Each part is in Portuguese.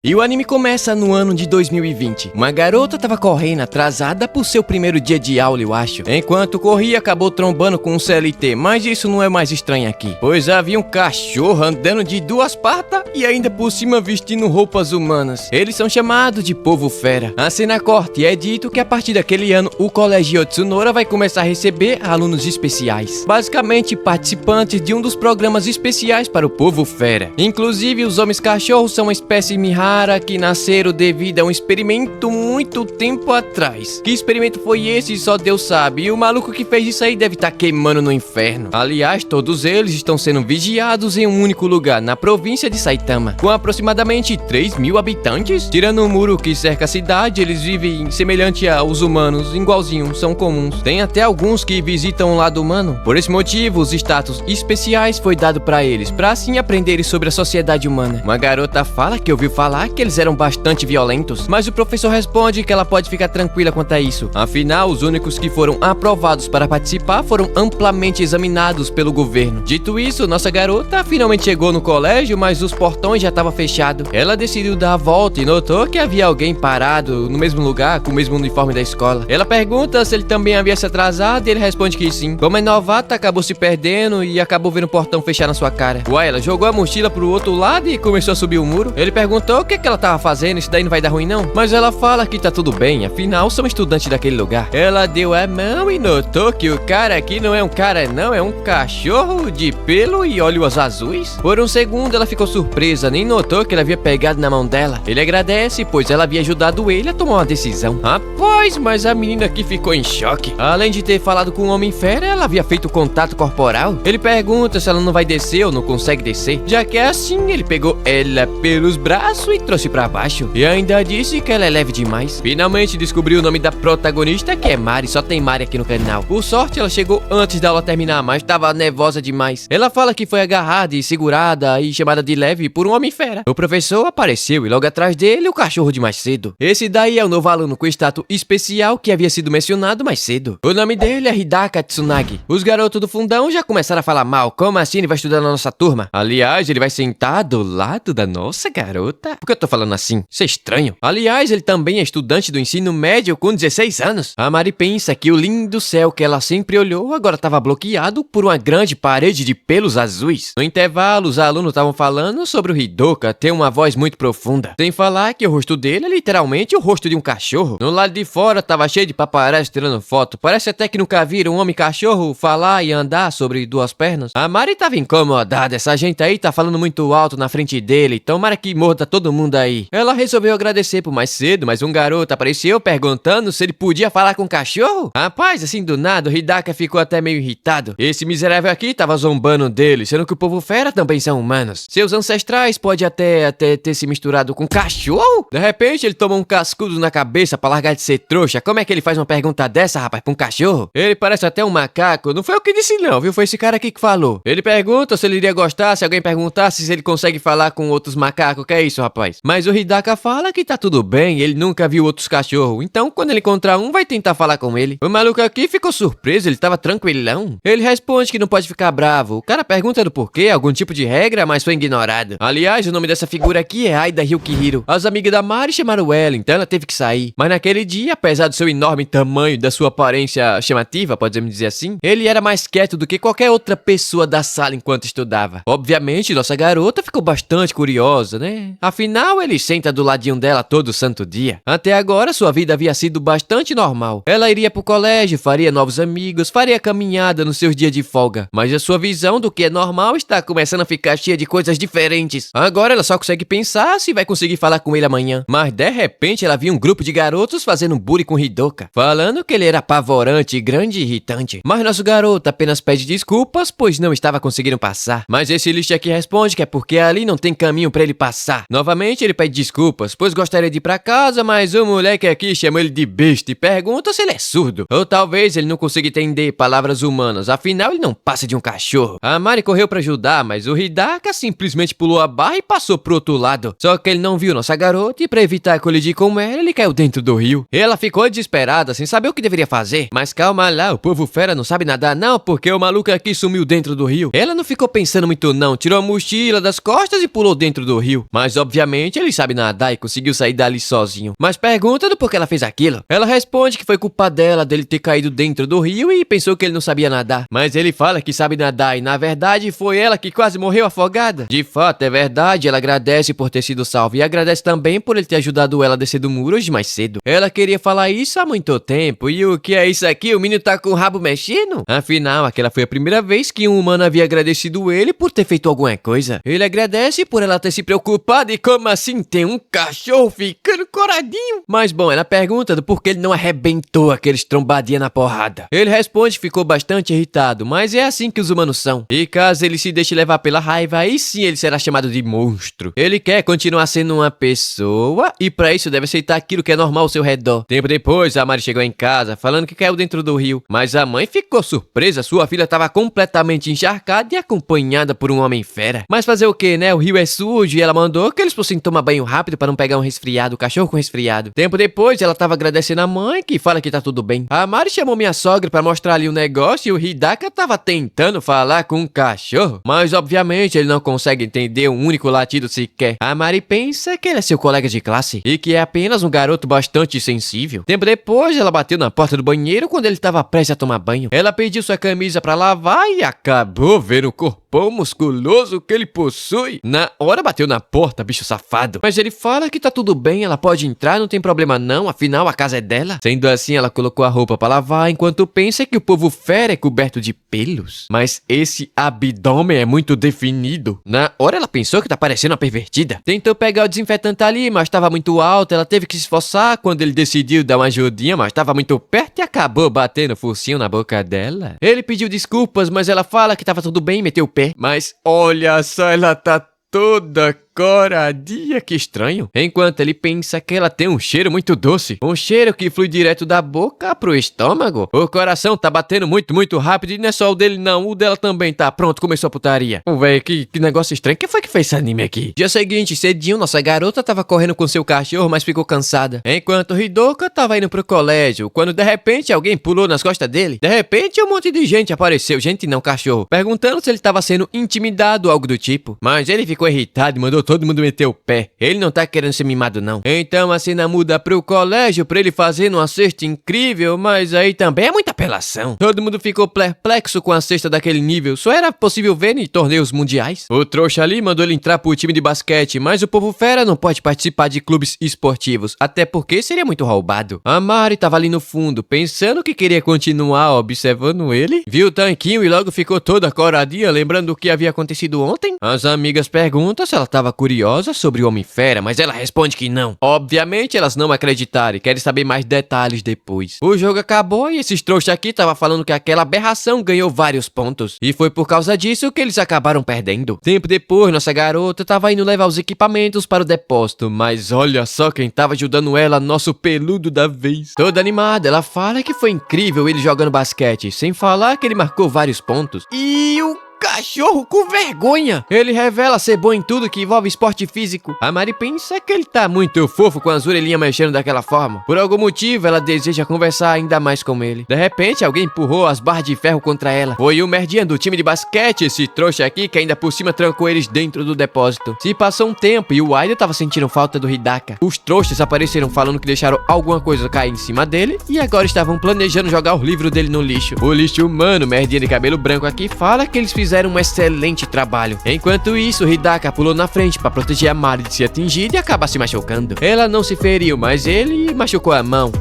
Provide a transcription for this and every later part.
E o anime começa no ano de 2020. Uma garota tava correndo atrasada por seu primeiro dia de aula, eu acho. Enquanto corria, acabou trombando com um CLT, mas isso não é mais estranho aqui. Pois havia um cachorro andando de duas patas e ainda por cima vestindo roupas humanas. Eles são chamados de povo fera. A cena corta e é dito que a partir daquele ano, o Colégio Tsunora vai começar a receber alunos especiais. Basicamente, participantes de um dos programas especiais para o povo fera. Inclusive, os homens cachorros são uma espécie rara que nasceram devido a um experimento muito tempo atrás. Que experimento foi esse? Só Deus sabe. E o maluco que fez isso aí deve estar queimando no inferno. Aliás, todos eles estão sendo vigiados em um único lugar, na província de Saitama, com aproximadamente 3.000 habitantes. Tirando o muro que cerca a cidade, eles vivem semelhante aos humanos, igualzinho, são comuns. Tem até alguns que visitam o lado humano. Por esse motivo, os status especiais foi dado para eles, para assim aprenderem sobre a sociedade humana. Uma garota fala que ouviu falar que eles eram bastante violentos, mas o professor responde que ela pode ficar tranquila quanto a isso. Afinal, os únicos que foram aprovados para participar foram amplamente examinados pelo governo. Dito isso, nossa garota finalmente chegou no colégio, mas os portões já estavam fechados. Ela decidiu dar a volta e notou que havia alguém parado no mesmo lugar, com o mesmo uniforme da escola. Ela pergunta se ele também havia se atrasado e ele responde que sim. Como é novata, acabou se perdendo e acabou vendo o portão fechar na sua cara. Uai, ela jogou a mochila pro outro lado e começou a subir o muro. Ele perguntou o que ela tava fazendo, isso daí não vai dar ruim não? Mas ela fala que tá tudo bem, afinal são estudantes daquele lugar. Ela deu a mão e notou que o cara aqui não é um cara não, é um cachorro de pelo e olhos azuis. Por um segundo ela ficou surpresa, nem notou que ele havia pegado na mão dela. Ele agradece, pois ela havia ajudado ele a tomar uma decisão. Rapaz, mas a menina aqui ficou em choque. Além de ter falado com o homem fera, ela havia feito contato corporal. Ele pergunta se ela não vai descer ou não consegue descer. Já que é assim, ele pegou ela pelos braços e trouxe pra baixo. E ainda disse que ela é leve demais. Finalmente descobriu o nome da protagonista, que é Mari. Só tem Mari aqui no canal. Por sorte, ela chegou antes da aula terminar, mas tava nervosa demais. Ela fala que foi agarrada e segurada e chamada de leve por um homem fera. O professor apareceu e logo atrás dele o cachorro de mais cedo. Esse daí é o novo aluno com status especial que havia sido mencionado mais cedo. O nome dele é Hidaka Tsunagi. Os garotos do fundão já começaram a falar mal. Como assim ele vai estudar na nossa turma? Aliás, ele vai sentar do lado da nossa garota? Por que eu tô falando assim? Isso é estranho. Aliás, ele também é estudante do ensino médio com 16 anos. A Mari pensa que o lindo céu que ela sempre olhou agora estava bloqueado por uma grande parede de pelos azuis. No intervalo, os alunos estavam falando sobre o Hidoka ter uma voz muito profunda. Sem falar que o rosto dele é literalmente o rosto de um cachorro. No lado de fora tava cheio de paparazzi tirando foto. Parece até que nunca viram um homem-cachorro falar e andar sobre duas pernas. A Mari tava incomodada. Essa gente aí tá falando muito alto na frente dele. Tomara que morda todo mundo aí. Ela resolveu agradecer por mais cedo, mas um garoto apareceu perguntando se ele podia falar com o cachorro. Rapaz, assim do nada, o Hidaka ficou até meio irritado. Esse miserável aqui tava zombando dele, sendo que o povo fera também são humanos. Seus ancestrais pode até ter se misturado com cachorro? De repente, ele toma um cascudo na cabeça pra largar de ser trouxa. Como é que ele faz uma pergunta dessa, rapaz, pra um cachorro? Ele parece até um macaco. Não foi eu que disse não, viu? Foi esse cara aqui que falou. Ele pergunta se ele iria gostar se alguém perguntasse se ele consegue falar com outros macacos. Que é isso, rapaz? Mas o Hidaka fala que tá tudo bem, ele nunca viu outros cachorros. Então, quando ele encontrar um, vai tentar falar com ele. O maluco aqui ficou surpreso, ele tava tranquilão. Ele responde que não pode ficar bravo. O cara pergunta do porquê, algum tipo de regra, mas foi ignorado. Aliás, o nome dessa figura aqui é Aida Ryukihiro. As amigas da Mari chamaram ela, então ela teve que sair. Mas naquele dia, apesar do seu enorme tamanho e da sua aparência chamativa, podemos dizer assim, ele era mais quieto do que qualquer outra pessoa da sala enquanto estudava. Obviamente, nossa garota ficou bastante curiosa, né? Afinal, ele senta do ladinho dela todo santo dia. Até agora, sua vida havia sido bastante normal. Ela iria pro colégio, faria novos amigos, faria caminhada nos seus dias de folga. Mas a sua visão do que é normal está começando a ficar cheia de coisas diferentes. Agora ela só consegue pensar se vai conseguir falar com ele amanhã. Mas de repente ela viu um grupo de garotos fazendo bullying com Hidoka, falando que ele era apavorante, grande e irritante. Mas nosso garoto apenas pede desculpas, pois não estava conseguindo passar. Mas esse lixo aqui responde que é porque ali não tem caminho pra ele passar. Novamente ele pede desculpas, pois gostaria de ir pra casa, mas o moleque aqui chama ele de besta e pergunta se ele é surdo. Ou talvez ele não consiga entender palavras humanas, afinal ele não passa de um cachorro. A Mari correu pra ajudar, mas o Hidaka simplesmente pulou a barra e passou pro outro lado. Só que ele não viu nossa garota e pra evitar colidir com ela, ele caiu dentro do rio. Ela ficou desesperada, sem saber o que deveria fazer. Mas calma lá, o povo fera não sabe nadar não, porque o maluco aqui sumiu dentro do rio. Ela não ficou pensando muito não, tirou a mochila das costas e pulou dentro do rio. Mas obviamente obviamente ele sabe nadar e conseguiu sair dali sozinho. Mas pergunta do porquê ela fez aquilo. Ela responde que foi culpa dele ter caído dentro do rio e pensou que ele não sabia nadar. Mas ele fala que sabe nadar e na verdade foi ela que quase morreu afogada. De fato, é verdade, ela agradece por ter sido salva e agradece também por ele ter ajudado ela a descer do muro hoje mais cedo. Ela queria falar isso há muito tempo. E o que é isso aqui? O menino tá com o rabo mexendo? Afinal, aquela foi a primeira vez que um humano havia agradecido ele por ter feito alguma coisa. Ele agradece por ela ter se preocupado e como assim tem um cachorro ficando coradinho? Mas bom, ela pergunta do porquê ele não arrebentou aqueles trombadinha na porrada. Ele responde que ficou bastante irritado, mas é assim que os humanos são. E caso ele se deixe levar pela raiva, aí sim ele será chamado de monstro. Ele quer continuar sendo uma pessoa e pra isso deve aceitar aquilo que é normal ao seu redor. Tempo depois, a Mari chegou em casa falando que caiu dentro do rio, mas a mãe ficou surpresa, sua filha estava completamente encharcada e acompanhada por um homem fera. Mas fazer o que, né? O rio é sujo e ela mandou que eles fossem tomar banho rápido para não pegar um resfriado, o cachorro com resfriado. Tempo depois, ela estava agradecendo a mãe, que fala que tá tudo bem. A Mari chamou minha sogra para mostrar ali o negócio e o Hidaka tava tentando falar com o cachorro, mas obviamente ele não consegue entender um único latido sequer. A Mari pensa que ele é seu colega de classe e que é apenas um garoto bastante sensível. Tempo depois, ela bateu na porta do banheiro quando ele estava prestes a tomar banho. Ela pediu sua camisa para lavar e acabou vendo o corpão musculoso que ele possui. Na hora bateu na porta, bicho safado. Mas ele fala que tá tudo bem, ela pode entrar, não tem problema não, afinal a casa é dela. Sendo assim, ela colocou a roupa para lavar enquanto pensa que o povo fera é coberto de pelos. Mas esse abdômen é muito definido. Na hora ela pensou que tá parecendo uma pervertida. Tentou pegar o desinfetante ali, mas tava muito alto, ela teve que se esforçar quando ele decidiu dar uma ajudinha, mas tava muito perto e acabou batendo o focinho na boca dela. Ele pediu desculpas, mas ela fala que tava tudo bem e meteu o pé. Mas olha só, ela tá toda coradinha, que estranho. Enquanto ele pensa que ela tem um cheiro muito doce, um cheiro que flui direto da boca pro estômago. O coração tá batendo muito rápido e não é só o dele não, o dela também tá. Pronto, começou a putaria. Véi, que negócio estranho. Quem foi que fez esse anime aqui? Dia seguinte, cedinho, nossa garota tava correndo com seu cachorro, mas ficou cansada. Enquanto Hidoka tava indo pro colégio, quando de repente alguém pulou nas costas dele. De repente um monte de gente apareceu, gente não, cachorro, perguntando se ele tava sendo intimidado ou algo do tipo. Mas ele ficou irritado e mandou todo mundo meter o pé. Ele não tá querendo ser mimado não. Então a cena muda pro colégio pra ele fazer uma cesta incrível, mas aí também é muita apelação. Todo mundo ficou perplexo com a cesta daquele nível, só era possível ver em torneios mundiais. O trouxa ali mandou ele entrar pro time de basquete, mas o povo fera não pode participar de clubes esportivos, até porque seria muito roubado. A Mari tava ali no fundo, pensando que queria continuar observando ele, viu o tanquinho e logo ficou toda coradinha, lembrando o que havia acontecido ontem. As amigas perguntam se ela tava curiosa sobre o Homem-Fera, mas ela responde que não. Obviamente elas não acreditaram e querem saber mais detalhes depois. O jogo acabou e esses trouxas aqui estavam falando que aquela aberração ganhou vários pontos. E foi por causa disso que eles acabaram perdendo. Tempo depois, nossa garota tava indo levar os equipamentos para o depósito, mas olha só quem tava ajudando ela, nosso peludo da vez. Toda animada, ela fala que foi incrível ele jogando basquete, sem falar que ele marcou vários pontos. E o cachorro com vergonha! Ele revela ser bom em tudo que envolve esporte físico. A Mari pensa que ele tá muito fofo com as orelhinhas mexendo daquela forma. Por algum motivo, ela deseja conversar ainda mais com ele. De repente, alguém empurrou as barras de ferro contra ela. Foi o merdinha do time de basquete, esse trouxa aqui, que ainda por cima trancou eles dentro do depósito. Se passou um tempo e o Aido tava sentindo falta do Hidaka. Os trouxas apareceram falando que deixaram alguma coisa cair em cima dele e agora estavam planejando jogar o livro dele no lixo. O lixo humano, merdinha de cabelo branco aqui, fala que eles fizeram um excelente trabalho. Enquanto isso, Hidaka pulou na frente para proteger a Mari de ser atingida e acabar se machucando. Ela não se feriu, mas ele machucou a mão.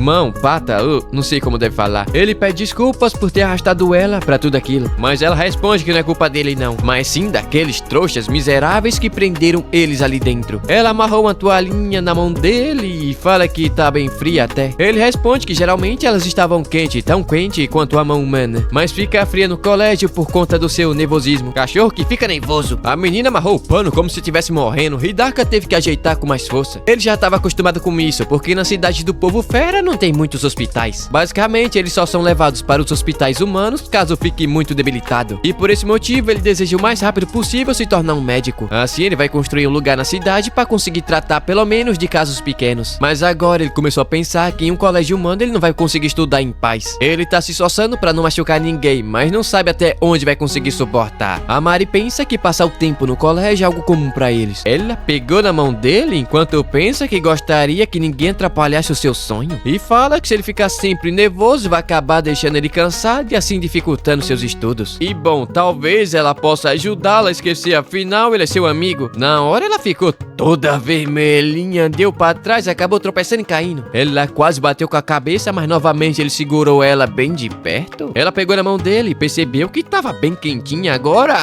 Pata, não sei como deve falar. Ele pede desculpas por ter arrastado ela pra tudo aquilo, mas ela responde que não é culpa dele não, mas sim daqueles trouxas miseráveis que prenderam eles ali dentro. Ela amarrou uma toalhinha na mão dele e fala que tá bem fria até. Ele responde que geralmente elas estavam quentes, tão quente quanto a mão humana, mas fica fria no colégio por conta do seu nervosismo. Cachorro que fica nervoso. A menina amarrou o pano como se estivesse morrendo. Hidaka teve que ajeitar com mais força. Ele já estava acostumado com isso, porque na cidade do povo fera não tem muitos hospitais. Basicamente, eles só são levados para os hospitais humanos caso fique muito debilitado. E por esse motivo, ele deseja o mais rápido possível se tornar um médico. Assim, ele vai construir um lugar na cidade para conseguir tratar pelo menos de casos pequenos. Mas agora ele começou a pensar que em um colégio humano ele não vai conseguir estudar em paz. Ele tá se esforçando para não machucar ninguém, mas não sabe até onde vai conseguir suporte. importar. A Mari pensa que passar o tempo no colégio é algo comum pra eles. Ela pegou na mão dele enquanto pensa que gostaria que ninguém atrapalhasse o seu sonho. E fala que se ele ficar sempre nervoso, vai acabar deixando ele cansado e assim dificultando seus estudos. E bom, talvez ela possa ajudá-la a esquecer, afinal ele é seu amigo. Na hora ela ficou toda vermelhinha, deu pra trás e acabou tropeçando e caindo. Ela quase bateu com a cabeça, mas novamente ele segurou ela bem de perto. Ela pegou na mão dele e percebeu que tava bem quentinha agora.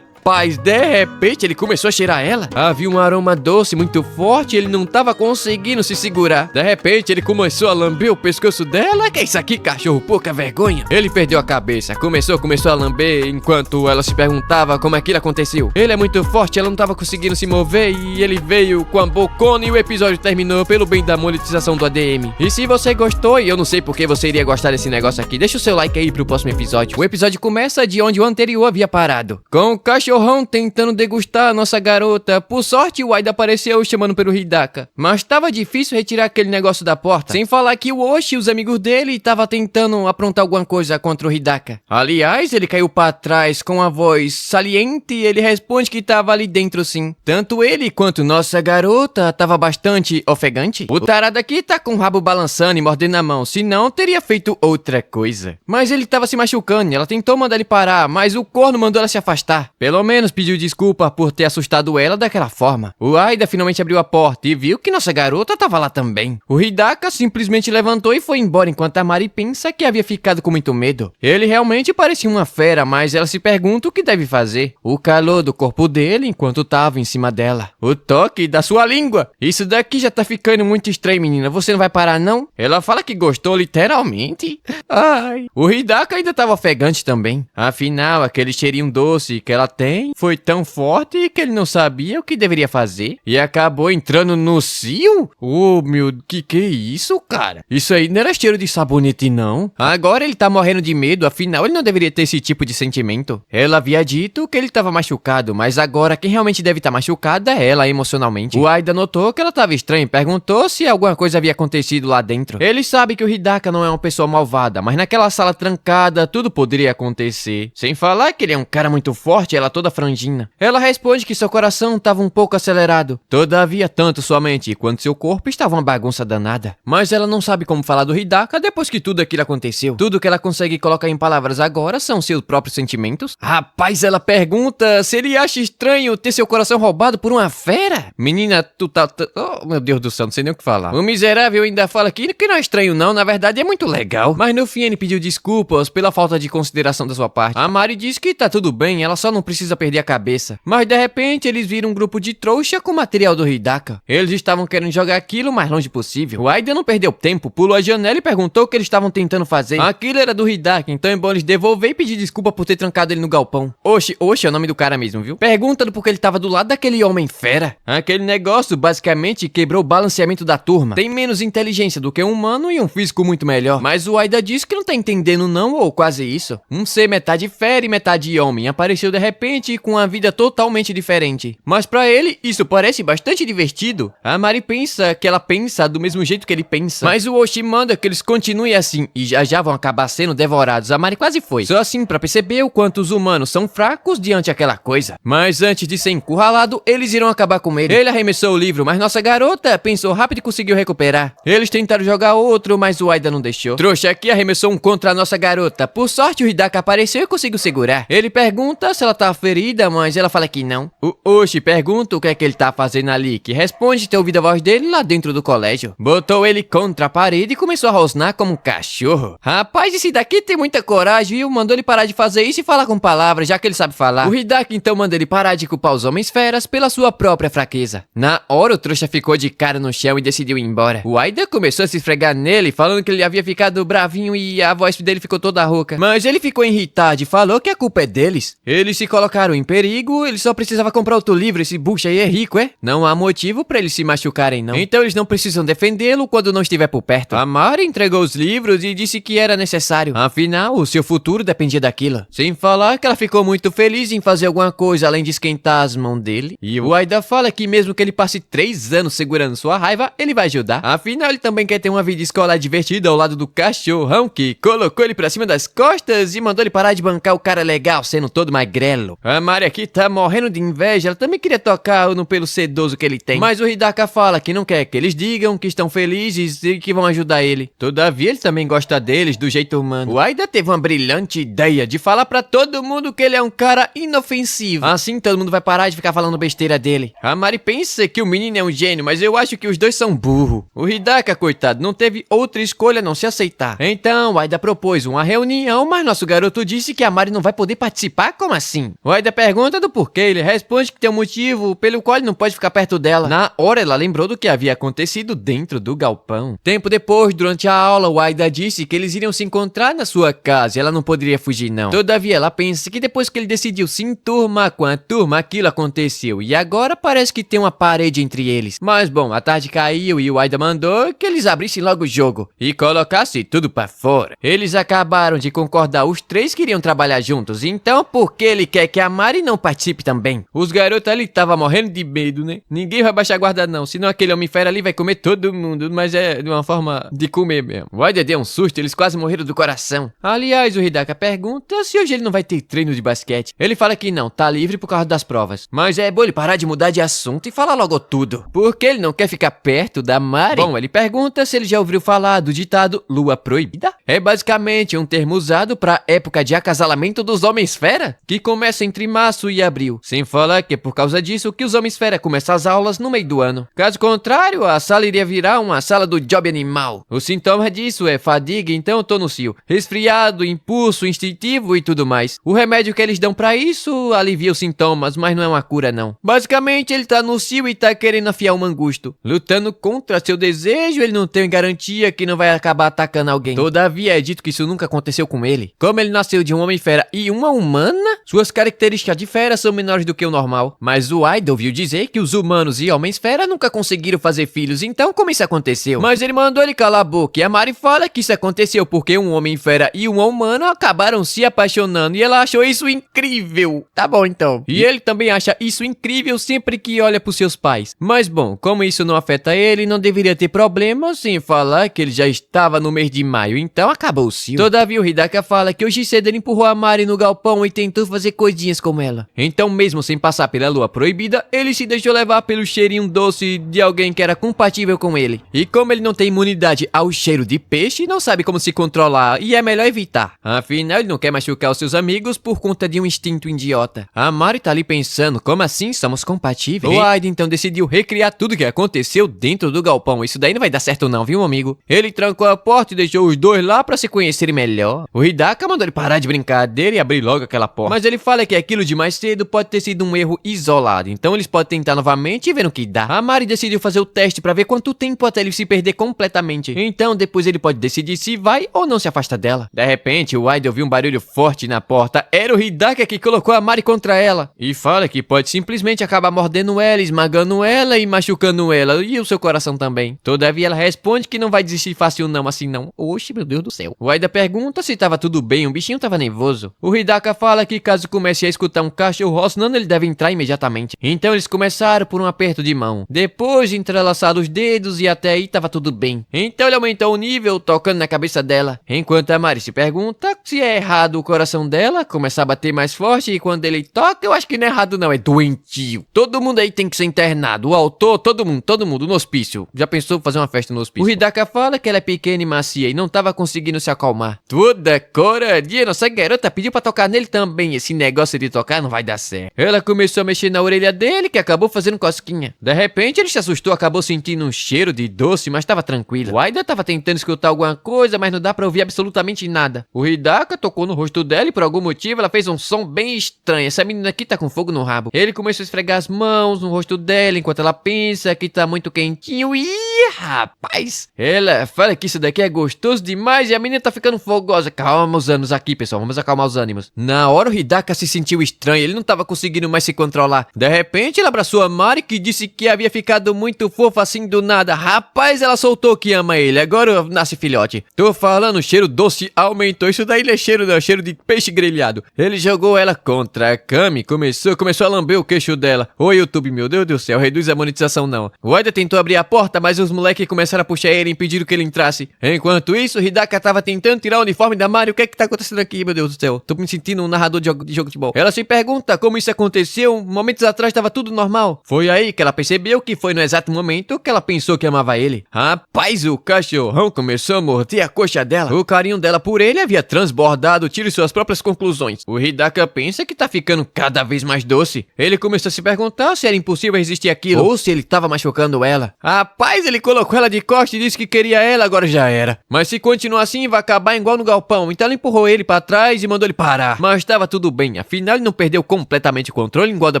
Rapaz, de repente ele começou a cheirar ela. Havia um aroma doce muito forte e ele não tava conseguindo se segurar. De repente ele começou a lamber o pescoço dela. Que é isso aqui, cachorro? Pouca vergonha. Ele perdeu a cabeça, começou a lamber enquanto ela se perguntava como aquilo aconteceu. Ele é muito forte, ela não tava conseguindo se mover e ele veio com a bocona e o episódio terminou pelo bem da monetização do ADM. E se você gostou, e eu não sei porque você iria gostar desse negócio aqui, deixa o seu like aí pro próximo episódio. O episódio começa de onde o anterior havia parado, com o cachorrão tentando degustar a nossa garota. Por sorte, o Aida apareceu chamando pelo Hidaka. Mas tava difícil retirar aquele negócio da porta. Sem falar que o Oshi e os amigos dele tava tentando aprontar alguma coisa contra o Hidaka. Aliás, ele caiu pra trás com a voz saliente e ele responde que tava ali dentro sim. Tanto ele quanto nossa garota tava bastante ofegante. O tarado aqui tá com o rabo balançando e mordendo a mão, senão teria feito outra coisa. Mas ele tava se machucando e ela tentou mandar ele parar, mas o corno mandou ela se afastar. Pelo menos pediu desculpa por ter assustado ela daquela forma. O Aida finalmente abriu a porta e viu que nossa garota tava lá também. O Hidaka simplesmente levantou e foi embora enquanto a Mari pensa que havia ficado com muito medo. Ele realmente parecia uma fera, mas ela se pergunta o que deve fazer. O calor do corpo dele enquanto tava em cima dela. O toque da sua língua. Isso daqui já tá ficando muito estranho, menina. Você não vai parar, não? Ela fala que gostou literalmente. Ai. O Hidaka ainda tava ofegante também. Afinal, aquele cheirinho doce que ela tem foi tão forte que ele não sabia o que deveria fazer e acabou entrando no cio? Oh, meu, que é isso, cara? Isso aí não era cheiro de sabonete, não. Agora ele tá morrendo de medo, afinal ele não deveria ter esse tipo de sentimento. Ela havia dito que ele tava machucado, mas agora quem realmente deve estar machucada é ela emocionalmente. O Aida notou que ela tava estranha e perguntou se alguma coisa havia acontecido lá dentro. Ele sabe que o Hidaka não é uma pessoa malvada, mas naquela sala trancada tudo poderia acontecer. Sem falar que ele é um cara muito forte, ela toda franjinha. Ela responde que seu coração estava um pouco acelerado. Todavia, tanto sua mente quanto seu corpo estavam uma bagunça danada. Mas ela não sabe como falar do Hidaka depois que tudo aquilo aconteceu. Tudo que ela consegue colocar em palavras agora são seus próprios sentimentos. Rapaz, ela pergunta se ele acha estranho ter seu coração roubado por uma fera. Menina, tu tá... Oh, meu Deus do céu, não sei nem o que falar. O miserável ainda fala que não é estranho não, na verdade é muito legal. Mas no fim ele pediu desculpas pela falta de consideração da sua parte. A Mari diz que tá tudo bem, ela só não precisa perder a cabeça. Mas de repente eles viram um grupo de trouxa com material do Hidaka. Eles estavam querendo jogar aquilo o mais longe possível. O Aida não perdeu tempo, pulou a janela e perguntou o que eles estavam tentando fazer. Aquilo era do Hidaka, então é bom eles devolver e pedir desculpa por ter trancado ele no galpão. Oxi é o nome do cara mesmo, viu? Perguntando porque ele tava do lado daquele homem fera. Aquele negócio basicamente quebrou o balanceamento da turma. Tem menos inteligência do que um humano e um físico muito melhor. Mas o Aida disse que não tá entendendo não, ou quase isso. Um ser metade fera e metade homem apareceu de repente com a vida totalmente diferente. Mas pra ele, isso parece bastante divertido. A Mari pensa que ela pensa do mesmo jeito que ele pensa. Mas o Oshi manda que eles continuem assim e já vão acabar sendo devorados. A Mari quase foi. Só assim pra perceber o quanto os humanos são fracos diante daquela coisa. Mas antes de ser encurralado, eles irão acabar com ele. Ele arremessou o livro, mas nossa garota pensou rápido e conseguiu recuperar. Eles tentaram jogar outro, mas o Aida não deixou. Trouxa aqui arremessou um contra a nossa garota. Por sorte, o Hidaka apareceu e conseguiu segurar. Ele pergunta se ela tá ferida, mas ela fala que não. O Oshi pergunta o que é que ele tá fazendo ali, que responde ter ouvido a voz dele lá dentro do colégio. Botou ele contra a parede e começou a rosnar como um cachorro. Rapaz, esse daqui tem muita coragem, viu? Mandou ele parar de fazer isso e falar com palavras, já que ele sabe falar. O Hidaka então manda ele parar de culpar os homens feras pela sua própria fraqueza. Na hora, o trouxa ficou de cara no chão e decidiu ir embora. O Aida começou a se esfregar nele, falando que ele havia ficado bravinho e a voz dele ficou toda rouca. Mas ele ficou irritado e falou que a culpa é deles. Ele se coloca colocaram em perigo, ele só precisava comprar outro livro. Esse bucha aí é rico, é? Não há motivo pra eles se machucarem, não. Então eles não precisam defendê-lo quando não estiver por perto. A Mari entregou os livros e disse que era necessário. Afinal, o seu futuro dependia daquilo. Sem falar que ela ficou muito feliz em fazer alguma coisa além de esquentar as mãos dele. E o Aida fala que mesmo que ele passe 3 anos segurando sua raiva, ele vai ajudar. Afinal, ele também quer ter uma vida escolar divertida ao lado do cachorrão que colocou ele pra cima das costas e mandou ele parar de bancar o cara legal, sendo todo magrelo. A Mari aqui tá morrendo de inveja, ela também queria tocar no pelo sedoso que ele tem. Mas o Hidaka fala que não quer que eles digam que estão felizes e que vão ajudar ele. Todavia, ele também gosta deles do jeito humano. O Aida teve uma brilhante ideia de falar pra todo mundo que ele é um cara inofensivo. Assim, todo mundo vai parar de ficar falando besteira dele. A Mari pensa que o menino é um gênio, mas eu acho que os dois são burro. O Hidaka, coitado, não teve outra escolha a não se aceitar. Então, o Aida propôs uma reunião, mas nosso garoto disse que a Mari não vai poder participar? Como assim? O Aida pergunta do porquê, ele responde que tem um motivo pelo qual ele não pode ficar perto dela. Na hora, ela lembrou do que havia acontecido dentro do galpão. Tempo depois, durante a aula, o Aida disse que eles iriam se encontrar na sua casa e ela não poderia fugir, não. Todavia, ela pensa que depois que ele decidiu se enturmar com a turma, aquilo aconteceu. E agora parece que tem uma parede entre eles. Mas, bom, a tarde caiu e o Aida mandou que eles abrissem logo o jogo e colocassem tudo pra fora. Eles acabaram de concordar, os três queriam trabalhar juntos. Então, por que ele quer que a Mari não participe também? Os garotos ali estavam morrendo de medo, né? Ninguém vai baixar a guarda não, senão aquele homem-fera ali vai comer todo mundo, mas é de uma forma de comer mesmo. O Aida deu um susto, eles quase morreram do coração. Aliás, o Hidaka pergunta se hoje ele não vai ter treino de basquete. Ele fala que não, tá livre por causa das provas. Mas é bom ele parar de mudar de assunto e falar logo tudo. Porque ele não quer ficar perto da Mari. Bom, ele pergunta se ele já ouviu falar do ditado Lua Proibida. É basicamente um termo usado pra época de acasalamento dos homens-fera, que começa entre março e abril. Sem falar que é por causa disso que os homens-fera começam as aulas no meio do ano. Caso contrário, a sala iria virar uma sala do job animal. O sintoma disso é fadiga, então tonussil, resfriado, impulso, instintivo e tudo mais. O remédio que eles dão pra isso alivia os sintomas, mas não é uma cura não. Basicamente, ele tá no cio e tá querendo afiar um mangusto. Lutando contra seu desejo, ele não tem garantia que não vai acabar atacando alguém. Todavia, é dito que isso nunca aconteceu com ele. Como ele nasceu de um homem-fera e uma humana, suas características de fera são menores do que o normal. Mas o Aida ouviu dizer que os humanos e homens-fera nunca conseguiram fazer filhos, então como isso aconteceu? Mas ele mandou ele calar a boca e a Mari fala que isso aconteceu porque um homem-fera e uma humana acabaram se apaixonando e ela achou isso incrível. Tá bom então. E ele também acha isso incrível sempre que olha pros seus pais. Mas bom, como isso não afeta ele, não deveria ter problema, sem falar que ele já estava no mês de maio, então acabou-se. Todavia o Hidaka fala que hoje cedo ele empurrou a Mari no galpão e tentou fazer coisinhas com ela. Então mesmo sem passar pela lua proibida, ele se deixou levar pelo cheirinho doce de alguém que era compatível com ele. E como ele não tem imunidade ao cheiro de peixe, não sabe como se controlar e é melhor evitar. Afinal, ele não quer machucar os seus amigos por conta de um instinto idiota. A Mari tá ali pensando, como assim somos compatíveis? O Aida então decidiu recriar tudo que aconteceu dentro do galpão. Isso daí não vai dar certo não, viu, amigo? Ele trancou a porta e deixou os dois lá pra se conhecerem melhor. O Hidaka mandou ele parar de brincadeira e abrir logo aquela porta. Mas ele fala que aquilo de mais cedo pode ter sido um erro isolado, então eles podem tentar novamente e ver no que dá. A Mari decidiu fazer o teste pra ver quanto tempo até ele se perder completamente. Então depois ele pode decidir se vai ou não se afasta dela. De repente, o Aida ouviu um barulho forte na porta. Era o Hidaka que colocou a Mari contra ela. E fala que pode simplesmente acabar mordendo ela, esmagando ela e machucando ela. E o seu coração também. Todavia ela responde que não vai desistir fácil não, assim não. Oxe, meu Deus do céu. O Aida pergunta se tava tudo bem, o bichinho tava nervoso. O Hidaka fala que caso comece a escutar um cachorro rosnando, ele deve entrar imediatamente. Então eles começaram por um aperto de mão. Depois de entrelaçar os dedos e até aí tava tudo bem. Então ele aumentou o nível, tocando na cabeça dela. Enquanto a Mari se pergunta se é errado o coração dela começar a bater mais forte e quando ele toca, eu acho que não é errado não, é doentio. Todo mundo aí tem que ser internado. O autor, todo mundo no hospício. Já pensou fazer uma festa no hospício? O Hidaka fala que ela é pequena e macia e não tava conseguindo se acalmar. Toda coradinha, nossa garota pediu pra tocar nele também. Esse negócio de tocar não vai dar certo. Ela começou a mexer na orelha dele, que acabou fazendo cosquinha. De repente ele se assustou, acabou sentindo um cheiro de doce, mas tava tranquilo. O Aida tava tentando escutar alguma coisa, mas não dá pra ouvir absolutamente nada. O Hidaka tocou no rosto dela e por algum motivo ela fez um som bem estranho. Essa menina aqui tá com fogo no rabo. Ele começou a esfregar as mãos no rosto dela enquanto ela pensa que tá muito quentinho. Ih! Ih, rapaz, ela fala que isso daqui é gostoso demais e a menina tá ficando fogosa. Calma os ânimos aqui, pessoal, vamos acalmar os ânimos. Na hora o Hidaka se sentiu estranho, ele não tava conseguindo mais se controlar. De repente ele abraçou a Mari, que disse que havia ficado muito fofa assim do nada. Rapaz, ela soltou que ama ele, agora nasce filhote. Tô falando, o cheiro doce aumentou, isso daí não é cheiro não, é cheiro de peixe grelhado. Ele jogou ela contra a Kami, começou a lamber o queixo dela. Ô YouTube, meu Deus do céu, reduz a monetização não. O Aida tentou abrir a porta, mas os moleques começaram a puxar ele e impediram que ele entrasse. Enquanto isso, Hidaka tava tentando tirar o uniforme da Mari. O que é que tá acontecendo aqui, meu Deus do céu? Tô me sentindo um narrador de jogo de futebol. Ela se pergunta como isso aconteceu, momentos atrás tava tudo normal. Foi aí que ela percebeu que foi no exato momento que ela pensou que amava ele. Rapaz, o cachorrão começou a morder a coxa dela. O carinho dela por ele havia transbordado, tire suas próprias conclusões. O Hidaka pensa que tá ficando cada vez mais doce. Ele começou a se perguntar se era impossível resistir àquilo, ou se ele tava machucando ela. Rapaz, ele colocou ela de costas e disse que queria ela, agora já era. Mas se continuar assim, vai acabar igual no galpão. Então ela empurrou ele pra trás e mandou ele parar. Mas estava tudo bem, afinal ele não perdeu completamente o controle igual da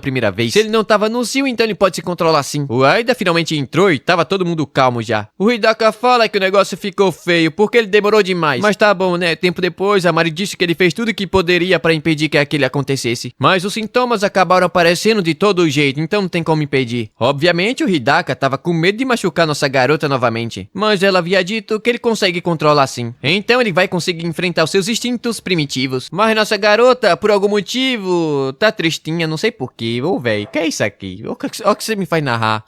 primeira vez. Se ele não tava no cio, então ele pode se controlar assim. O Aida finalmente entrou e tava todo mundo calmo já. O Hidaka fala que o negócio ficou feio, porque ele demorou demais. Mas tá bom, né? Tempo depois, a Mari disse que ele fez tudo o que poderia pra impedir que aquilo acontecesse. Mas os sintomas acabaram aparecendo de todo jeito, então não tem como impedir. Obviamente o Hidaka tava com medo de machucar nossa garota novamente, mas ela havia dito que ele consegue controlar sim. Então ele vai conseguir enfrentar os seus instintos primitivos. Mas nossa garota, por algum motivo, tá tristinha, não sei porquê. Ô véi, que é isso aqui? Ó que você me faz narrar.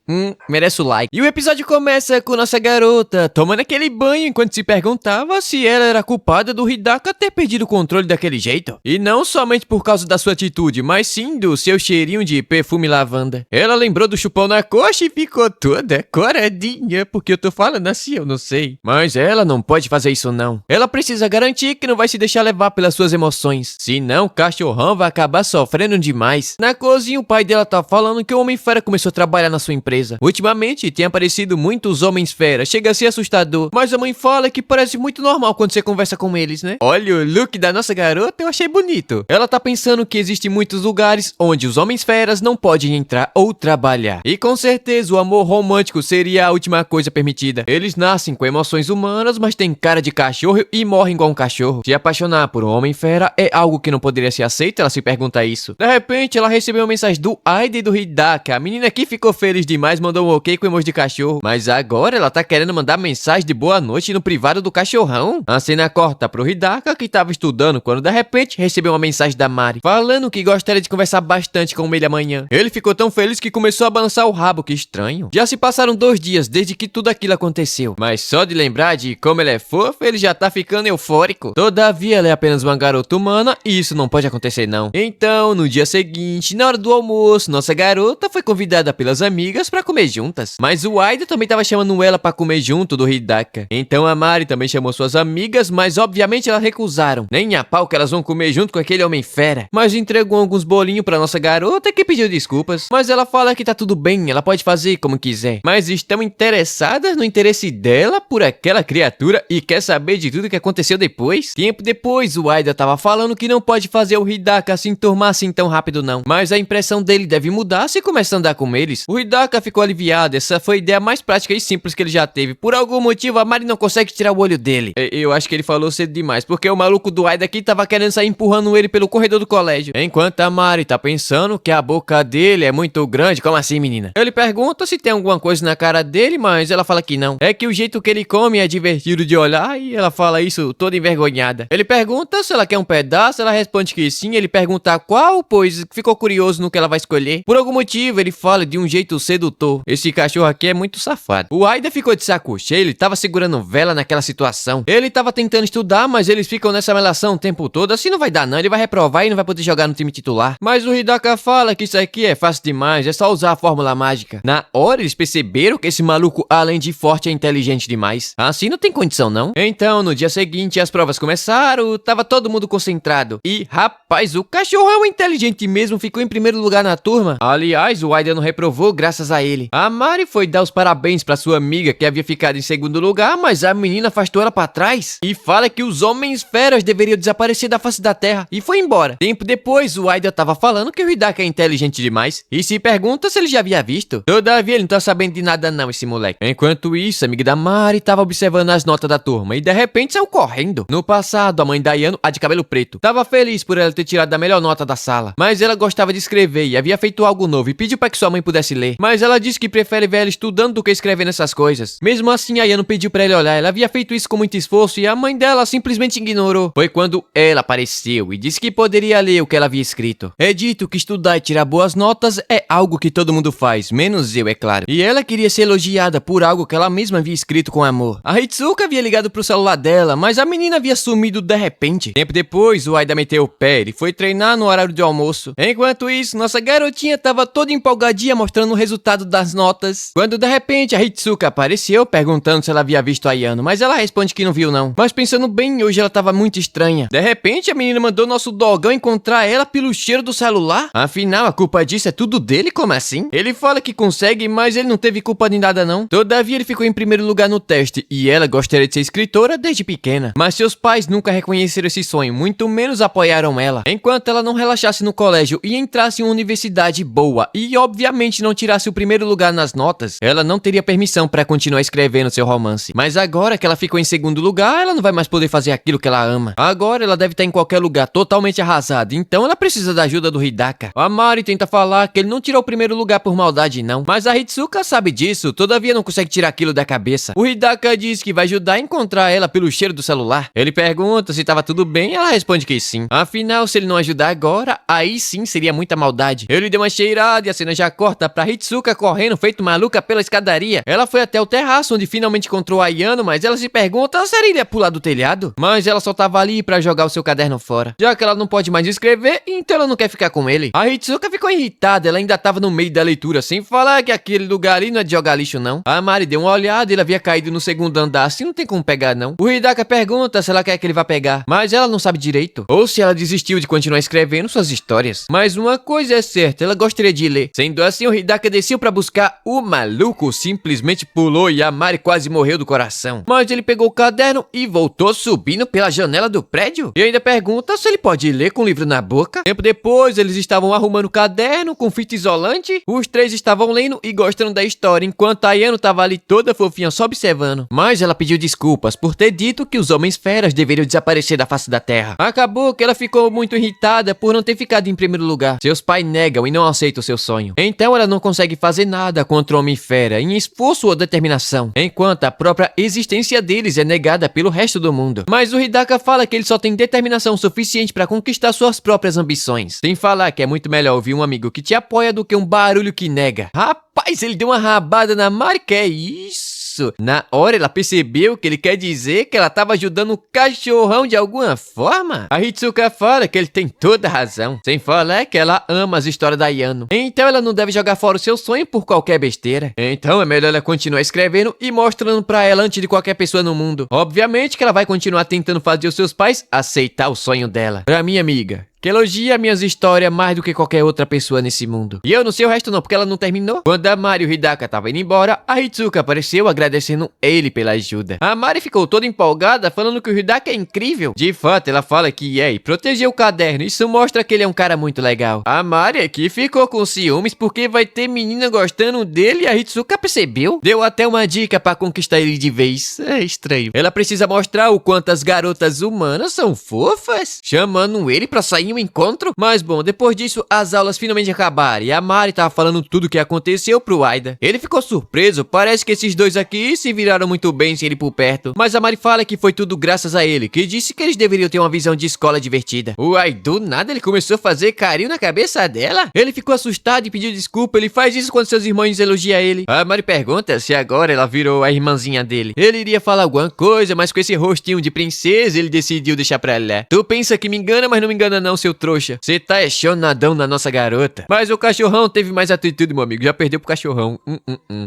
Merece o like. E o episódio começa com nossa garota tomando aquele banho enquanto se perguntava se ela era culpada do Hidaka ter perdido o controle daquele jeito. E não somente por causa da sua atitude, mas sim do seu cheirinho de perfume lavanda. Ela lembrou do chupão na coxa e ficou toda coradinha, porque eu tô falando assim, eu não sei. Mas ela não pode fazer isso não. Ela precisa garantir que não vai se deixar levar pelas suas emoções. Senão o cachorrão vai acabar sofrendo demais. Na cozinha o pai dela tá falando que o Homem-Fera começou a trabalhar na sua empresa. Ultimamente tem aparecido muitos Homens-Fera, chega a ser assustador. Mas a mãe fala que parece muito normal quando você conversa com eles, né? Olha o look da nossa garota, eu achei bonito. Ela tá pensando que existem muitos lugares onde os Homens-Feras não podem entrar ou trabalhar. E com certeza o amor romântico seria a última coisa permitida. Eles nascem com emoções humanas, mas têm cara de cachorro e morrem igual um cachorro. Se apaixonar por um Homem-Fera é algo que não poderia ser aceito, ela se pergunta isso. De repente, ela recebeu uma mensagem do Aida e do Hidaka. A menina aqui ficou feliz demais, mandou um ok com emoji de cachorro. Mas agora ela tá querendo mandar mensagem de boa noite no privado do cachorrão. A cena corta pro Hidaka, que tava estudando, quando de repente recebeu uma mensagem da Mari, falando que gostaria de conversar bastante com ele amanhã. Ele ficou tão feliz que começou a balançar o rabo, que estranho. Já se passaram 2 dias desde que tudo aquilo aconteceu, mas só de lembrar de como ele é fofo, ele já tá ficando eufórico. Todavia, ela é apenas uma garota humana e isso não pode acontecer não. Então, no dia seguinte, na hora do almoço, nossa garota foi convidada pelas amigas pra comer juntas. Mas o Aida também tava chamando ela pra comer junto do Hidaka. Então a Mari também chamou suas amigas, mas obviamente elas recusaram. Nem a pau que elas vão comer junto com aquele Homem-Fera. Mas entregou alguns bolinhos pra nossa garota, que pediu desculpas. Mas ela fala que tá tudo bem, ela pode fazer como quiser. Mas estão interessadas no interesse dela por aquela criatura e quer saber de tudo que aconteceu depois. Tempo depois, o Aida tava falando que não pode fazer o Hidaka se enturmar assim tão rápido não. Mas a impressão dele deve mudar se começar a andar com eles. O Hidaka ficou aliviado, essa foi a ideia mais prática e simples que ele já teve. Por algum motivo, a Mari não consegue tirar o olho dele. Eu acho que ele falou cedo demais, porque o maluco do Aida aqui tava querendo sair empurrando ele pelo corredor do colégio. Enquanto a Mari tá pensando que a boca dele é muito grande. Como assim, menina? Ele pergunta se tem alguma coisa na cara dele, mas ela fala que não. É que o jeito que ele come é divertido de olhar e ela fala isso toda envergonhada. Ele pergunta se ela quer um pedaço, ela responde que sim. Ele pergunta qual, pois ficou curioso no que ela vai escolher. Por algum motivo, ele fala de um jeito sedutor. Esse cachorro aqui é muito safado. O Aida ficou de saco cheio, ele tava segurando vela naquela situação. Ele tava tentando estudar, mas eles ficam nessa relação o tempo todo. Assim não vai dar não, ele vai reprovar e não vai poder jogar no time titular. Mas o Hidaka fala que isso aqui é fácil demais, é só usar a fórmula mágica. Na hora eles perceberam que esse maluco, além de forte, é inteligente demais. Assim não tem condição não. Então no dia seguinte as provas começaram, tava todo mundo concentrado. E rapaz, o cachorro é um inteligente mesmo, ficou em primeiro lugar na turma. Aliás, o Aida não reprovou graças a ele. A Mari foi dar os parabéns pra sua amiga que havia ficado em segundo lugar, mas a menina afastou ela pra trás e fala que os Homens-Feras deveriam desaparecer da face da terra e foi embora. Tempo depois, o Aida tava falando que o Hidaka é inteligente demais e se pergunta se ele já havia visto. Todavia, ele não tá sabendo de nada não, esse moleque. moleque. Enquanto isso, a amiga da Mari tava observando as notas da turma e de repente saiu correndo. No passado, a mãe da Ayano, a de cabelo preto, tava feliz por ela ter tirado a melhor nota da sala. Mas ela gostava de escrever e havia feito algo novo e pediu para que sua mãe pudesse ler. Mas ela disse que prefere ver ela estudando do que escrevendo essas coisas. Mesmo assim, a Ayano pediu para ele olhar. Ela havia feito isso com muito esforço e a mãe dela simplesmente ignorou. Foi quando ela apareceu e disse que poderia ler o que ela havia escrito. É dito que estudar e tirar boas notas é algo que todo mundo faz, menos eu, é claro. E ela queria ser elogiada por algo que ela mesma havia escrito com amor. A Hitsuka havia ligado pro celular dela, mas a menina havia sumido de repente. Tempo depois, o Aida meteu o pé e foi treinar no horário de almoço. Enquanto isso, nossa garotinha tava toda empolgadinha mostrando o resultado das notas. Quando de repente a Hitsuka apareceu perguntando se ela havia visto a Ayano, mas ela responde que não viu não. Mas pensando bem, hoje ela tava muito estranha. De repente, a menina mandou nosso dogão encontrar ela pelo cheiro do celular. Afinal, a culpa disso é tudo dele? Como assim? Ele fala que consegue, mas ele não teve culpa de nada não. Todavia, ele ficou em primeiro lugar no teste e ela gostaria de ser escritora desde pequena. Mas seus pais nunca reconheceram esse sonho, muito menos apoiaram ela. Enquanto ela não relaxasse no colégio e entrasse em uma universidade boa e obviamente não tirasse o primeiro lugar nas notas, ela não teria permissão para continuar escrevendo seu romance. Mas agora que ela ficou em segundo lugar, ela não vai mais poder fazer aquilo que ela ama. Agora ela deve estar em qualquer lugar totalmente arrasada, então ela precisa da ajuda do Hidaka. A Mari tenta falar que ele não tirou o primeiro lugar por maldade não, mas a Hitsuka sabe disso, todavia não consegue tirar aquilo da cabeça. O Hidaka diz que vai ajudar a encontrar ela pelo cheiro do celular. Ele pergunta se tava tudo bem e ela responde que sim. Afinal, se ele não ajudar agora, aí sim seria muita maldade. Ele deu uma cheirada e a cena já corta pra Hitsuka correndo feito maluca pela escadaria. Ela foi até o terraço onde finalmente encontrou a Ayano, mas ela se pergunta se ela iria pular do telhado. Mas ela só tava ali pra jogar o seu caderno fora. Já que ela não pode mais escrever, então ela não quer ficar com ele. A Hitsuka ficou irritada, ela ainda tava no meio da leitura, sem falar que aquele lugar ali não é de jogar lixo não. A Mari deu uma olhada e ele havia caído no segundo andar, assim não tem como pegar não. O Hidaka pergunta se ela quer que ele vá pegar, mas ela não sabe direito. Ou se ela desistiu de continuar escrevendo suas histórias. Mas uma coisa é certa, ela gostaria de ler. Sendo assim, o Hidaka desceu pra buscar o maluco, simplesmente pulou e a Mari quase morreu do coração. Mas ele pegou o caderno e voltou subindo pela janela do prédio. E ainda pergunta se ele pode ler com o livro na boca. Tempo depois, eles estavam arrumando o caderno com fita isolante. Os três estavam lendo e gostando da história, enquanto a Ayano tava ali toda fofinha só observando. Mas ela pediu desculpas por ter dito que os homens feras deveriam desaparecer da face da terra. Acabou que ela ficou muito irritada por não ter ficado em primeiro lugar. Seus pais negam e não aceitam seu sonho. Então ela não consegue fazer nada contra o homem fera em esforço ou determinação, enquanto a própria existência deles é negada pelo resto do mundo. Mas o Hidaka fala que ele só tem determinação suficiente para conquistar suas próprias ambições. Sem falar que é muito melhor ouvir um amigo que te apoia do que um barulho que nega. Rapaz, ele deu uma rabada na Mari, que é isso? Na hora ela percebeu que ele quer dizer que ela estava ajudando o cachorrão de alguma forma. A Hitsuka fala que ele tem toda a razão. Sem falar que ela ama as histórias da Ayano. Então ela não deve jogar fora o seu sonho por qualquer besteira. Então é melhor ela continuar escrevendo e mostrando pra ela antes de qualquer pessoa no mundo. Obviamente que ela vai continuar tentando fazer os seus pais aceitar o sonho dela. Pra minha amiga, que elogia minhas histórias mais do que qualquer outra pessoa nesse mundo. E eu não sei o resto não, porque ela não terminou. Quando a Mari e o Hidaka tava indo embora, a Hitsuka apareceu agradecendo ele pela ajuda. A Mari ficou toda empolgada, falando que o Hidaka é incrível. De fato, ela fala que é e protegeu o caderno. Isso mostra que ele é um cara muito legal. A Mari aqui ficou com ciúmes porque vai ter menina gostando dele e a Hitsuka percebeu. Deu até uma dica pra conquistar ele de vez. É estranho. Ela precisa mostrar o quanto as garotas humanas são fofas, chamando ele pra sair um encontro. Mas bom, depois disso as aulas finalmente acabaram e a Mari tava falando tudo o que aconteceu pro Aida. Ele ficou surpreso, parece que esses dois aqui se viraram muito bem sem ele por perto. Mas a Mari fala que foi tudo graças a ele, que disse que eles deveriam ter uma visão de escola divertida. Uai, do nada ele começou a fazer carinho na cabeça dela. Ele ficou assustado e pediu desculpa. Ele faz isso quando seus irmãos elogiam ele. A Mari pergunta se agora ela virou a irmãzinha dele. Ele iria falar alguma coisa, mas com esse rostinho de princesa ele decidiu deixar pra lá. Tu pensa que me engana, mas não me engana não, seu trouxa. Você tá chonadão na nossa garota. Mas o cachorrão teve mais atitude, meu amigo. Já perdeu pro cachorrão.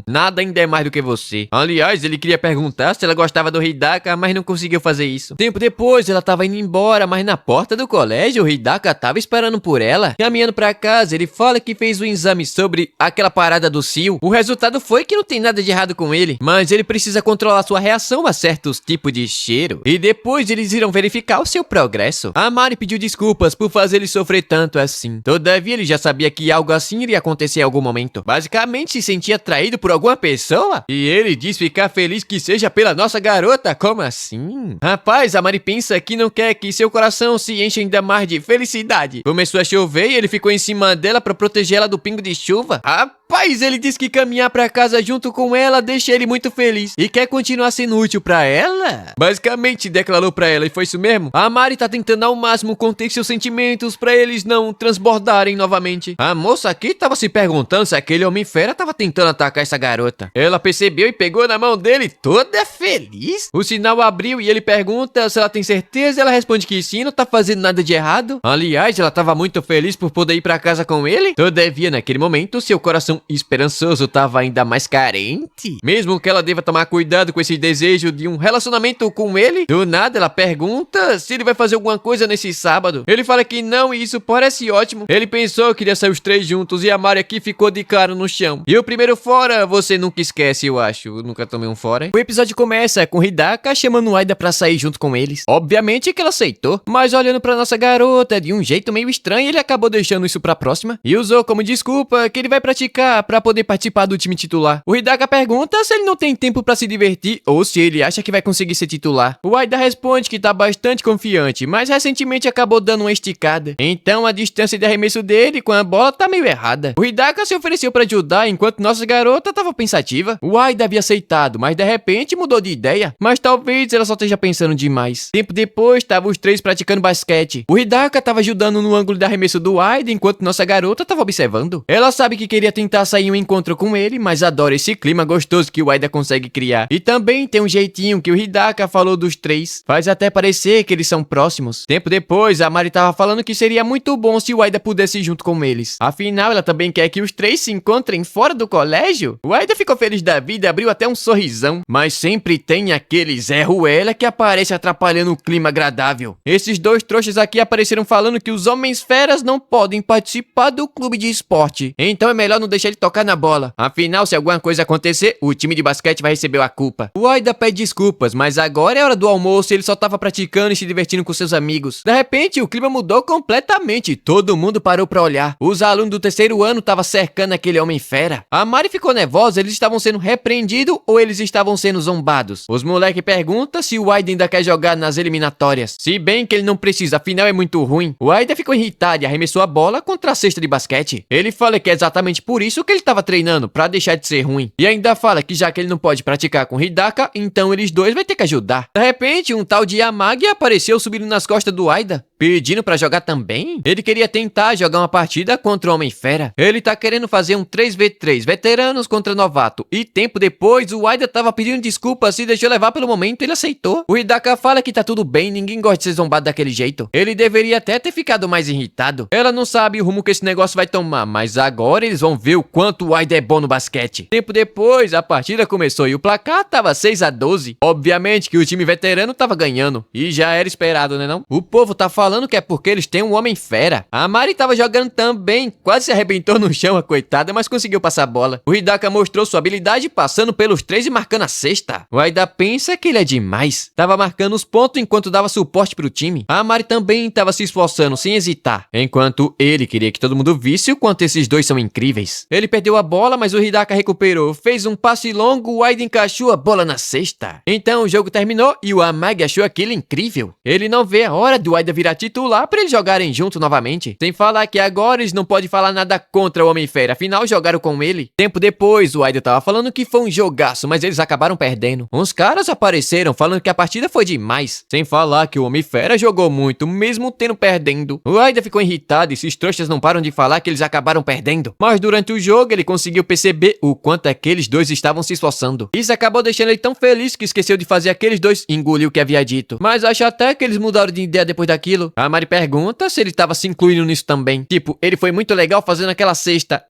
Nada ainda é mais do que você. Aliás, ele queria perguntar se ela gostava do Hidaka, mas não conseguiu fazer isso. Tempo depois, ela tava indo embora, mas na porta do colégio, o Hidaka tava esperando por ela. Caminhando pra casa, ele fala que fez um exame sobre aquela parada do cio. O resultado foi que não tem nada de errado com ele, mas ele precisa controlar sua reação a certos tipos de cheiro. E depois eles irão verificar o seu progresso. A Mari pediu desculpas por fazer ele sofrer tanto assim. Todavia, ele já sabia que algo assim iria acontecer em algum momento. Basicamente, se sentia atraído por alguma pessoa. E ele diz ficar feliz que seja pela nossa garota. Como assim? Rapaz, a Mari pensa que não quer que seu coração se encha ainda mais de felicidade. Começou a chover e ele ficou em cima dela pra proteger ela do pingo de chuva. Rapaz, ele disse que caminhar pra casa junto com ela deixa ele muito feliz e quer continuar sendo útil pra ela. Basicamente, declarou pra ela, e foi isso mesmo. A Mari tá tentando ao máximo conter seus sentimentos pra eles não transbordarem novamente. A moça aqui tava se perguntando se aquele homem fera tava tentando atacar essa garota. Ela percebeu e pegou na mão dele, toda feliz. O sinal abriu e ele pergunta se ela tem certeza. Ela responde que sim, não tá fazendo nada de errado. Aliás, ela tava muito feliz por poder ir pra casa com ele. Todavia, naquele momento, seu coração esperançoso tava ainda mais carente. Mesmo que ela deva tomar cuidado com esse desejo de um relacionamento com ele, do nada ela pergunta se ele vai fazer alguma coisa nesse sábado. Ele fala que não e isso parece ótimo. Ele pensou que iria sair os três juntos e a Mari aqui ficou de cara no chão. E o primeiro fora, você nunca esquece, eu acho. Eu nunca tomei um fora, hein? O episódio começa com Hidaka chamando Aida pra sair junto com eles. Obviamente que ela aceitou, mas olhando pra nossa garota de um jeito meio estranho, ele acabou deixando isso pra próxima e usou como desculpa que ele vai praticar pra poder participar do time titular. O Hidaka pergunta se ele não tem tempo pra se divertir ou se ele acha que vai conseguir ser titular. O Aida responde que tá bastante confiante, mas recentemente acabou dando uma esticada. Então a distância de arremesso dele com a bola tá meio errada. O Hidaka se ofereceu pra ajudar enquanto nossa garota tava pensativa. O Aida havia aceitado, mas de repente mudou de ideia. Mas talvez ela só esteja pensando demais. Tempo depois, estavam os três praticando basquete. O Hidaka tava ajudando no ângulo de arremesso do Aida enquanto nossa garota tava observando. Ela sabe que queria tentar sair em um encontro com ele, mas adora esse clima gostoso que o Aida consegue criar. E também tem um jeitinho que o Hidaka falou dos três. Faz até parecer que eles são próximos. Tempo depois, a Mari tava falando que seria muito bom se o Aida pudesse ir junto com eles. Afinal, ela também quer que os três se encontrem fora do colégio. O Aida ficou feliz da vida e abriu até um sorrisão. Mas sempre tem aquele Zé Ruela que aparece atrapalhando o clima agradável. Esses dois trouxas aqui apareceram falando que os homens feras não podem participar do clube de esporte. Então é melhor não deixar ele tocar na bola. Afinal, se alguma coisa acontecer, o time de basquete vai receber a culpa. O Aida pede desculpas, mas agora é hora do almoço e ele só tava praticando e se divertindo com seus amigos. De repente, o clima mudou completamente. Todo mundo parou pra olhar. Os alunos do terceiro ano estavam cercando aquele homem fera. A Mari ficou nervosa, eles estavam sendo repreendidos ou eles estavam sendo zombados? Os moleques perguntam se o Aida ainda quer jogar nas eliminatórias. Se bem que ele não precisa, afinal é muito ruim. O Aida ficou irritado e arremessou a bola contra a cesta de basquete. Ele fala que é exatamente por isso que ele tava treinando, pra deixar de ser ruim. E ainda fala que já que ele não pode praticar com Hidaka, então eles dois vai ter que ajudar. De repente, um tal de Yamagi apareceu subindo nas costas do Aida, pedindo pra jogar também. Ele queria tentar jogar uma partida contra o Homem-Fera. Ele tá querendo fazer um 3v3, veteranos contra novato. E tempo depois, o Aida tava pedindo desculpas, se deixou levar pelo momento, ele aceitou. O Hidaka fala que tá tudo bem, ninguém gosta de ser zombado daquele jeito. Ele deveria até ter ficado mais irritado. Ela não sabe o rumo que esse negócio vai tomar, mas agora eles vão ver o quanto o Aida é bom no basquete. Tempo depois, a partida começou e o placar tava 6-12. Obviamente que o time veterano tava ganhando. E já era esperado, né não? O povo tá falando que é porque eles têm um homem fera. A Mari tava jogando também, quase se arrebentou no chão, a coitada, mas conseguiu passar a bola. O Hidaka mostrou sua habilidade passando pelos três e marcando a cesta. O Aida pensa que ele é demais. Tava marcando os pontos enquanto dava suporte pro time. A Mari também tava se esforçando sem hesitar, enquanto ele queria que todo mundo visse o quanto esses dois são incríveis. Ele perdeu a bola, mas o Hidaka recuperou, fez um passe longo, o Aida encaixou a bola na cesta. Então o jogo terminou e o Amagi achou aquilo incrível. Ele não vê a hora do Aida virar titular pra eles jogarem junto novamente. Sem falar que agora eles não podem falar nada contra o Homem-Fera, afinal jogaram com ele. Tempo depois, o Aida tava falando que foi um jogaço, mas eles acabaram perdendo. Uns caras apareceram falando que a partida foi demais. Sem falar que o Homem-Fera jogou muito, mesmo tendo perdendo. O Aida ficou irritado e esses trouxas não param de falar que eles acabaram perdendo. Mas durante o jogo ele conseguiu perceber o quanto aqueles dois estavam se esforçando. Isso acabou deixando ele tão feliz que esqueceu de fazer aqueles dois engolir o que havia dito. Mas acho até que eles mudaram de ideia depois daquilo. A Mari pergunta se ele tava se incluindo nisso também. Tipo, ele foi muito legal fazendo aquela cesta.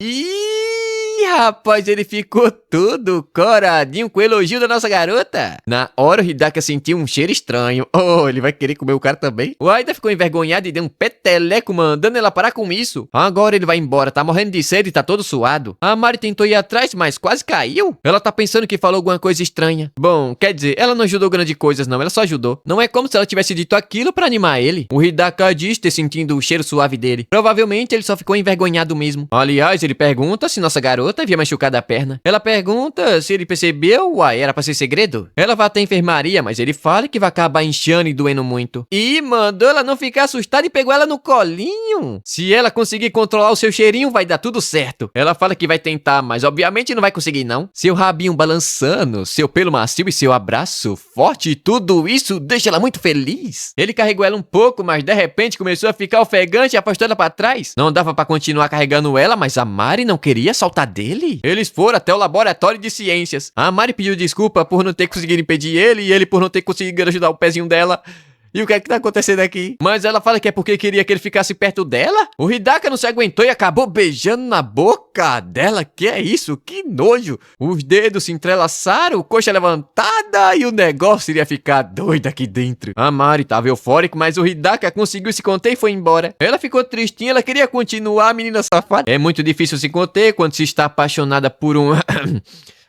Ih, rapaz, ele ficou todo coradinho com o elogio da nossa garota. Na hora, o Hidaka sentiu um cheiro estranho. Oh, ele vai querer comer o cara também? O Aida ficou envergonhado e deu um peteleco mandando ela parar com isso. Agora ele vai embora, tá morrendo de sede e tá todo suado. A Mari tentou ir atrás, mas quase caiu. Ela tá pensando que falou alguma coisa estranha. Bom, quer dizer, ela não ajudou grande coisas não, ela só ajudou. Não é como se ela tivesse dito aquilo pra animar ele. O Hidaka diz ter sentido o cheiro suave dele. Provavelmente ele só ficou envergonhado mesmo. Aliás, ele pergunta se nossa garota havia machucado a perna. Ela pergunta se ele percebeu, uai, era pra ser segredo? Ela vai até a enfermaria, mas ele fala que vai acabar inchando e doendo muito. E mandou ela não ficar assustada e pegou ela no colinho. Se ela conseguir controlar o seu cheirinho, vai dar tudo certo. Ela fala que vai tentar, mas obviamente não vai conseguir não. Seu rabinho balançando, seu pelo macio e seu abraço forte, tudo isso deixa ela muito feliz. Ele carregou ela um pouco, mas de repente começou a ficar ofegante e afastou ela pra trás. Não dava pra continuar carregando ela, mas a Mari não queria soltar dele. Eles foram até o laboratório de ciências. A Mari pediu desculpa por não ter conseguido impedir ele e ele por não ter conseguido ajudar o pezinho dela. E o que é que tá acontecendo aqui? Mas ela fala que é porque queria que ele ficasse perto dela? O Hidaka não se aguentou e acabou beijando na boca dela. Que é isso? Que nojo! Os dedos se entrelaçaram, coxa levantada e o negócio iria ficar doido aqui dentro. A Mari tava eufórica, mas o Hidaka conseguiu se conter e foi embora. Ela ficou tristinha, ela queria continuar, menina safada. É muito difícil se conter quando se está apaixonada por um...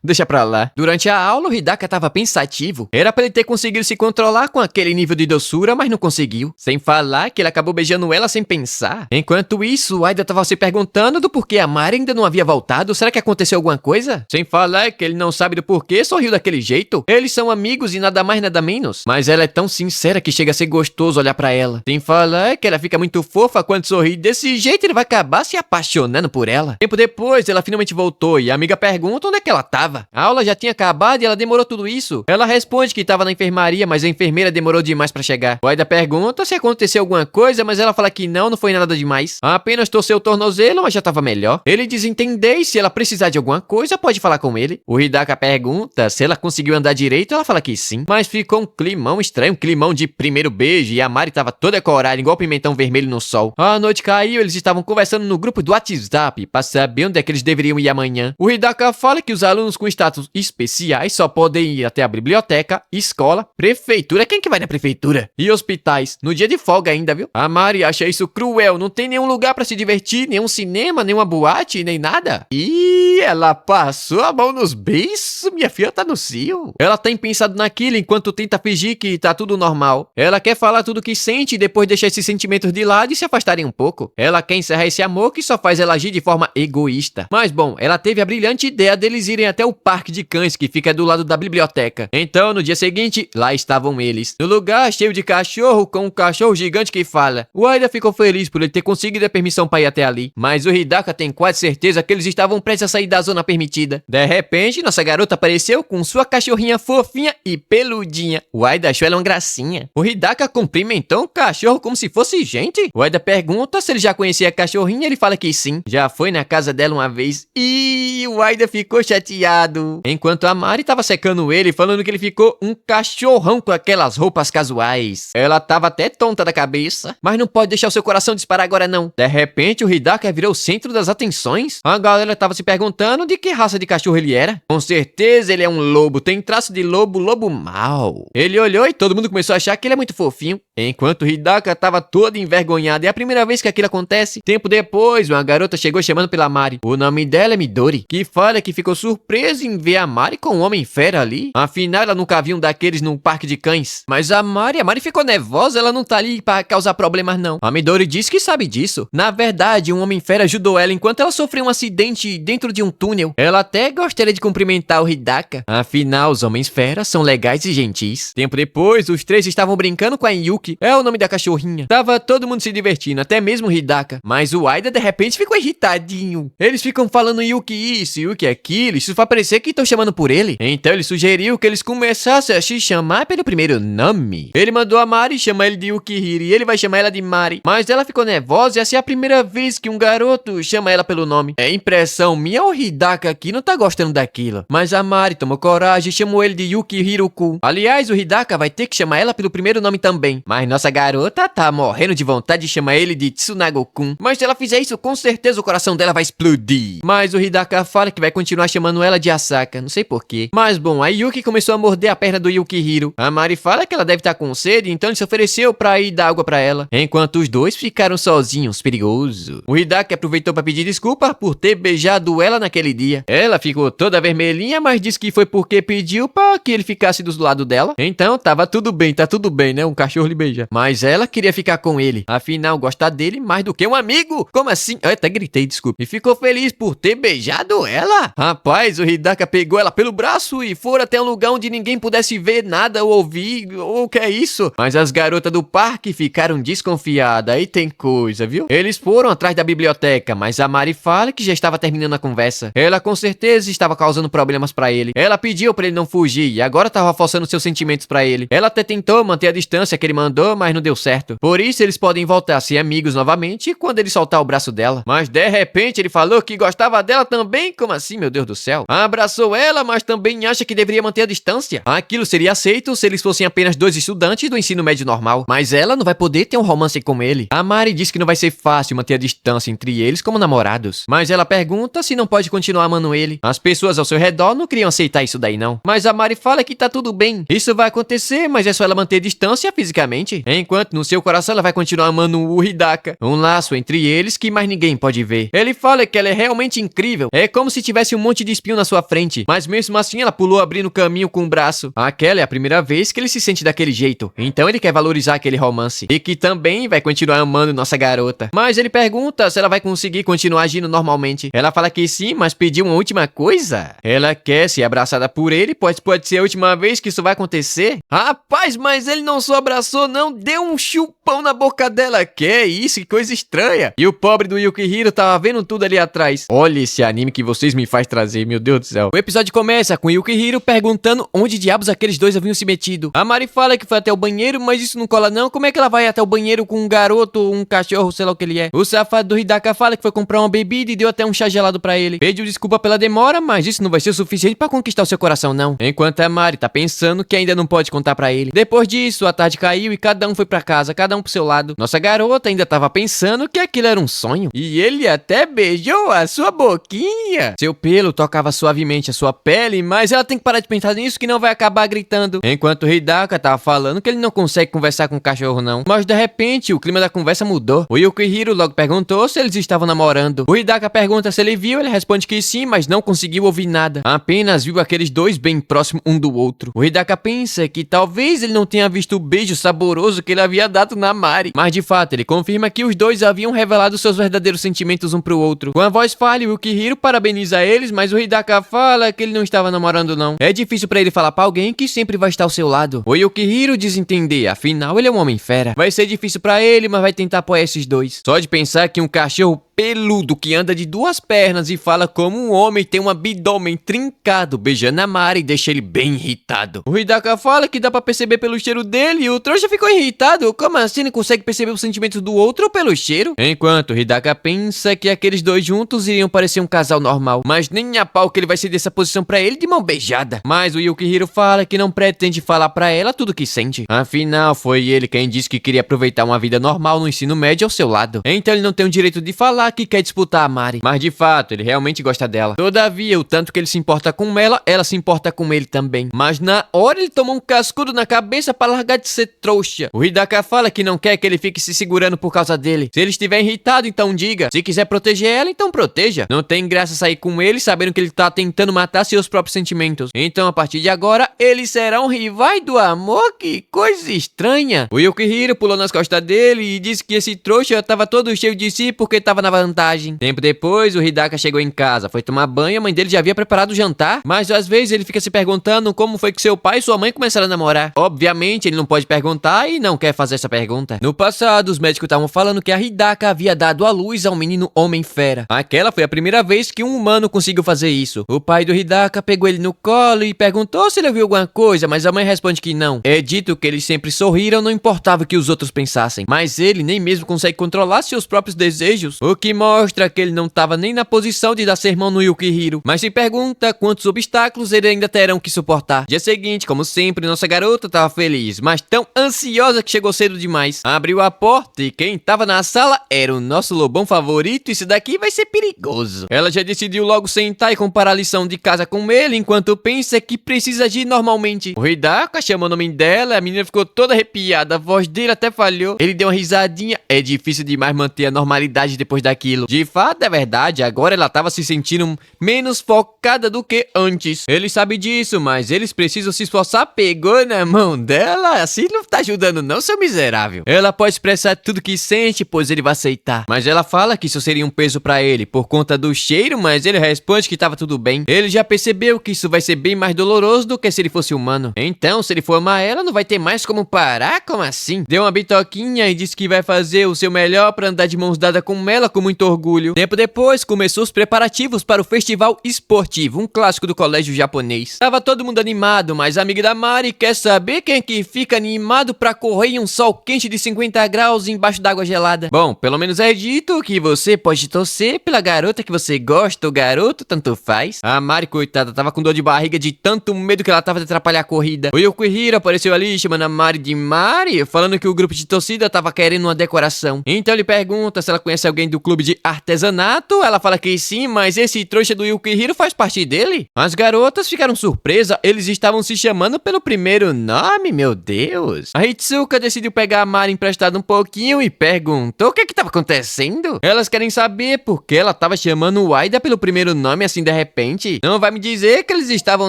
Deixa pra lá. Durante a aula, o Hidaka tava pensativo. Era pra ele ter conseguido se controlar com aquele nível de doçura, mas não conseguiu. Sem falar que ele acabou beijando ela sem pensar. Enquanto isso, o Aida tava se perguntando do porquê a Mari ainda não havia voltado. Será que aconteceu alguma coisa? Sem falar que ele não sabe do porquê sorriu daquele jeito. Eles são amigos e nada mais nada menos. Mas ela é tão sincera que chega a ser gostoso olhar pra ela. Sem falar que ela fica muito fofa quando sorri. Desse jeito ele vai acabar se apaixonando por ela. Tempo depois, ela finalmente voltou e a amiga pergunta onde é que ela tava. A aula já tinha acabado e ela demorou tudo isso. Ela responde que estava na enfermaria, mas a enfermeira demorou demais pra chegar. O Aida pergunta se aconteceu alguma coisa, mas ela fala que não foi nada demais. Apenas torceu o tornozelo, mas já tava melhor. Ele diz entender e se ela precisar de alguma coisa, pode falar com ele. O Hidaka pergunta se ela conseguiu andar direito, ela fala que sim. Mas ficou um climão estranho, um climão de primeiro beijo e a Mari tava toda corada, igual pimentão vermelho no sol. A noite caiu, eles estavam conversando no grupo do WhatsApp pra saber onde é que eles deveriam ir amanhã. O Hidaka fala que os alunos com status especiais só podem ir até a biblioteca, escola, prefeitura, quem que vai na prefeitura? E hospitais, no dia de folga ainda, viu? A Mari acha isso cruel, não tem nenhum lugar pra se divertir, nenhum cinema, nenhuma boate, nem nada. E ela passou a mão nos beijos, minha filha tá no cio. Ela tem pensado naquilo enquanto tenta fingir que tá tudo normal. Ela quer falar tudo o que sente e depois deixar esses sentimentos de lado e se afastarem um pouco. Ela quer encerrar esse amor que só faz ela agir de forma egoísta. Mas bom, ela teve a brilhante ideia deles irem até o parque de cães que fica do lado da biblioteca. Então, no dia seguinte, lá estavam eles. No lugar cheio de cachorro, com um cachorro gigante que fala. O Aida ficou feliz por ele ter conseguido a permissão para ir até ali. Mas o Hidaka tem quase certeza que eles estavam prestes a sair da zona permitida. De repente, nossa garota apareceu com sua cachorrinha fofinha e peludinha. O Aida achou ela uma gracinha. O Hidaka cumprimentou o cachorro como se fosse gente. O Aida pergunta se ele já conhecia a cachorrinha, ele fala que sim. Já foi na casa dela uma vez. E o Aida ficou chateado. Enquanto a Mari tava secando ele, falando que ele ficou um cachorrão com aquelas roupas casuais. Ela tava até tonta da cabeça. Mas não pode deixar o seu coração disparar agora não. De repente, o Hidaka virou o centro das atenções. A galera tava se perguntando de que raça de cachorro ele era. Com certeza ele é um lobo, tem traço de lobo, lobo mau. Ele olhou e todo mundo começou a achar que ele é muito fofinho. Enquanto o Hidaka tava todo envergonhado. É a primeira vez que aquilo acontece. Tempo depois, uma garota chegou chamando pela Mari. O nome dela é Midori, que fala que ficou surpresa em ver a Mari com um homem fera ali. Afinal, ela nunca viu um daqueles num parque de cães. Mas a Mari ficou nervosa, ela não tá ali pra causar problemas não. A Midori disse que sabe disso. Na verdade, um homem fera ajudou ela enquanto ela sofreu um acidente dentro de um túnel. Ela até gostaria de cumprimentar o Hidaka. Afinal, os homens feras são legais e gentis. Tempo depois, os três estavam brincando com a Yuki. É o nome da cachorrinha. Tava todo mundo se divertindo, até mesmo o Hidaka. Mas o Aida de repente ficou irritadinho. Eles ficam falando Yuki isso, Yuki aquilo. Isso vai parecer parecer que estão chamando por ele. Então ele sugeriu que eles começassem a se chamar pelo primeiro nome. Ele mandou a Mari chamar ele de Yukihiro e ele vai chamar ela de Mari. Mas ela ficou nervosa e essa é a primeira vez que um garoto chama ela pelo nome. É impressão minha ou o Hidaka aqui não tá gostando daquilo. Mas a Mari tomou coragem e chamou ele de Yukihiro-kun. Aliás, o Hidaka vai ter que chamar ela pelo primeiro nome também. Mas nossa garota tá morrendo de vontade de chamar ele de Tsunago-kun. Mas se ela fizer isso, com certeza o coração dela vai explodir. Mas o Hidaka fala que vai continuar chamando ela de Asaka. Não sei porquê. Mas bom, a Yuki começou a morder a perna do Yukihiro. A Mari fala que ela deve estar com sede, então ele se ofereceu pra ir dar água pra ela. Enquanto os dois ficaram sozinhos, perigoso. O Hidaka aproveitou pra pedir desculpa por ter beijado ela naquele dia. Ela ficou toda vermelhinha, mas disse que foi porque pediu pra que ele ficasse do lado dela. Então tava tudo bem, tá tudo bem, né? Um cachorro lhe beija. Mas ela queria ficar com ele. Afinal, gostar dele mais do que um amigo. Como assim? Eu até gritei, desculpa. E ficou feliz por ter beijado ela. Rapaz, o Hidaka pegou ela pelo braço e foram até um lugar onde ninguém pudesse ver nada ou ouvir. Ou o que é isso? Mas as garotas do parque ficaram desconfiadas. Aí tem coisa, viu? Eles foram atrás da biblioteca, mas a Mari fala que já estava terminando a conversa. Ela com certeza estava causando problemas pra ele. Ela pediu pra ele não fugir e agora tava forçando seus sentimentos pra ele. Ela até tentou manter a distância que ele mandou, mas não deu certo. Por isso eles podem voltar a ser amigos novamente quando ele soltar o braço dela. Mas de repente ele falou que gostava dela também. Como assim, meu Deus do céu? Abraçou ela, mas também acha que deveria manter a distância. Aquilo seria aceito se eles fossem apenas dois estudantes do ensino médio normal. Mas ela não vai poder ter um romance com ele. A Mari diz que não vai ser fácil manter a distância entre eles como namorados. Mas ela pergunta se não pode continuar amando ele. As pessoas ao seu redor não queriam aceitar isso daí não. Mas a Mari fala que tá tudo bem. Isso vai acontecer, mas é só ela manter distância fisicamente. Enquanto no seu coração ela vai continuar amando o Hidaka. Um laço entre eles que mais ninguém pode ver. Ele fala que ela é realmente incrível. É como se tivesse um monte de espinho na sua frente. Mas mesmo assim ela pulou abrindo caminho com o braço. Aquela é a primeira vez que ele se sente daquele jeito. Então ele quer valorizar aquele romance. E que também vai continuar amando nossa garota. Mas ele pergunta se ela vai conseguir continuar agindo normalmente. Ela fala que sim, mas pediu uma última coisa. Ela quer ser abraçada por ele, pois pode ser a última vez que isso vai acontecer. Rapaz, mas ele não só abraçou não, deu um chupão na boca dela. Que isso, que coisa estranha. E o pobre do Yukihiro tava vendo tudo ali atrás. Olha esse anime que vocês me faz trazer, meu Deus do céu. O episódio começa com Yukihiro perguntando onde diabos aqueles dois haviam se metido. A Mari fala que foi até o banheiro, mas isso não cola não. Como é que ela vai até o banheiro com um garoto, um cachorro, sei lá o que ele é? O safado do Hidaka fala que foi comprar uma bebida e deu até um chá gelado pra ele. Pediu desculpa pela demora, mas isso não vai ser o suficiente pra conquistar o seu coração não. Enquanto a Mari tá pensando que ainda não pode contar pra ele. Depois disso, a tarde caiu e cada um foi pra casa, cada um pro seu lado. Nossa garota ainda tava pensando que aquilo era um sonho. E ele até beijou a sua boquinha. Seu pelo tocava suavemente a sua pele, mas ela tem que parar de pensar nisso que não vai acabar gritando. Enquanto o Hidaka tava falando que ele não consegue conversar com o cachorro não. Mas de repente, o clima da conversa mudou. O Yukihiro logo perguntou se eles estavam namorando. O Hidaka pergunta se ele viu, ele responde que sim, mas não conseguiu ouvir nada. Apenas viu aqueles dois bem próximos um do outro. O Hidaka pensa que talvez ele não tenha visto o beijo saboroso que ele havia dado na Mari. Mas de fato, ele confirma que os dois haviam revelado seus verdadeiros sentimentos um pro outro. Com a voz falha, o Yukihiro parabeniza eles, mas o Hidaka fala que ele não estava namorando não. É difícil pra ele falar pra alguém que sempre vai estar ao seu lado. O Yukihiro diz entender, afinal ele é um homem fera. Vai ser difícil pra ele, mas vai tentar apoiar esses dois. Só de pensar que um cachorro peludo que anda de duas pernas e fala como um homem tem um abdômen trincado, beijando a Mari e deixa ele bem irritado. O Hidaka fala que dá pra perceber pelo cheiro dele e o trouxa ficou irritado. Como assim ele consegue perceber os sentimentos do outro pelo cheiro? Enquanto o Hidaka pensa que aqueles dois juntos iriam parecer um casal normal, mas nem a pau que ele vai ceder essa posição pra ele de mão beijada. Mas o Yukihiro fala que não pretende falar pra ela tudo que sente. Afinal, foi ele quem disse que queria aproveitar uma vida normal no ensino médio ao seu lado. Então ele não tem o direito de falar que quer disputar a Mari. Mas de fato, ele realmente gosta dela. Todavia, o tanto que ele se importa com ela se importa com ele também. Mas na hora ele toma um cascudo na cabeça pra largar de ser trouxa. O Hidaka fala que não quer que ele fique se segurando por causa dele. Se ele estiver irritado, então diga. Se quiser proteger ela, então proteja. Não tem graça sair com ele sabendo que ele tá tentando matar seus próprios sentimentos. Então, a partir de agora, eles serão rivais do amor? Que coisa estranha. O Yukihiro pulou nas costas dele e disse que esse trouxa tava todo cheio de si porque tava na na vantagem. Tempo depois, o Hidaka chegou em casa, foi tomar banho e a mãe dele já havia preparado o jantar. Mas às vezes ele fica se perguntando como foi que seu pai e sua mãe começaram a namorar. Obviamente, ele não pode perguntar e não quer fazer essa pergunta. No passado, os médicos estavam falando que a Hidaka havia dado à luz a um menino homem-fera. Aquela foi a primeira vez que um humano conseguiu fazer isso. O pai do Hidaka pegou ele no colo e perguntou se ele ouviu alguma coisa, mas a mãe responde que não. É dito que eles sempre sorriram, não importava o que os outros pensassem. Mas ele nem mesmo consegue controlar seus próprios desejos, o que mostra que ele não estava nem na posição de dar sermão no Yukihiro. Mas se pergunta quantos obstáculos ele ainda terão que suportar. Dia seguinte, como sempre, nossa garota estava feliz, mas tão ansiosa que chegou cedo demais. Abriu a porta e quem estava na sala era o nosso lobão favorito. Isso daqui vai ser perigoso. Ela já decidiu logo sentar e comparar a lição de casa com ele, enquanto pensa que precisa agir normalmente. O Hidaka chamou o nome dela, a menina ficou toda arrepiada, a voz dele até falhou. Ele deu uma risadinha. É difícil demais manter a normalidade depois daquilo. De fato, é verdade, agora ela estava se sentindo menos focada do que antes. Ele sabe disso, mas eles precisam se esforçar. Pegou na mão dela, assim não tá ajudando não, seu miserável. Ela pode expressar tudo que sente, pois ele vai aceitar. Mas ela fala que isso seria um peso pra ele, por conta do cheiro, mas ele responde que tava tudo bem. Ele já percebeu que isso vai ser bem mais doloroso do que se ele fosse humano. Então, se ele for amar ela, não vai ter mais como parar? Como assim? Deu uma bitoquinha e disse que vai fazer o seu melhor pra andar de mãos dadas com ela com muito orgulho. Tempo depois, começou os preparativos para o festival esportivo, um clássico do colégio japonês. Tava todo mundo animado, mas a amiga da Mari quer saber quem é que fica animado pra correr em um sol quente de 50 graus embaixo d'água gelada. Bom, pelo menos é dito que você pode torcer pela garota que você gosta, o garoto, tanto faz. A Mari, coitada, tava com dor de barriga de tanto medo que ela tava de atrapalhar a corrida. O Yukihiro apareceu ali chamando a Mari de Mari, falando que o grupo de torcida tava querendo uma decoração. Então ele pergunta se ela conhece alguém do clube de artesanato. Ela fala que sim, mas esse trouxa do Yukihiro faz parte dele. As garotas ficaram surpresas, eles estavam se chamando pelo primeiro nome, meu Deus. A Hitsuka decidiu pegar a Mari emprestada um pouquinho e perguntou o que tava acontecendo. Elas querem saber por que ela tava chamando o Aida pelo primeiro nome assim de repente. Não vai me dizer que eles estavam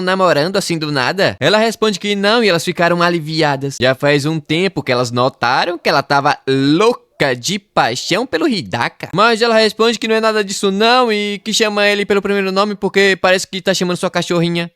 namorando assim do nada? Ela responde que não e elas ficaram aliviadas. Já faz um tempo que elas notaram que ela tava louca de paixão pelo Hidaka. Mas ela responde que não é nada disso não e que chama ele pelo primeiro nome porque parece que tá chamando sua cachorrinha.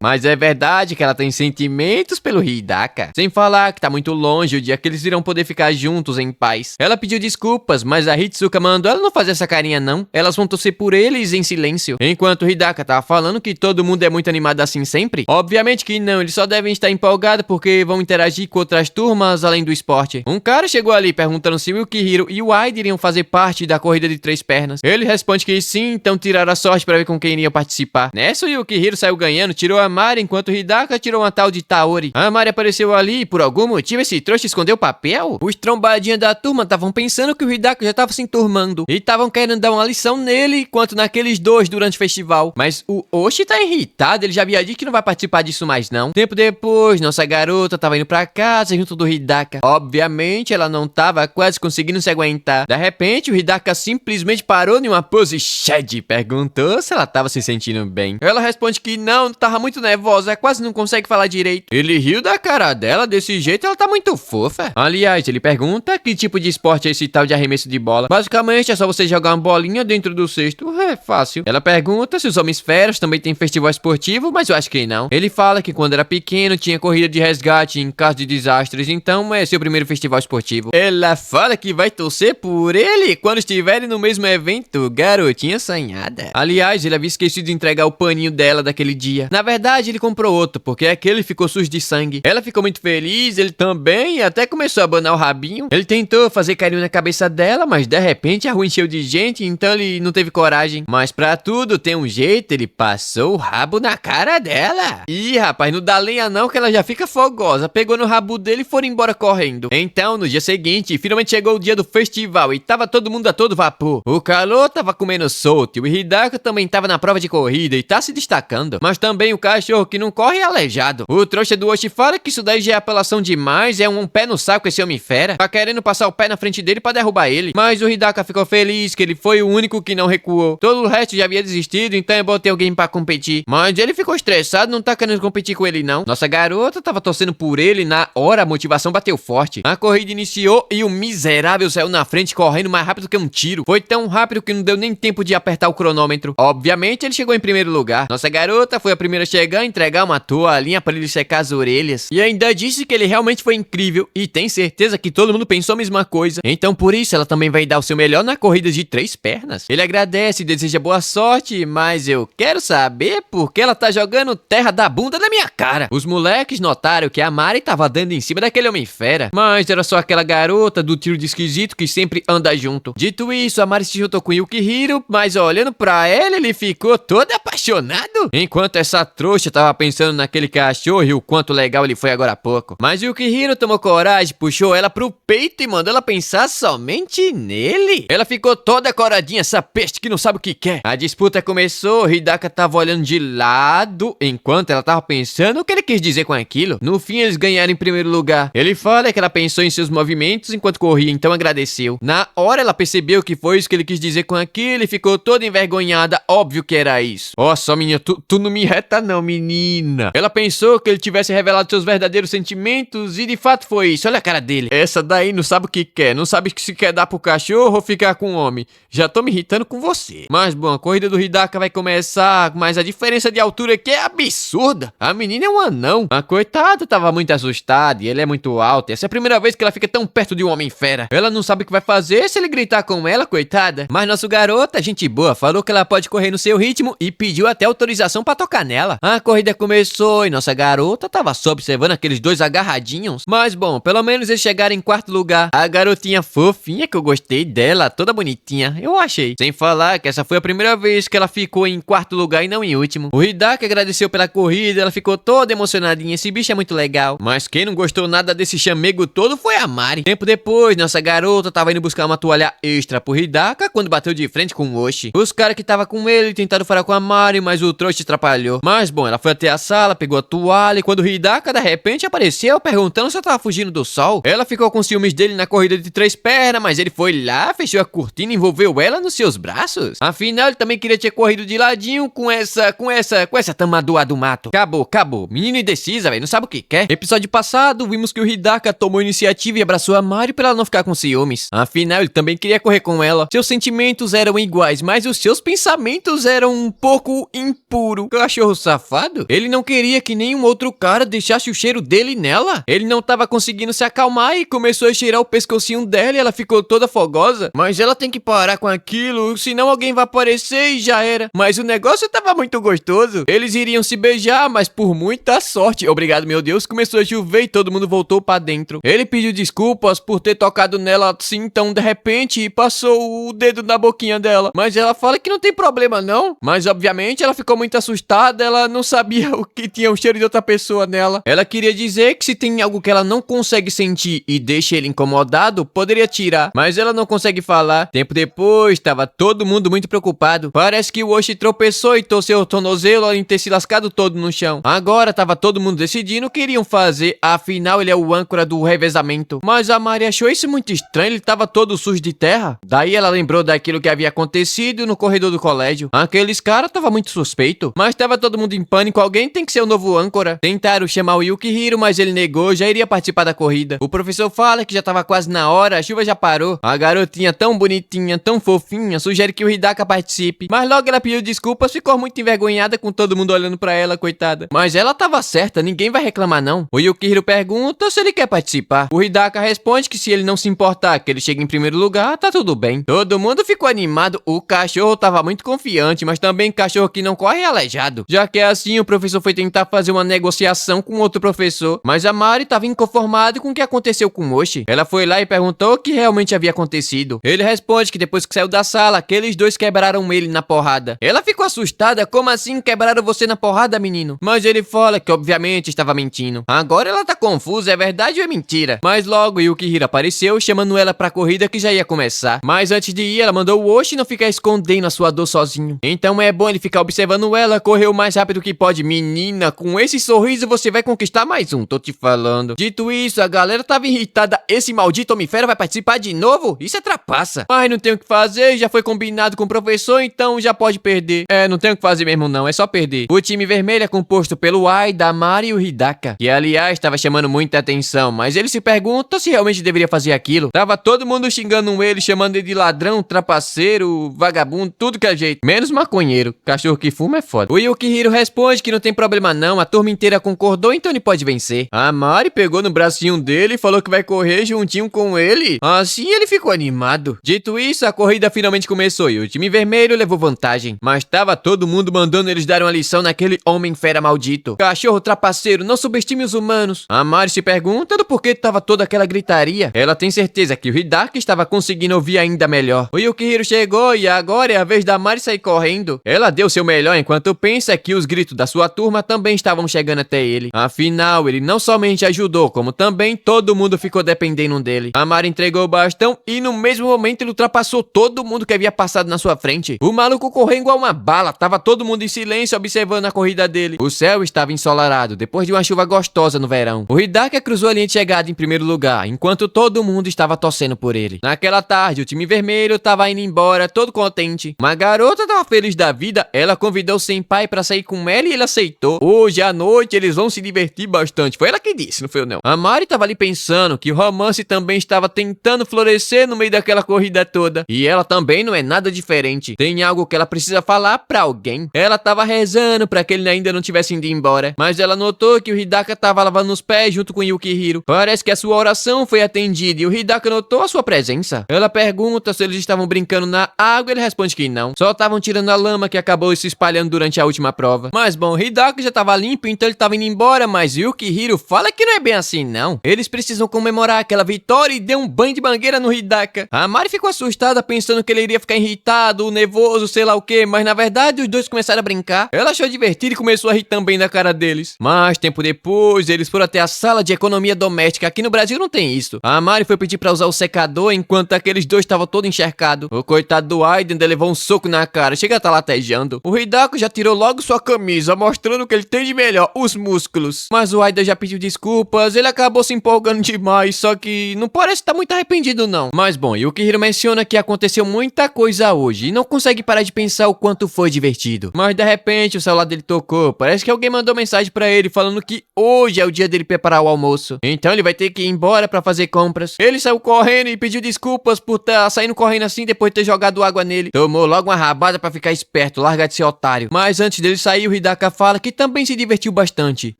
Mas é verdade que ela tem sentimentos pelo Hidaka. Sem falar que tá muito longe o dia que eles irão poder ficar juntos em paz. Ela pediu desculpas, mas a Hitsuka mandou ela não fazer essa carinha não. Elas vão torcer por eles em silêncio. Enquanto o Hidaka tava falando que todo mundo é muito animado assim sempre. Obviamente que não, eles só devem estar empolgados porque vão interagir com outras turmas além do esporte. Um cara chegou ali perguntando se o Yukihiro e o Aida iriam fazer parte da corrida de 3 pernas. Ele responde que sim, então tiraram a sorte pra ver com quem iria participar. Nessa, o Yukihiro saiu ganhando, tirou a Mari, enquanto o Hidaka tirou uma tal de Taori. A Mari apareceu ali e por algum motivo esse trouxa escondeu o papel. Os trombadinhos da turma estavam pensando que o Hidaka já estava se enturmando e estavam querendo dar uma lição nele, enquanto naqueles dois durante o festival. Mas o Oshi tá irritado, ele já havia dito que não vai participar disso mais não. Tempo depois, nossa garota tava indo pra casa junto do Hidaka. Obviamente ela não tava quase conseguindo se aguentar. De repente o Hidaka simplesmente parou em uma pose Shed. Perguntou se ela tava se sentindo bem. Ela responde que não tava muito nervosa, quase não consegue falar direito. Ele riu da cara dela, desse jeito ela tá muito fofa. Aliás, ele pergunta que tipo de esporte é esse tal de arremesso de bola. Basicamente é só você jogar uma bolinha dentro do cesto, é fácil. Ela pergunta se os homens feras também tem festival esportivo, mas eu acho que não. Ele fala que quando era pequeno tinha corrida de resgate em caso de desastres, então é seu primeiro festival esportivo. Ela fala que vai torcer por ele quando estiverem no mesmo evento, garotinha assanhada. Aliás, ele havia esquecido de entregar o paninho dela daquele dia. Na verdade, ele comprou outro, porque aquele ficou sujo de sangue. Ela ficou muito feliz, ele também, e até começou a abanar o rabinho. Ele tentou fazer carinho na cabeça dela, mas de repente a rua encheu de gente, então ele não teve coragem. Mas pra tudo tem um jeito, ele passou o rabo na cara dela. Ih, rapaz, não dá lenha não que ela já fica fogosa. Pegou no rabo dele e foram embora correndo. Então, no dia seguinte, finalmente chegou o dia do festival e tava todo mundo a todo vapor. O calor tava comendo solto e o Hidaka também tava na prova de corrida e tá se destacando. Mas também também o cachorro que não corre é aleijado. O trouxa do Oshi fala que isso daí já é apelação demais, é um pé no saco esse homem fera. Tá querendo passar o pé na frente dele pra derrubar ele. Mas o Hidaka ficou feliz que ele foi o único que não recuou. Todo o resto já havia desistido, então é bom ter alguém pra competir. Mas ele ficou estressado, não tá querendo competir com ele não. Nossa garota tava torcendo por ele, na hora a motivação bateu forte. A corrida iniciou e o miserável saiu na frente correndo mais rápido que um tiro. Foi tão rápido que não deu nem tempo de apertar o cronômetro. Obviamente ele chegou em primeiro lugar. Nossa garota foi a primeira a chegar e entregar uma toalhinha pra ele secar as orelhas. E ainda disse que ele realmente foi incrível e tem certeza que todo mundo pensou a mesma coisa. Então por isso ela também vai dar o seu melhor na corrida de 3 pernas. Ele agradece e deseja boa sorte, mas eu quero saber por que ela tá jogando terra da bunda na minha cara. Os moleques notaram que a Mari tava dando em cima daquele homem fera, mas era só aquela garota do tiro de esquisito que sempre anda junto. Dito isso, a Mari se juntou com Yukihiro, mas olhando pra ela, ele ficou todo apaixonado. Enquanto essa trouxa tava pensando naquele cachorro e o quanto legal ele foi agora há pouco. Mas Yukihiro tomou coragem, puxou ela pro peito e mandou ela pensar somente nele. Ela ficou toda coradinha, essa peste que não sabe o que quer. A disputa começou, Hidaka tava olhando de lado, enquanto ela tava pensando o que ele quis dizer com aquilo. No fim, eles ganharam em primeiro lugar. Ele fala que ela pensou em seus movimentos enquanto corria, então agradeceu. Na hora, ela percebeu que foi isso que ele quis dizer com aquilo e ficou toda envergonhada. Óbvio que era isso. Ó, só menina, tu não me reta não, menina. Ela pensou que ele tivesse revelado seus verdadeiros sentimentos e de fato foi isso. Olha a cara dele. Essa daí não sabe o que quer. Não sabe se quer dar pro cachorro ou ficar com o homem. Já tô me irritando com você. Mas, bom, a corrida do Hidaka vai começar, mas a diferença de altura aqui é absurda. A menina é um anão. A coitada tava muito assustada e ele é muito alto. Essa é a primeira vez que ela fica tão perto de um homem fera. Ela não sabe o que vai fazer se ele gritar com ela, coitada. Mas nosso garoto, gente boa, falou que ela pode correr no seu ritmo e pediu até autorização pra tocar nela. A corrida começou e nossa garota tava só observando aqueles dois agarradinhos. Mas, bom, pelo menos eles chegaram em quarto lugar. A garotinha fofinha, que eu gostei dela, toda bonitinha, eu achei. Sem falar que essa foi a primeira vez que ela ficou em quarto lugar e não em último. O Hidaka agradeceu pela corrida, ela ficou toda emocionadinha. Esse bicho é muito legal. Mas quem não gostou nada desse chamego todo foi a Mari. Tempo depois, nossa garota tava indo buscar uma toalha extra pro Hidaka quando bateu de frente com o Oshi. Os caras que tava com ele tentaram falar com a Mari, mas o trouxa atrapalhou. Mas bom, ela foi até a sala, pegou a toalha e quando o Hidaka de repente apareceu perguntando se ela tava fugindo do sol. Ela ficou com ciúmes dele na corrida de 3 pernas, mas ele foi lá, fechou a cortina e envolveu ela nos seus braços. Afinal, ele também queria ter corrido de ladinho com essa tamanduá do mato. Acabou. Menino indecisa, velho, não sabe o que quer. Episódio passado, vimos que o Hidaka tomou iniciativa e abraçou a Mari pra ela não ficar com ciúmes. Afinal, ele também queria correr com ela. Seus sentimentos eram iguais, mas os seus pensamentos eram um pouco impuros. Cachorro safado? Ele não queria que nenhum outro cara deixasse o cheiro dele nela. Ele não tava conseguindo se acalmar e começou a cheirar o pescocinho dela e ela ficou toda fogosa. Mas ela tem que parar com aquilo, senão alguém vai aparecer e já era. Mas o negócio tava muito gostoso. Eles iriam se beijar, mas por muita sorte, obrigado meu Deus, começou a chover e todo mundo voltou pra dentro. Ele pediu desculpas por ter tocado nela assim tão de repente e passou o dedo na boquinha dela. Mas ela fala que não tem problema não. Mas obviamente ela ficou muito assustada, ela não sabia o que tinha o cheiro de outra pessoa nela. Ela queria dizer que se tem algo que ela não consegue sentir e deixa ele incomodado, poderia tirar. Mas ela não consegue falar. Tempo depois, tava todo mundo muito preocupado. Parece que o Oshi tropeçou e torceu o tornozelo em ter se lascado todo no chão. Agora tava todo mundo decidindo o que iriam fazer, afinal ele é o âncora do revezamento. Mas a Mari achou isso muito estranho, ele tava todo sujo de terra. Daí ela lembrou daquilo que havia acontecido no corredor do colégio. Aqueles caras tava muito suspeito, mas tava todo mundo em pânico, alguém tem que ser o novo âncora. Tentaram chamar o Yukihiro, mas ele negou, já iria participar da corrida. O professor fala que já tava quase na hora, a chuva já parou. A garotinha tão bonitinha, tão fofinha, sugere que o Hidaka participe. Mas logo ela pediu desculpas, ficou muito envergonhada com todo mundo olhando pra ela, coitada. Mas ela tava certa, ninguém vai reclamar não. O Yukihiro pergunta se ele quer participar. O Hidaka responde que se ele não se importar que ele chegue em primeiro lugar, tá tudo bem. Todo mundo ficou animado, o cachorro tava muito confiante, mas também cachorro que não corre é aleijado. Já que é assim, o professor foi tentar fazer uma negociação com outro professor, mas a Mari tava inconformada com o que aconteceu com o Oshi. Ela foi lá e perguntou o que realmente havia acontecido. Ele responde que depois que saiu da sala, aqueles dois quebraram ele na porrada. Ela ficou assustada, como assim quebraram você na porrada, menino? Mas ele fala que obviamente estava mentindo. Agora ela tá confusa, é verdade ou é mentira? Mas logo Yukihiro apareceu, chamando ela pra corrida que já ia começar. Mas antes de ir, ela mandou o Oshi não ficar escondendo a sua dor sozinho. Então é bom ele ficar observando ela correr o mais rápido que pode. Menina, com esse sorriso você vai conquistar mais um, tô te falando. Dito isso, a galera tava irritada. Esse maldito Homem-Fera vai participar de novo? Isso é trapaça. Mas não tem o que fazer, já foi combinado com o professor, então já pode perder. Não tem o que fazer mesmo não, é só perder. O time vermelho é composto pelo Aida, a Mari e o Hidaka, que aliás estava chamando muita atenção, mas ele se pergunta se realmente deveria fazer aquilo. Tava todo mundo xingando ele, chamando ele de ladrão, trapaceiro, vagabundo, tudo que é jeito. Menos maconheiro. Cachorro que fuma é foda. O Yukihiro responde que não tem problema não, a turma inteira concordou, então ele pode vencer. A Mari pegou no bracinho dele e falou que vai correr juntinho com ele. Assim ele ficou animado. Dito isso, a corrida finalmente começou e o time vermelho levou vantagem. Mas tava todo mundo mandando eles darem uma lição naquele Homem-Fera maldito. Cachorro trapaceiro, não subestime os humanos. A Mari se pergunta do porquê tava toda aquela gritaria. Ela tem certeza que o Hidaka estava conseguindo ouvir ainda melhor. O Yukihiro chegou e agora é a vez da Mari sair correndo. Ela deu seu melhor enquanto pensa que os gritos da sua turma também estavam chegando até ele. Afinal, ele não somente ajudou, como também todo mundo ficou dependendo dele. A Mari entregou o bastão e no mesmo momento ele ultrapassou todo mundo que havia passado na sua frente. O maluco correu igual uma bala, tava todo mundo em silêncio observando a corrida dele. O céu estava ensolarado, depois de uma chuva gostosa no verão. O Hidaka cruzou a linha de chegada em primeiro lugar, enquanto todo mundo estava torcendo por ele. Naquela tarde, o time vermelho tava indo embora, todo contente. Uma garota tava feliz da vida, ela convidou o senpai pra sair com ela e ele aceitou. Hoje à noite eles vão se divertir bastante. Foi ela que disse, não foi eu não. A Mari tava ali pensando que o romance também estava tentando florescer no meio daquela corrida toda. E ela também não é nada diferente. Tem algo que ela precisa falar pra alguém. Ela tava rezando pra que ele ainda não tivesse indo embora. Mas ela notou que o Hidaka tava lavando os pés junto com o Yukihiro. Parece que a sua oração foi atendida e o Hidaka notou a sua presença. Ela pergunta se eles estavam brincando na água e ele responde que não. Só estavam tirando a lama que acabou se espalhando durante a última prova. Mas bom, o Hidaka já tava limpo, então ele tava indo embora, mas Yukihiro fala que não é bem assim não. Eles precisam comemorar aquela vitória e deu um banho de mangueira no Hidaka. A Mari ficou assustada pensando que ele iria ficar irritado, nervoso, sei lá o que, mas na verdade os dois começaram a brincar. Ela achou divertido e começou a rir também da cara deles. Mas tempo depois, eles foram até a sala de economia doméstica. Aqui no Brasil não tem isso. A Mari foi pedir pra usar o secador enquanto aqueles dois estavam todo encharcados. O coitado do Aiden levou um soco na cara, chega a estar latejando. O Hidaka já tirou logo sua camisa, mostrando o que ele tem de melhor, os músculos. Mas o Aiden já pediu desculpas, ele acabou se empolgando demais, só que não parece estar muito arrependido não. Mas bom, Yukihiro menciona que aconteceu muita coisa hoje e não consegue parar de pensar o quanto foi divertido. Mas de repente o celular dele tocou, parece que alguém mandou mensagem pra ele falando que hoje é o dia dele preparar o almoço. Então ele vai ter que ir embora pra fazer compras. Ele saiu correndo e pediu desculpas por estar saindo correndo assim depois de ter jogado água nele. Tomou logo uma rabada pra ficar esperto, larga de ser otário. Mas antes dele sair, o Hidaka fala que também se divertiu bastante,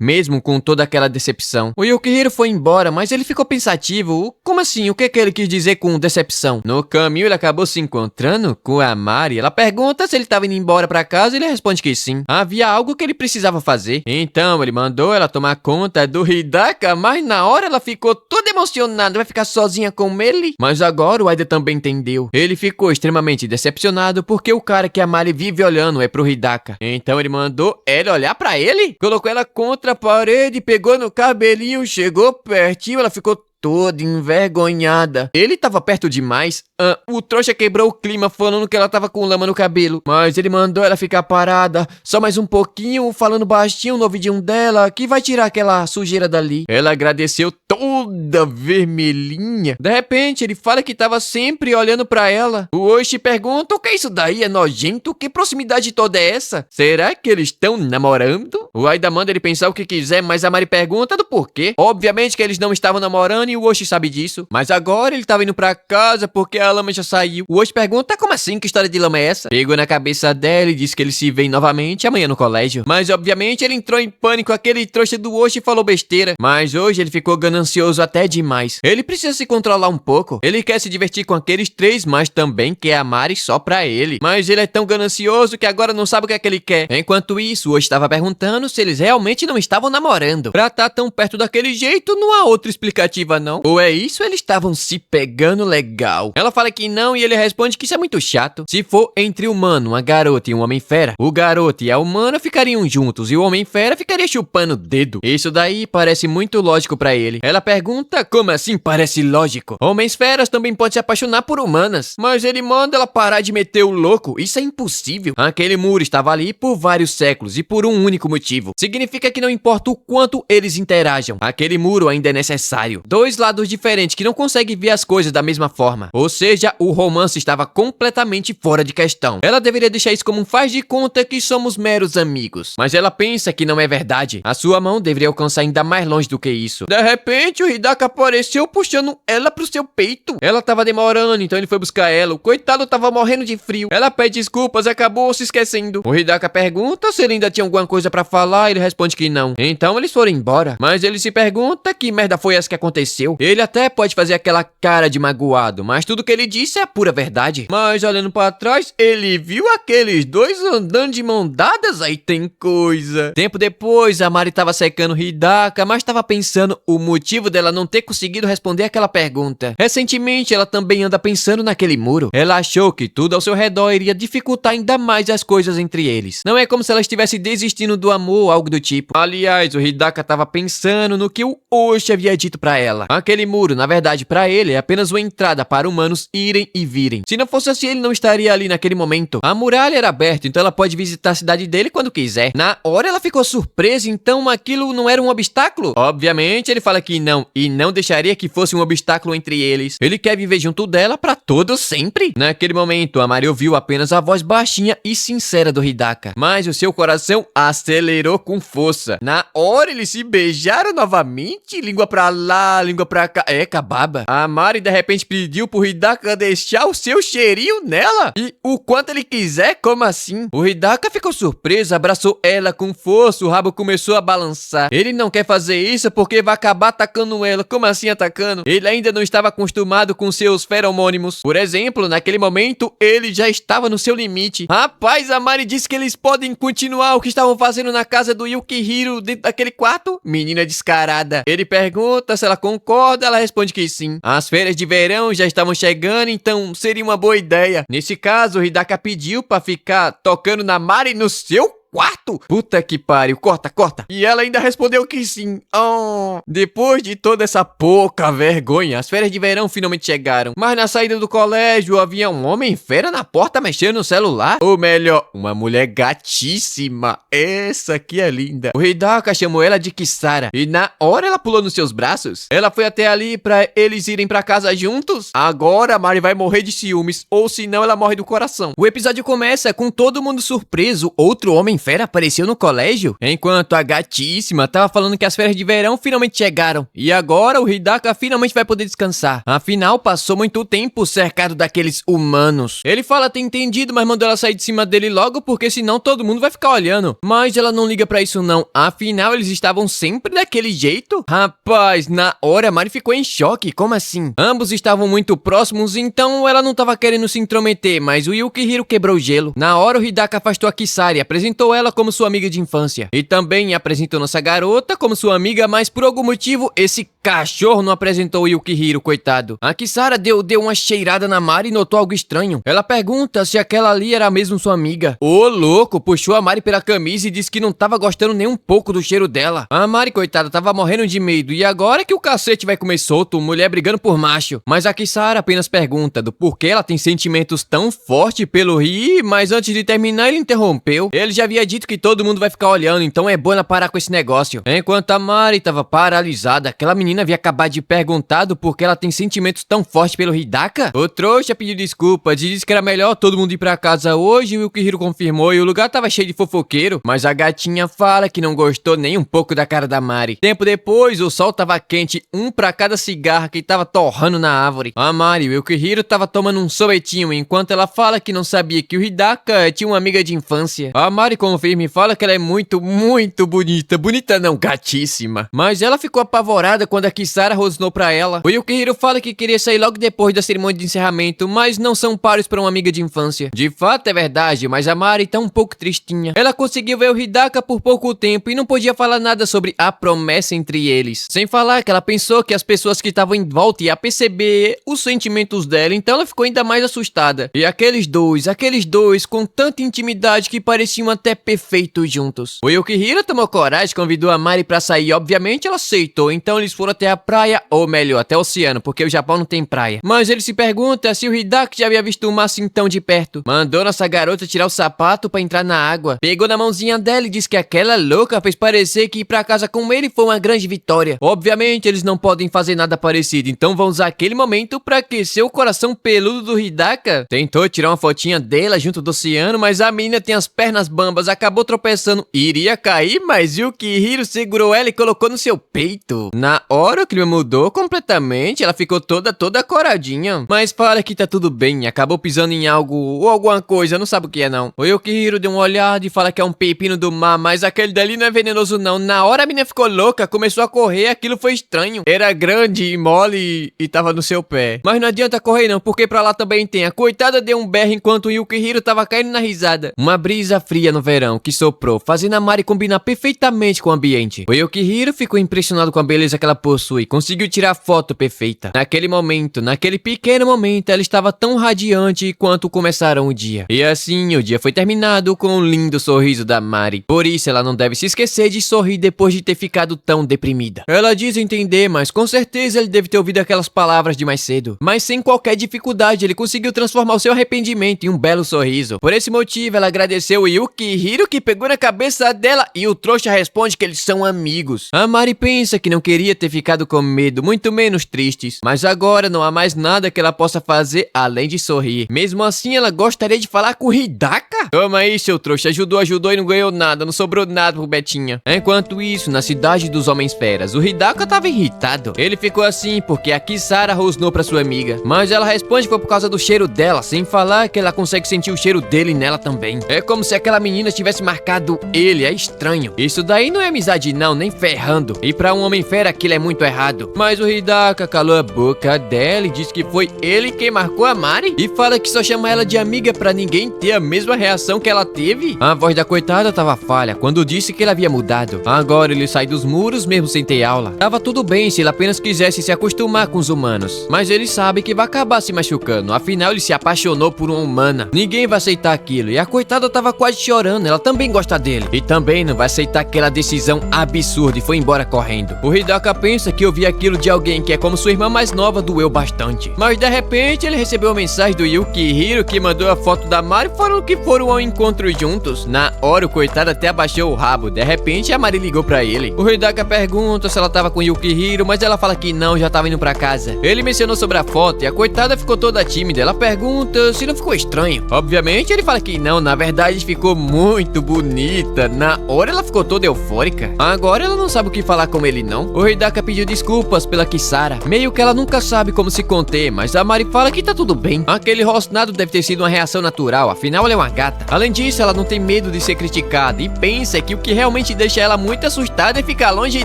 mesmo com toda aquela decepção. O Yukihiro foi embora, mas ele ficou pensativo. Como assim? O que ele quis dizer com decepção? No caminho ele acabou se encontrando com a Mari. Ela pergunta se ele estava indo embora pra casa e ele responde que sim. Havia algo que ele precisava fazer. Então ele mandou ela tomar conta do Hidaka, mas na hora ela ficou toda emocionada, vai ficar sozinha com ele. Mas agora o Aida também entendeu. Ele ficou extremamente decepcionado porque o cara que a Mari vive olhando é pro Hidaka. Então ele mandou ela olhar pra ele, colocou ela contra a parede, pegou no cabelinho, chegou pertinho, ela ficou toda envergonhada. Ele tava perto demais. O trouxa quebrou o clima falando que ela tava com lama no cabelo. Mas ele mandou ela ficar parada só mais um pouquinho, falando baixinho no ouvidinho dela que vai tirar aquela sujeira dali. Ela agradeceu toda vermelhinha. De repente ele fala que tava sempre olhando pra ela. O Oishi pergunta: o que é isso daí? É nojento? Que proximidade toda é essa? Será que eles estão namorando? O Aida manda ele pensar o que quiser, mas a Mari pergunta do porquê. Obviamente que eles não estavam namorando e o Oishi sabe disso. Mas agora ele tava indo pra casa porque a lama já saiu. O Oishi pergunta: como assim? Que história de lama é essa? Pegou na cabeça dela e disse que eles se veem novamente amanhã no colégio. Mas obviamente ele entrou em pânico. Aquele trouxa do Oishi falou besteira. Mas hoje ele ficou ganancioso até demais. Ele precisa se controlar um pouco. Ele quer se divertir com aqueles três, mas também quer a Mari só pra ele. Mas ele é tão ganancioso que agora não sabe o que é que ele quer. Enquanto isso, o Oishi estava perguntando se eles realmente não estavam namorando. Pra estar tão perto daquele jeito, não há outra explicativa não? Ou é isso, eles estavam se pegando legal? Ela fala que não e ele responde que isso é muito chato. Se for entre o humano, uma garota e um homem-fera, o garoto e a humana ficariam juntos e o homem-fera ficaria chupando o dedo. Isso daí parece muito lógico pra ele. Ela pergunta, como assim parece lógico? Homens-feras também podem se apaixonar por humanas. Mas ele manda ela parar de meter o louco. Isso é impossível. Aquele muro estava ali por vários séculos e por um único motivo. Significa que não importa o quanto eles interajam, aquele muro ainda é necessário. Dois lados diferentes que não conseguem ver as coisas da mesma forma. Ou seja, o romance estava completamente fora de questão. Ela deveria deixar isso como um faz de conta que somos meros amigos. Mas ela pensa que não é verdade. A sua mão deveria alcançar ainda mais longe do que isso. De repente, o Hidaka apareceu puxando ela pro seu peito. Ela tava demorando, então ele foi buscar ela. O coitado tava morrendo de frio. Ela pede desculpas e acabou se esquecendo. O Hidaka pergunta se ele ainda tinha alguma coisa pra falar e ele responde que não. Então eles foram embora. Mas ele se pergunta que merda foi essa que aconteceu. Ele até pode fazer aquela cara de magoado, mas tudo que ele disse é a pura verdade. Mas olhando pra trás, ele viu aqueles dois andando de mão dadas. Aí tem coisa. Tempo depois, a Mari tava secando Hidaka, mas tava pensando o motivo dela não ter conseguido responder aquela pergunta. Recentemente, ela também anda pensando naquele muro. Ela achou que tudo ao seu redor iria dificultar ainda mais as coisas entre eles. Não é como se ela estivesse desistindo do amor ou algo do tipo. Aliás, o Hidaka tava pensando no que o Oshi havia dito pra ela. Aquele muro, na verdade, pra ele, é apenas uma entrada para humanos irem e virem. Se não fosse assim, ele não estaria ali naquele momento. A muralha era aberta, então ela pode visitar a cidade dele quando quiser. Na hora, ela ficou surpresa, então aquilo não era um obstáculo? Obviamente, ele fala que não, e não deixaria que fosse um obstáculo entre eles. Ele quer viver junto dela pra todo sempre. Naquele momento, a Mari ouviu apenas a voz baixinha e sincera do Hidaka, mas o seu coração acelerou com força. Na hora, eles se beijaram novamente, língua pra lá, língua pra cá. É, cababa. A Mari, de repente, pediu pro Hidaka deixar o seu cheirinho nela. E o quanto ele quiser, como assim? O Hidaka ficou surpreso, abraçou ela com força, o rabo começou a balançar. Ele não quer fazer isso porque vai acabar atacando ela. Como assim atacando? Ele ainda não estava acostumado com seus feromônimos. Por exemplo, naquele momento, ele já estava no seu limite. Rapaz, a Mari disse que eles podem continuar o que estavam fazendo na casa do Yukihiro dentro daquele quarto? Menina descarada. Ele pergunta se ela concorda, ela responde que sim. As férias de verão já estavam chegando, então seria uma boa ideia. Nesse caso, o Hidaka pediu pra ficar tocando na Mari no seu quarto? Puta que pariu, corta, corta. E ela ainda respondeu que sim. Oh. Depois de toda essa pouca vergonha, as férias de verão finalmente chegaram. Mas na saída do colégio havia um homem fera na porta mexendo no celular. Ou melhor, uma mulher gatíssima. Essa aqui é linda. O Hidaka chamou ela de Kisara e na hora ela pulou nos seus braços. Ela foi até ali pra eles irem pra casa juntos. Agora a Mari vai morrer de ciúmes, ou senão ela morre do coração. O episódio começa com todo mundo surpreso. Outro homem fera apareceu no colégio, enquanto a gatíssima tava falando que as férias de verão finalmente chegaram. E agora o Hidaka finalmente vai poder descansar. Afinal, passou muito tempo cercado daqueles humanos. Ele fala ter entendido, mas mandou ela sair de cima dele logo, porque senão todo mundo vai ficar olhando. Mas ela não liga pra isso não. Afinal, eles estavam sempre daquele jeito. Rapaz, na hora a Mari ficou em choque. Como assim? Ambos estavam muito próximos, então ela não tava querendo se intrometer, mas o Yukihiro quebrou o gelo. Na hora o Hidaka afastou a Kisara e apresentou ela como sua amiga de infância. E também apresentou nossa garota como sua amiga, mas por algum motivo esse cachorro não apresentou o Yukihiro, coitado. A Kisara deu uma cheirada na Mari e notou algo estranho. Ela pergunta se aquela ali era mesmo sua amiga. Ô louco, puxou a Mari pela camisa e disse que não tava gostando nem um pouco do cheiro dela. A Mari, coitada, tava morrendo de medo. E agora que o cacete vai comer solto, mulher brigando por macho. Mas a Kisara apenas pergunta do porquê ela tem sentimentos tão fortes pelo Ri, mas antes de terminar ele interrompeu. Ele já havia dito que todo mundo vai ficar olhando, então é bom ela parar com esse negócio. Enquanto a Mari tava paralisada, aquela menina havia acabado de perguntar do porquê ela tem sentimentos tão fortes pelo Hidaka. O trouxa pediu desculpas e disse que era melhor todo mundo ir pra casa hoje, e o Yukihiro confirmou e o lugar tava cheio de fofoqueiro. Mas a gatinha fala que não gostou nem um pouco da cara da Mari. Tempo depois, o sol tava quente, um pra cada cigarro que tava torrando na árvore. A Mari e o Yukihiro tava tomando um sorvetinho, enquanto ela fala que não sabia que o Hidaka tinha uma amiga de infância. A Mari confirma e fala que ela é muito, muito bonita. Bonita não, gatíssima. Mas ela ficou apavorada quando quando a Kisara rosnou pra ela. O Yukihiro fala que queria sair logo depois da cerimônia de encerramento, mas não são pares pra uma amiga de infância. De fato é verdade, mas a Mari tá um pouco tristinha. Ela conseguiu ver o Hidaka por pouco tempo e não podia falar nada sobre a promessa entre eles. Sem falar que ela pensou que as pessoas que estavam em volta iam perceber os sentimentos dela, então ela ficou ainda mais assustada. E aqueles dois com tanta intimidade que pareciam até perfeitos juntos. O Yukihiro tomou coragem, convidou a Mari pra sair, obviamente ela aceitou, então eles foram até a praia, ou melhor, até o oceano, porque o Japão não tem praia. Mas ele se pergunta se o Hidaka já havia visto o mar assim tão de perto. Mandou nossa garota tirar o sapato pra entrar na água, pegou na mãozinha dela e disse que aquela louca fez parecer que ir pra casa com ele foi uma grande vitória. Obviamente eles não podem fazer nada parecido, então vão usar aquele momento pra aquecer o coração peludo do Hidaka. Tentou tirar uma fotinha dela junto do oceano, mas a menina tem as pernas bambas, acabou tropeçando, iria cair, mas Yukihiro segurou ela e colocou no seu peito. Na hora o clima mudou completamente, ela ficou toda coradinha, mas fala que tá tudo bem, acabou pisando em algo ou alguma coisa, não sabe o que é não. O Yukihiro deu uma olhada e fala que é um pepino do mar, mas aquele dali não é venenoso não. Na hora a menina ficou louca, começou a correr, aquilo foi estranho. Era grande e mole e tava no seu pé. Mas não adianta correr não, porque pra lá também tem. A coitada deu um berro enquanto o Yukihiro tava caindo na risada. Uma brisa fria no verão que soprou, fazendo a Mari combinar perfeitamente com o ambiente. O Yukihiro ficou impressionado com a beleza que ela possui, conseguiu tirar a foto perfeita. Naquele momento, naquele pequeno momento, ela estava tão radiante quanto começaram o dia. E assim, o dia foi terminado com um lindo sorriso da Mari. Por isso, ela não deve se esquecer de sorrir depois de ter ficado tão deprimida. Ela diz entender, mas com certeza ele deve ter ouvido aquelas palavras de mais cedo. Mas sem qualquer dificuldade, ele conseguiu transformar o seu arrependimento em um belo sorriso. Por esse motivo, ela agradeceu o Yukihiro que pegou na cabeça dela e o trouxa responde que eles são amigos. A Mari pensa que não queria ter ficado com medo, muito menos tristes. Mas agora não há mais nada que ela possa fazer além de sorrir. Mesmo assim, ela gostaria de falar com o Hidaka? Toma aí, seu trouxa, ajudou e não ganhou nada, não sobrou nada pro Betinha. Enquanto isso, na cidade dos Homens Feras, o Hidaka tava irritado. Ele ficou assim porque a Kisara rosnou pra sua amiga. Mas ela responde que foi por causa do cheiro dela, sem falar que ela consegue sentir o cheiro dele nela também. É como se aquela menina tivesse marcado ele, é estranho. Isso daí não é amizade não, nem ferrando. E pra um homem fera aquilo é muito errado. Mas o Hidaka calou a boca dela e disse que foi ele quem marcou a Mari. E fala que só chama ela de amiga pra ninguém ter a mesma reação que ela teve. A voz da coitada tava falha quando disse que ele havia mudado. Agora ele sai dos muros mesmo sem ter aula. Tava tudo bem se ele apenas quisesse se acostumar com os humanos. Mas ele sabe que vai acabar se machucando. Afinal ele se apaixonou por uma humana. Ninguém vai aceitar aquilo. E a coitada tava quase chorando. Ela também gosta dele. E também não vai aceitar aquela decisão absurda e foi embora correndo. O Hidaka pensa que ouvir aquilo de alguém que é como sua irmã mais nova doeu bastante. Mas de repente ele recebeu uma mensagem do Yukihiro que mandou a foto da Mari falando que foram ao encontro juntos. Na hora o coitado até abaixou o rabo. De repente a Mari ligou pra ele. O Hidaka pergunta se ela tava com o Yukihiro, mas ela fala que não, já tava indo pra casa. Ele mencionou sobre a foto e a coitada ficou toda tímida. Ela pergunta se não ficou estranho. Obviamente ele fala que não, na verdade ficou muito bonita. Na hora ela ficou toda eufórica. Agora ela não sabe o que falar com ele não. O Hidaka pediu desculpas pela Kisara. Meio que ela nunca sabe como se conter, mas a Mari fala que tá tudo bem. Aquele rosnado deve ter sido uma reação natural, afinal ela é uma gata. Além disso, ela não tem medo de ser criticada e pensa que o que realmente deixa ela muito assustada é ficar longe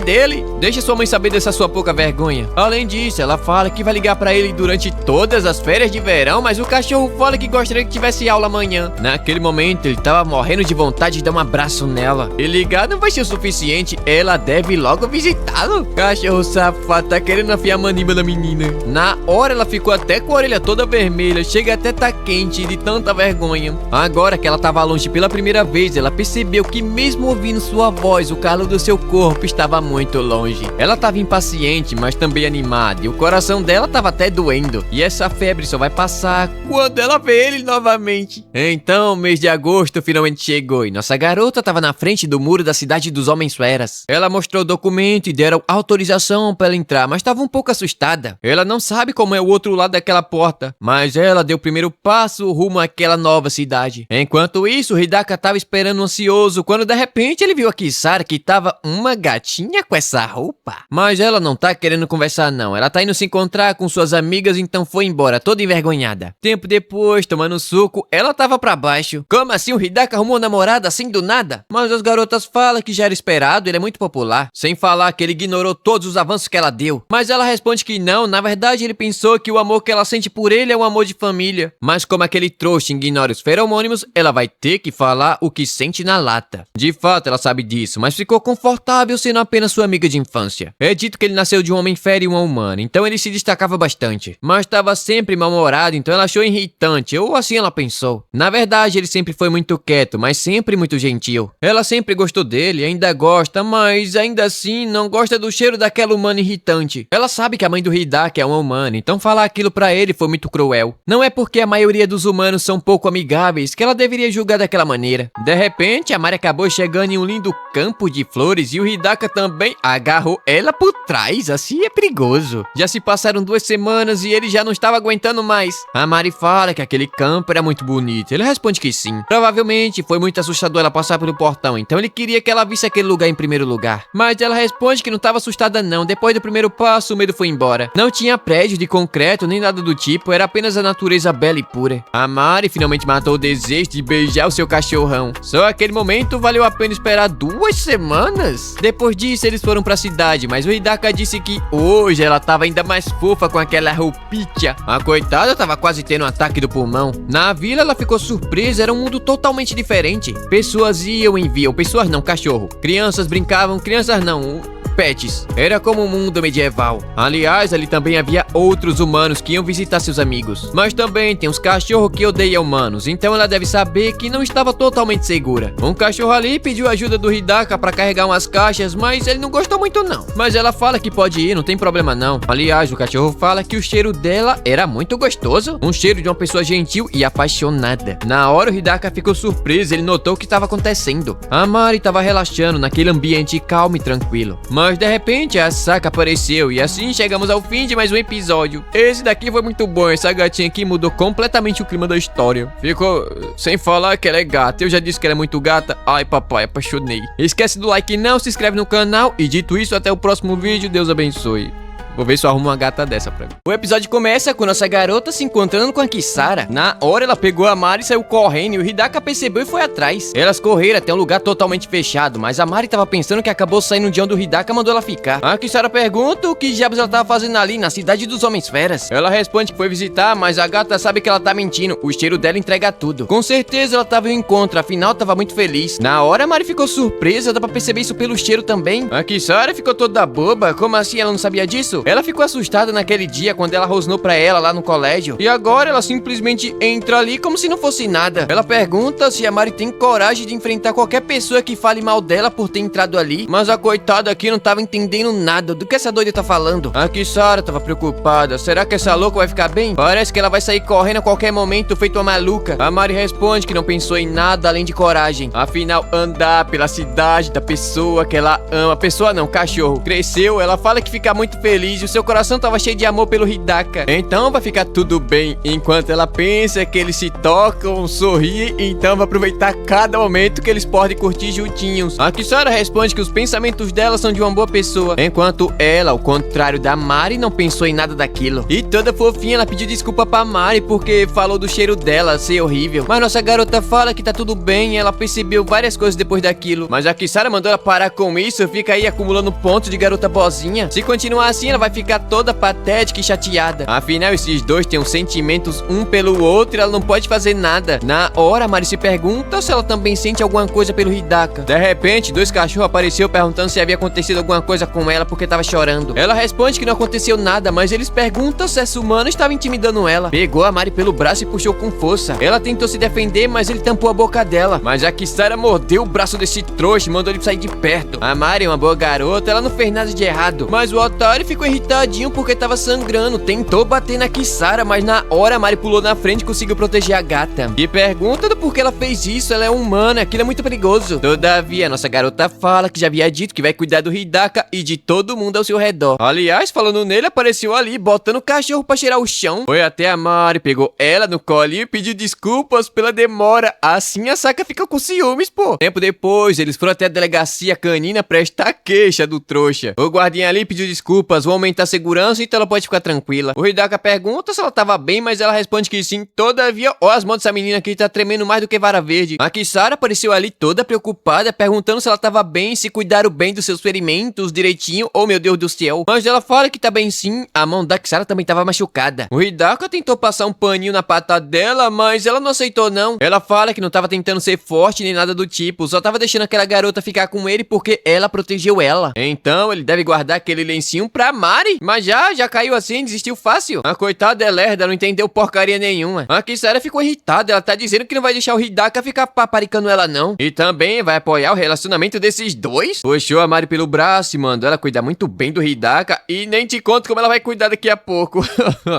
dele. Deixa sua mãe saber dessa sua pouca vergonha. Além disso, ela fala que vai ligar pra ele durante todas as férias de verão, mas o cachorro fala que gostaria que tivesse aula amanhã. Naquele momento, ele tava morrendo de vontade de dar um abraço nela. E ligar não vai ser o suficiente, ela deve logo visitá-lo. Cachorro safado, tá querendo afiar a manimba da menina. Na hora, ela ficou até com a orelha toda vermelha, chega até tá quente de tanta vergonha. Agora que ela tava longe pela primeira vez, ela percebeu que mesmo ouvindo sua voz, o calor do seu corpo estava muito longe. Ela tava impaciente, mas também animada, e o coração dela tava até doendo. E essa febre só vai passar quando ela vê ele novamente. Então, o mês de agosto finalmente chegou e nossa garota tava na frente do muro da cidade dos Homens Feras. Ela mostrou o documento e deram autorização para ela entrar, mas estava um pouco assustada. Ela não sabe como é o outro lado daquela porta, mas ela deu o primeiro passo rumo àquela nova cidade. Enquanto isso, o Hidaka tava esperando ansioso quando de repente ele viu a Kisara que tava uma gatinha com essa roupa. Mas ela não tá querendo conversar não, ela tá indo se encontrar com suas amigas, então foi embora, toda envergonhada. Tempo depois, tomando suco, ela tava pra baixo. Como assim o Hidaka arrumou uma namorada assim do nada? Mas as garotas falam que já era esperado, ele é muito popular. Sem falar que ele ignorou todos todos os avanços que ela deu. Mas ela responde que não, na verdade ele pensou que o amor que ela sente por ele é um amor de família. Mas como aquele trouxa ignora os feromônios, ela vai ter que falar o que sente na lata. De fato, ela sabe disso, mas ficou confortável sendo apenas sua amiga de infância. É dito que ele nasceu de um homem fera e uma humana, então ele se destacava bastante. Mas estava sempre mal-humorado, então ela achou irritante, ou assim ela pensou. Na verdade, ele sempre foi muito quieto, mas sempre muito gentil. Ela sempre gostou dele, ainda gosta, mas ainda assim não gosta do cheiro daquela humana irritante. Ela sabe que a mãe do Hidaka é uma humana, então falar aquilo pra ele foi muito cruel. Não é porque a maioria dos humanos são pouco amigáveis que ela deveria julgar daquela maneira. De repente, a Mari acabou chegando em um lindo campo de flores e o Hidaka também agarrou ela por trás, assim é perigoso. Já se passaram 2 semanas e ele já não estava aguentando mais. A Mari fala que aquele campo era muito bonito, ele responde que sim. Provavelmente foi muito assustador ela passar pelo portão, então ele queria que ela visse aquele lugar em primeiro lugar. Mas ela responde que não estava assustada não, depois do primeiro passo o medo foi embora. Não tinha prédio de concreto nem nada do tipo, era apenas a natureza bela e pura. A Mari finalmente matou o desejo de beijar o seu cachorrão. Só aquele momento valeu a pena esperar 2 semanas? Depois disso eles foram pra cidade, mas o Hidaka disse que hoje ela tava ainda mais fofa com aquela roupinha. A coitada tava quase tendo um ataque do pulmão. Na vila ela ficou surpresa, era um mundo totalmente diferente. Pessoas iam e vinham, pessoas não, cachorro. Crianças brincavam, crianças não, pets. Era como um mundo medieval. Aliás, ali também havia outros humanos que iam visitar seus amigos. Mas também tem uns cachorros que odeiam humanos, então ela deve saber que não estava totalmente segura. Um cachorro ali pediu ajuda do Hidaka para carregar umas caixas, mas ele não gostou muito não. Mas ela fala que pode ir, não tem problema não. Aliás, o cachorro fala que o cheiro dela era muito gostoso. Um cheiro de uma pessoa gentil e apaixonada. Na hora o Hidaka ficou surpreso, ele notou o que estava acontecendo. A Mari estava relaxando naquele ambiente calmo e tranquilo. Mas de repente a Saka apareceu e assim chegamos ao fim de mais um episódio. Esse daqui foi muito bom, essa gatinha aqui mudou completamente o clima da história. Ficou sem falar que ela é gata, eu já disse que ela é muito gata. Ai papai, apaixonei. Esquece do like não, se inscreve no canal e dito isso, até o próximo vídeo, Deus abençoe. Vou ver se eu arrumo uma gata dessa pra mim. O episódio começa com nossa garota se encontrando com a Kisara. Na hora ela pegou a Mari e saiu correndo e o Hidaka percebeu e foi atrás. Elas correram até um lugar totalmente fechado, mas a Mari tava pensando que acabou saindo de onde o Hidaka mandou ela ficar. A Kisara pergunta o que diabos ela tava fazendo ali na cidade dos homens feras. Ela responde que foi visitar, mas a gata sabe que ela tá mentindo. O cheiro dela entrega tudo. Com certeza ela tava em encontro, afinal tava muito feliz. Na hora a Mari ficou surpresa, dá pra perceber isso pelo cheiro também. A Kisara ficou toda boba, como assim ela não sabia disso? Ela ficou assustada naquele dia quando ela rosnou pra ela lá no colégio. E agora ela simplesmente entra ali como se não fosse nada. Ela pergunta se a Mari tem coragem de enfrentar qualquer pessoa que fale mal dela por ter entrado ali. Mas a coitada aqui não tava entendendo nada do que essa doida tá falando. A Kisara tava preocupada. Será que essa louca vai ficar bem? Parece que ela vai sair correndo a qualquer momento feito uma maluca. A Mari responde que não pensou em nada além de coragem. Afinal, andar pela cidade da pessoa que ela ama. Pessoa não, cachorro. Cresceu, ela fala que fica muito feliz e o seu coração tava cheio de amor pelo Hidaka. Então vai ficar tudo bem. Enquanto ela pensa que eles se tocam, sorriem, então vai aproveitar cada momento que eles podem curtir juntinhos. A Kisara responde que os pensamentos dela são de uma boa pessoa, enquanto ela, ao contrário da Mari, não pensou em nada daquilo. E toda fofinha ela pediu desculpa pra Mari porque falou do cheiro dela ser horrível. Mas nossa garota fala que tá tudo bem e ela percebeu várias coisas depois daquilo. Mas a Kisara mandou ela parar com isso, fica aí acumulando pontos de garota boazinha. Se continuar assim, ela vai ficar toda patética e chateada. Afinal, esses dois têm uns sentimentos um pelo outro e ela não pode fazer nada. Na hora, a Mari se pergunta se ela também sente alguma coisa pelo Hidaka. De repente, 2 cachorros apareceram perguntando se havia acontecido alguma coisa com ela porque tava chorando. Ela responde que não aconteceu nada, mas eles perguntam se essa humana estava intimidando ela. Pegou a Mari pelo braço e puxou com força. Ela tentou se defender, mas ele tampou a boca dela. Mas a Kisara mordeu o braço desse trouxa e mandou ele sair de perto. A Mari é uma boa garota, ela não fez nada de errado. Mas o otário ficou irritadinho porque tava sangrando. Tentou bater na Kisara, mas na hora a Mari pulou na frente e conseguiu proteger a gata. E pergunta do porquê ela fez isso, ela é humana, aquilo é muito perigoso. Todavia, nossa garota fala que já havia dito que vai cuidar do Hidaka e de todo mundo ao seu redor. Aliás, falando nele, apareceu ali, botando o cachorro pra cheirar o chão. Foi até a Mari, pegou ela no colinho e pediu desculpas pela demora. Assim a Saka fica com ciúmes, pô. Tempo depois, eles foram até a delegacia canina prestar queixa do trouxa. O guardinha ali pediu desculpas, o aumentar a segurança, então ela pode ficar tranquila. O Hidaka pergunta se ela tava bem, mas ela responde que sim. Todavia, ó, as mãos dessa menina aqui tá tremendo mais do que vara verde. A Kisara apareceu ali toda preocupada, perguntando se ela tava bem, se cuidaram bem dos seus ferimentos direitinho. Oh, meu Deus do céu. Mas ela fala que tá bem sim. A mão da Kisara também tava machucada. O Hidaka tentou passar um paninho na pata dela, mas ela não aceitou não. Ela fala que não tava tentando ser forte nem nada do tipo, só tava deixando aquela garota ficar com ele porque ela protegeu ela. Então ele deve guardar aquele lencinho pra Mari. Mas já caiu assim, desistiu fácil. A coitada é lerda, não entendeu porcaria nenhuma. A Kisara ficou irritada, ela tá dizendo que não vai deixar o Hidaka ficar paparicando ela não. E também vai apoiar o relacionamento desses dois. Puxou a Mari pelo braço e mandou ela cuidar muito bem do Hidaka. E nem te conto como ela vai cuidar daqui a pouco.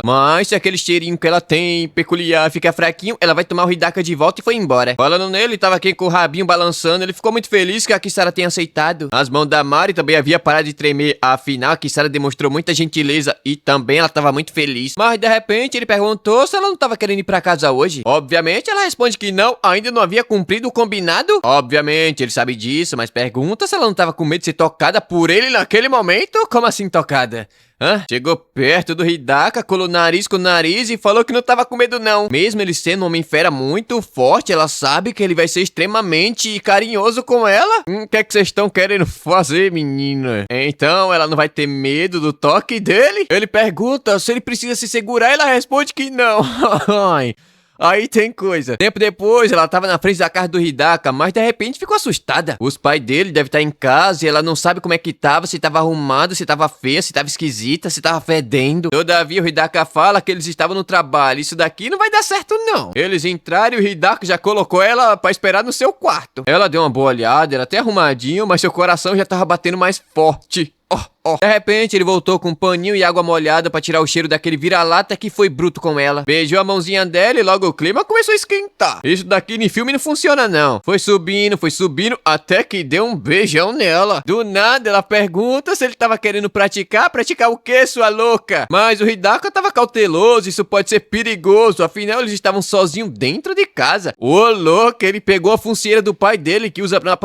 Mas se aquele cheirinho que ela tem peculiar ficar fraquinho, ela vai tomar o Hidaka de volta e foi embora. Falando nele, ele tava aqui com o rabinho balançando. Ele ficou muito feliz que a Kisara tenha aceitado. As mãos da Mari também havia parado de tremer. Afinal, a Kisara demonstrou muita gentileza e também ela tava muito feliz. Mas de repente ele perguntou se ela não tava querendo ir pra casa hoje. Obviamente ela responde que não, ainda não havia cumprido o combinado. Obviamente ele sabe disso, mas pergunta se ela não tava com medo de ser tocada por ele naquele momento. Como assim tocada? Chegou perto do Hidaka, colou nariz com nariz e falou que não tava com medo não. Mesmo ele sendo um homem-fera muito forte, ela sabe que ele vai ser extremamente carinhoso com ela. O que é que vocês estão querendo fazer, menina? Então ela não vai ter medo do toque dele? Ele pergunta se ele precisa se segurar e ela responde que não. Aí tem coisa. Tempo depois, ela tava na frente da casa do Hidaka, mas de repente ficou assustada. Os pais dele devem estar em casa e ela não sabe como é que tava, se tava arrumado, se tava feia, se tava esquisita, se tava fedendo. Todavia, o Hidaka fala que eles estavam no trabalho. Isso daqui não vai dar certo, não. Eles entraram e o Hidaka já colocou ela pra esperar no seu quarto. Ela deu uma boa olhada, era até arrumadinho, mas seu coração já tava batendo mais forte. De repente, ele voltou com um paninho e água molhada pra tirar o cheiro daquele vira-lata que foi bruto com ela. Beijou a mãozinha dela e logo o clima começou a esquentar. Isso daqui em filme não funciona não. Foi subindo, até que deu um beijão nela. Do nada, ela pergunta se ele tava querendo praticar. Praticar o quê, sua louca? Mas o Hidaka tava cauteloso, isso pode ser perigoso. Afinal, eles estavam sozinhos dentro de casa. Ô, louco, ele pegou a funcieira do pai dele que usa pra...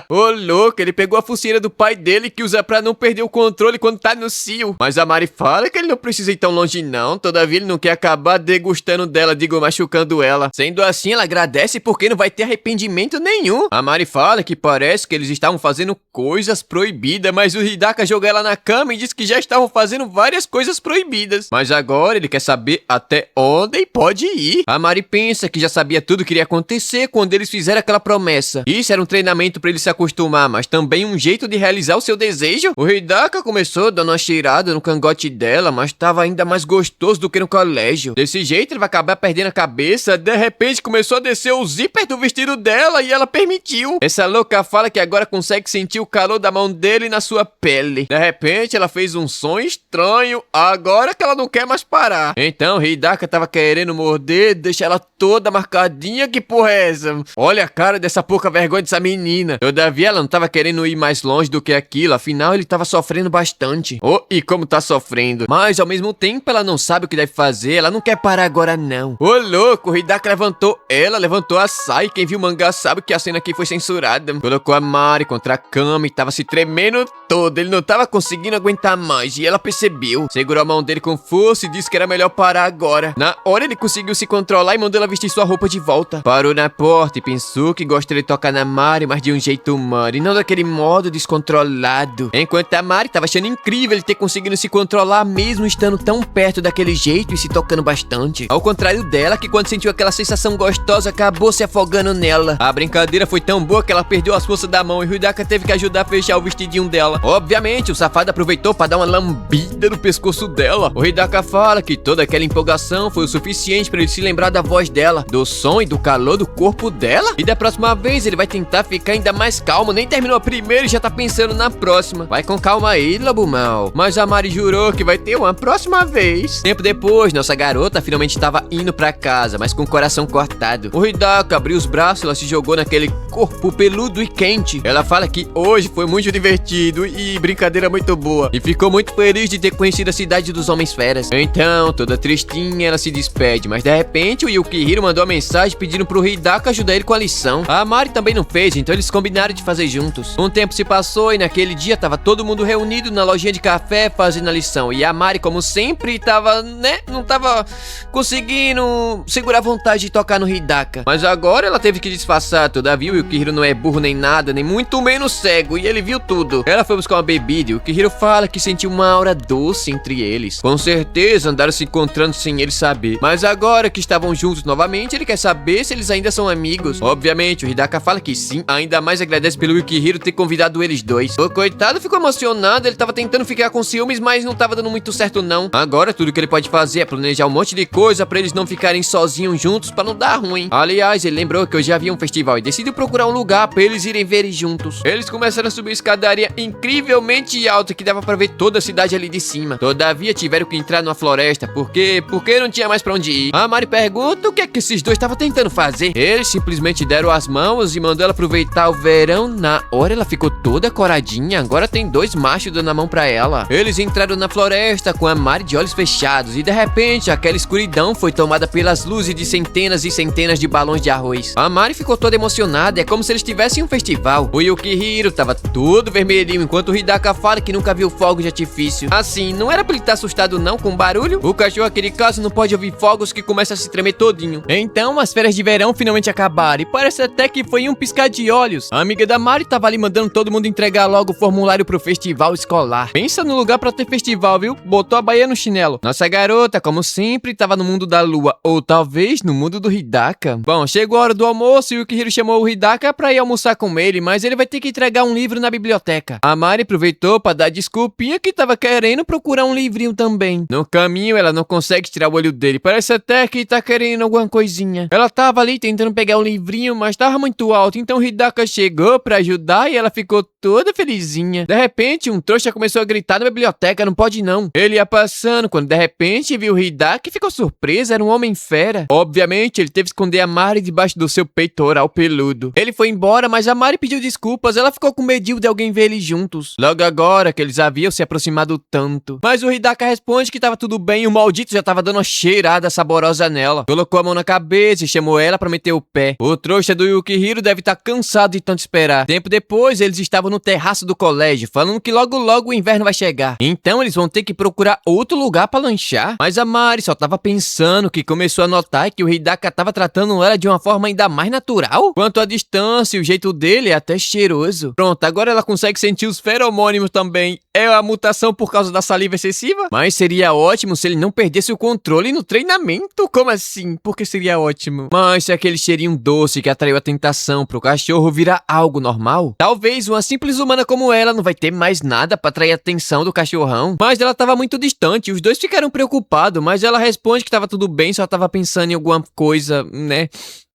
Ô louco, ele pegou a focinheira do pai dele que usa pra não perder o controle quando tá no cio. Mas a Mari fala que ele não precisa ir tão longe não. Todavia ele não quer acabar degustando dela, digo, machucando ela. Sendo assim, ela agradece porque não vai ter arrependimento nenhum. A Mari fala que parece que eles estavam fazendo coisas proibidas, mas o Hidaka jogou ela na cama e disse que já estavam fazendo várias coisas proibidas. Mas agora ele quer saber até onde pode ir. A Mari pensa que já sabia tudo que iria acontecer quando eles fizeram aquela promessa. Isso era um treinamento pra ele se acostumar, mas também um jeito de realizar o seu desejo. O Hidaka começou dando uma cheirada no cangote dela, mas tava ainda mais gostoso do que no colégio. Desse jeito ele vai acabar perdendo a cabeça. De repente começou a descer o zíper do vestido dela e ela permitiu. Essa louca fala que agora consegue sentir o calor da mão dele na sua pele. De repente ela fez um som estranho, agora que ela não quer mais parar. Então o Hidaka tava querendo morder, deixar ela toda marcadinha. Que porra é essa? Olha a cara dessa pouca vergonha dessa menina. Todavia ela não tava querendo ir mais longe do que aquilo, afinal ele tava sofrendo bastante. Oh, e como tá sofrendo. Mas ao mesmo tempo ela não sabe o que deve fazer, ela não quer parar agora não. Ô louco, o Hidaka levantou a saia. Quem viu o mangá sabe que a cena aqui foi censurada. Colocou a Mari contra a cama e tava se tremendo todo, ele não tava conseguindo aguentar mais e ela percebeu. Segurou a mão dele com força e disse que era melhor parar agora. Na hora ele conseguiu se controlar e mandou ela vestir sua roupa de volta. Parou na porta e pensou que gostaria de tocar na Mari, mas de um jeito humano e não daquele modo descontrolado. Enquanto a Mari tava achando incrível ele ter conseguido se controlar mesmo estando tão perto daquele jeito e se tocando bastante. Ao contrário dela, que quando sentiu aquela sensação gostosa acabou se afogando nela. A brincadeira foi tão boa que ela perdeu as forças da mão e o Hidaka teve que ajudar a fechar o vestidinho dela. Obviamente, o safado aproveitou para dar uma lambida no pescoço dela. O Hidaka fala que toda aquela empolgação foi o suficiente para ele se lembrar da voz dela, do som e do calor do corpo dela. E da próxima vez ele vai tentar ficar ainda mais calmo. Nem terminou a primeira e já tá pensando na próxima. Vai com calma aí, lobo mal. Mas a Mari jurou que vai ter uma próxima vez. Tempo depois, nossa garota finalmente estava indo pra casa, mas com o coração cortado. O Hidaka abriu os braços e ela se jogou naquele corpo peludo e quente. Ela fala que hoje foi muito divertido e brincadeira muito boa. E ficou muito feliz de ter conhecido a cidade dos homens feras. Então, toda tristinha, ela se despede. Mas de repente, o Yukihiro mandou uma mensagem pedindo pro Hidaka ajudar ele com a lição. A Mari Mari também não fez, então eles combinaram de fazer juntos. Um tempo se passou e naquele dia tava todo mundo reunido na lojinha de café fazendo a lição. E a Mari, como sempre, tava, né, não tava conseguindo segurar a vontade de tocar no Hidaka. Mas agora ela teve que disfarçar. Todavia o Yukihiro não é burro nem nada, nem muito menos cego, e ele viu tudo. Ela foi buscar uma bebida e o Yukihiro fala que sentiu uma aura doce entre eles. Com certeza andaram se encontrando sem ele saber. Mas agora que estavam juntos novamente, ele quer saber se eles ainda são amigos. Obviamente, o Hidaka fala que sim, ainda mais agradece pelo Yukihiro ter convidado eles dois. O coitado ficou emocionado, ele tava tentando ficar com ciúmes, mas não tava dando muito certo não. Agora tudo que ele pode fazer é planejar um monte de coisa pra eles não ficarem sozinhos juntos pra não dar ruim. Aliás, ele lembrou que hoje havia um festival e decidiu procurar um lugar pra eles irem ver juntos. Eles começaram a subir a escadaria incrivelmente alta que dava pra ver toda a cidade ali de cima. Todavia tiveram que entrar numa floresta porque não tinha mais pra onde ir. A Mari pergunta o que é que esses dois estavam tentando fazer. Eles simplesmente deram as mãos e mandou ela aproveitar o verão. Na hora ela ficou toda coradinha. Agora tem dois machos dando a mão pra ela. Eles entraram na floresta com a Mari de olhos fechados e de repente aquela escuridão foi tomada pelas luzes de centenas e centenas de balões de arroz. A Mari ficou toda emocionada, é como se eles tivessem um festival. O Yukihiro tava todo vermelhinho enquanto o Hidaka fala que nunca viu fogos de artifício. Assim, não era pra ele estar assustado não com barulho? O cachorro aquele caso não pode ouvir fogos que começa a se tremer todinho. Então as férias de verão finalmente acabaram e parece até que foi um piscar de olhos. A amiga da Mari tava ali mandando todo mundo entregar logo o formulário pro festival escolar. Pensa no lugar pra ter festival, viu? Botou a baia no chinelo. Nossa garota, como sempre, tava no mundo da lua, ou talvez no mundo do Hidaka. Bom, chegou a hora do almoço e o Yukihiro chamou o Hidaka pra ir almoçar com ele, mas ele vai ter que entregar um livro na biblioteca. A Mari aproveitou pra dar desculpinha que tava querendo procurar um livrinho também. No caminho, ela não consegue tirar o olho dele, parece até que tá querendo alguma coisinha. Ela tava ali tentando pegar um livrinho, mas tava muito alto, então o Hidaka chegou pra ajudar e ela ficou toda felizinha. De repente, um trouxa começou a gritar na biblioteca, não pode não. Ele ia passando, quando de repente viu o Hidaka e ficou surpreso, era um homem fera. Obviamente, ele teve que esconder a Mari debaixo do seu peitoral peludo. Ele foi embora, mas a Mari pediu desculpas, ela ficou com medinho de alguém ver eles juntos. Logo agora que eles haviam se aproximado tanto. Mas o Hidaka responde que tava tudo bem e o maldito já tava dando uma cheirada saborosa nela. Colocou a mão na cabeça e chamou ela pra meter o pé. O trouxa do Yukihiro deve estar cansado de tanto esperar. Tempo depois, eles estavam no terraço do colégio, falando que logo logo o inverno vai chegar. Então eles vão ter que procurar outro lugar pra lanchar. Mas a Mari só tava pensando que começou a notar que o Hidaka tava tratando ela de uma forma ainda mais natural. Quanto à distância e o jeito dele é até cheiroso. Pronto, agora ela consegue sentir os feromônios também. É a mutação por causa da saliva excessiva? Mas seria ótimo se ele não perdesse o controle no treinamento. Como assim? Porque seria ótimo. Mas se aquele cheirinho doce que atraiu a tentação pro cachorro virar algo normal, talvez uma simples humana como ela não vai ter mais nada pra atrair a atenção do cachorrão. Mas ela tava muito distante e os dois ficaram preocupados, mas ela responde que tava tudo bem, só tava pensando em alguma coisa, né?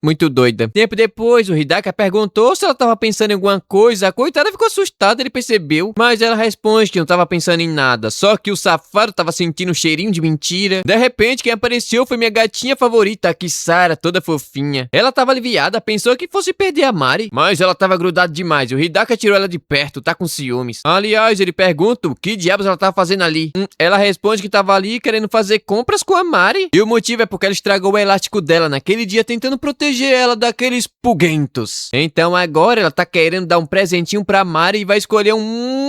Muito doida. Tempo depois, o Hidaka perguntou se ela tava pensando em alguma coisa. A coitada ficou assustada, ele percebeu. Mas ela responde que não tava pensando em nada. Só que o safado tava sentindo um cheirinho de mentira. De repente, quem apareceu foi minha gatinha favorita, a Kisara, toda fofinha. Ela tava aliviada, pensou que fosse perder a Mari. Mas ela tava grudada demais. O Hidaka tirou ela de perto, tá com ciúmes. Aliás, ele pergunta o que diabos ela tava fazendo ali. Ela responde que tava ali querendo fazer compras com a Mari. E o motivo é porque ela estragou o elástico dela naquele dia tentando proteger ela daqueles puguentos. Então agora ela tá querendo dar um presentinho pra Mari e vai escolher um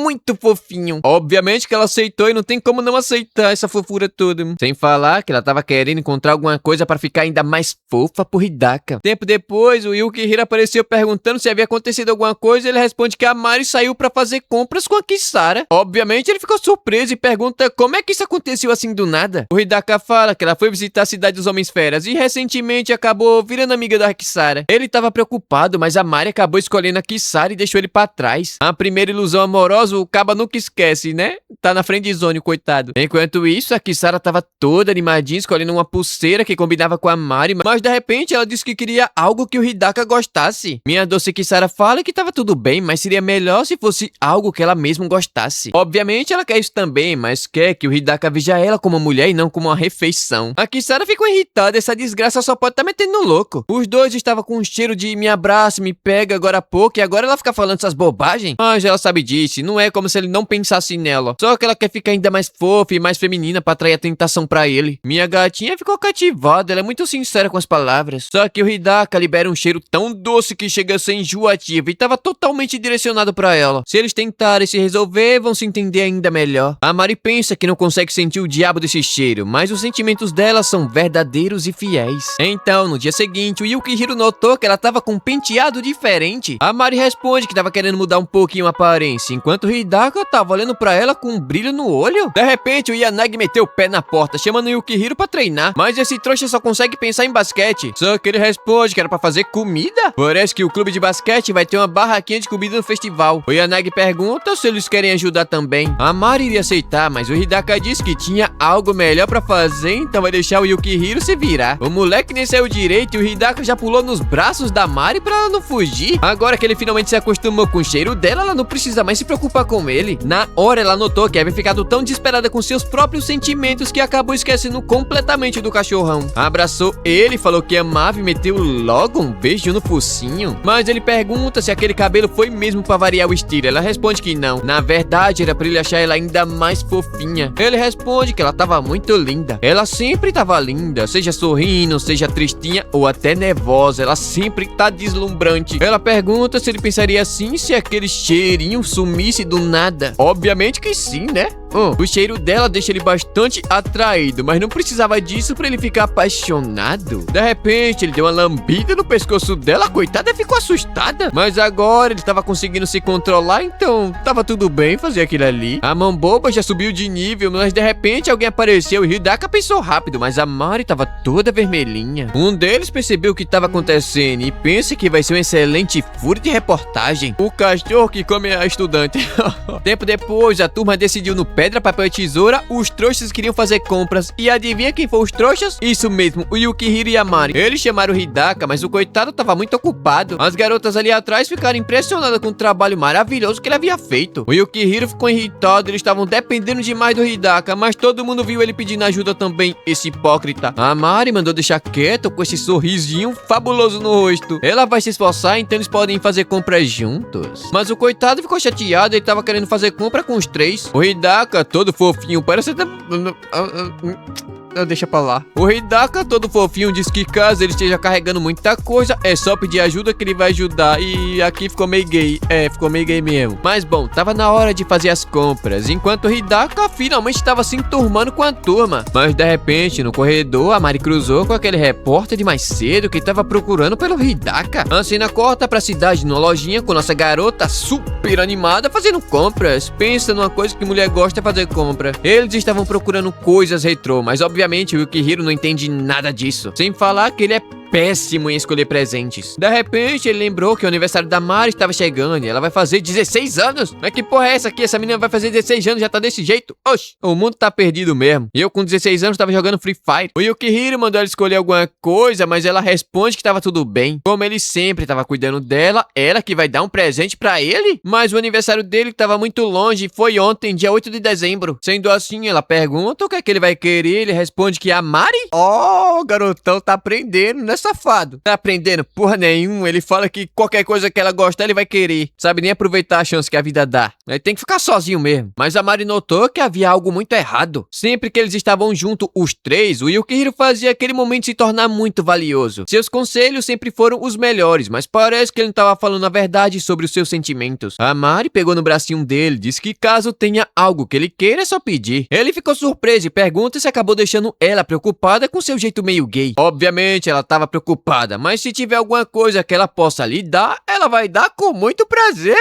muito fofinho. Obviamente que ela aceitou e não tem como não aceitar essa fofura toda. Sem falar que ela tava querendo encontrar alguma coisa pra ficar ainda mais fofa pro Hidaka. Tempo depois, o Yukihiro apareceu perguntando se havia acontecido alguma coisa e ele responde que a Mari saiu pra fazer compras com a Kisara. Obviamente ele ficou surpreso e pergunta como é que isso aconteceu assim do nada. O Hidaka fala que ela foi visitar a cidade dos Homens Feras e recentemente acabou virando amiga da Kisara. Ele tava preocupado, mas a Mari acabou escolhendo a Kisara e deixou ele pra trás. A primeira ilusão amorosa o caba nunca esquece, né? Tá na friendzone, coitado. Enquanto isso, a Kisara tava toda animadinha, escolhendo uma pulseira que combinava com a Mari, mas de repente ela disse que queria algo que o Hidaka gostasse. Minha doce Kisara fala que tava tudo bem, mas seria melhor se fosse algo que ela mesma gostasse. Obviamente ela quer isso também, mas quer que o Hidaka veja ela como mulher e não como uma refeição. A Kisara ficou irritada, essa desgraça só pode tá metendo no louco. O Os dois estavam com um cheiro de me abraça, me pega agora há pouco, e agora ela fica falando essas bobagens? Mas ela sabe disso, não é como se ele não pensasse nela. Só que ela quer ficar ainda mais fofa e mais feminina pra atrair a tentação pra ele. Minha gatinha ficou cativada, ela é muito sincera com as palavras. Só que o Hidaka libera um cheiro tão doce que chega a ser enjoativo e tava totalmente direcionado pra ela. Se eles tentarem se resolver, vão se entender ainda melhor. A Mari pensa que não consegue sentir o diabo desse cheiro, mas os sentimentos dela são verdadeiros e fiéis. Então, no dia seguinte, o Yukihiro notou que ela tava com um penteado diferente. A Mari responde que tava querendo mudar um pouquinho a aparência, enquanto o Hidaka tava olhando pra ela com um brilho no olho. De repente, o Yanagi meteu o pé na porta, chamando o Yukihiro pra treinar, mas esse trouxa só consegue pensar em basquete. Só que ele responde que era pra fazer comida. Parece que o clube de basquete vai ter uma barraquinha de comida no festival. O Yanagi pergunta se eles querem ajudar também. A Mari iria aceitar, mas o Hidaka disse que tinha algo melhor pra fazer, então vai deixar o Yukihiro se virar. O moleque nem saiu direito e o Hidaka já pulou nos braços da Mari pra ela não fugir. Agora que ele finalmente se acostumou com o cheiro dela, ela não precisa mais se preocupar com ele. Na hora ela notou que havia ficado tão desesperada com seus próprios sentimentos que acabou esquecendo completamente do cachorrão. Abraçou ele, falou que amava e meteu logo um beijo no focinho. Mas ele pergunta se aquele cabelo foi mesmo pra variar o estilo. Ela responde que não. Na verdade, era pra ele achar ela ainda mais fofinha. Ele responde que ela tava muito linda. Ela sempre tava linda, seja sorrindo, seja tristinha ou até nervosa. Ela sempre tá deslumbrante. Ela pergunta se ele pensaria assim se aquele cheirinho sumisse do nada. Obviamente que sim, né? O cheiro dela deixa ele bastante atraído, mas não precisava disso pra ele ficar apaixonado. De repente, ele deu uma lambida no pescoço dela, a coitada ficou assustada. Mas agora ele tava conseguindo se controlar, então tava tudo bem fazer aquilo ali. A mão boba já subiu de nível, mas de repente alguém apareceu e Hidaka pensou rápido, mas a Mari tava toda vermelhinha. Um deles percebeu o que tava acontecendo e pensa que vai ser um excelente furo de reportagem. O cachorro que come a estudante. Tempo depois, a turma decidiu no pedra, papel e tesoura, os trouxas queriam fazer compras. E adivinha quem foi os trouxas? Isso mesmo, o Yukihiro e a Mari. Eles chamaram o Hidaka, mas o coitado tava muito ocupado. As garotas ali atrás ficaram impressionadas com o trabalho maravilhoso que ele havia feito. O Yukihiro ficou irritado, eles estavam dependendo demais do Hidaka, mas todo mundo viu ele pedindo ajuda também, esse hipócrita. A Mari mandou deixar quieto com esse sorrisinho fabuloso no rosto. Ela vai se esforçar, então eles podem fazer compras juntos. Mas o coitado ficou chateado, ele tava querendo fazer compra com os três. O Hidaka todo fofinho, parece até... Deixa pra lá. O Hidaka, todo fofinho, diz que caso ele esteja carregando muita coisa, é só pedir ajuda que ele vai ajudar. E aqui ficou meio gay. Ficou meio gay mesmo. Mas bom, tava na hora de fazer as compras, enquanto o Hidaka finalmente estava se enturmando com a turma. Mas de repente, no corredor, a Mari cruzou com aquele repórter de mais cedo que tava procurando pelo Hidaka. A cena corta pra cidade, numa lojinha, com nossa garota super animada fazendo compras. Pensa numa coisa que mulher gosta de fazer compra. Eles estavam procurando coisas retrô, mas obviamente o Yukihiro não entende nada disso. Sem falar que ele é péssimo em escolher presentes. De repente, ele lembrou que o aniversário da Mari estava chegando e ela vai fazer 16 anos. Mas que porra é essa aqui? Essa menina vai fazer 16 anos e já tá desse jeito? Oxi, o mundo tá perdido mesmo. E eu com 16 anos tava jogando Free Fire. O Yukihiro mandou ela escolher alguma coisa, mas ela responde que tava tudo bem. Como ele sempre tava cuidando dela, ela que vai dar um presente pra ele? Mas o aniversário dele tava muito longe e foi ontem, dia 8 de dezembro. Sendo assim, ela pergunta o que é que ele vai querer. Ele responde que é a Mari? Oh, garotão tá aprendendo, né, safado? Tá aprendendo porra nenhuma. Ele fala que qualquer coisa que ela gostar, ele vai querer. Sabe nem aproveitar a chance que a vida dá. Ele tem que ficar sozinho mesmo. Mas a Mari notou que havia algo muito errado. Sempre que eles estavam juntos, os três, o Yukihiro fazia aquele momento se tornar muito valioso. Seus conselhos sempre foram os melhores, mas parece que ele não estava falando a verdade sobre os seus sentimentos. A Mari pegou no bracinho dele, disse que caso tenha algo que ele queira, é só pedir. Ele ficou surpreso e pergunta se acabou deixando ela preocupada com seu jeito meio gay. Obviamente, ela estava preocupada, mas se tiver alguma coisa que ela possa lhe dar, ela vai dar com muito prazer.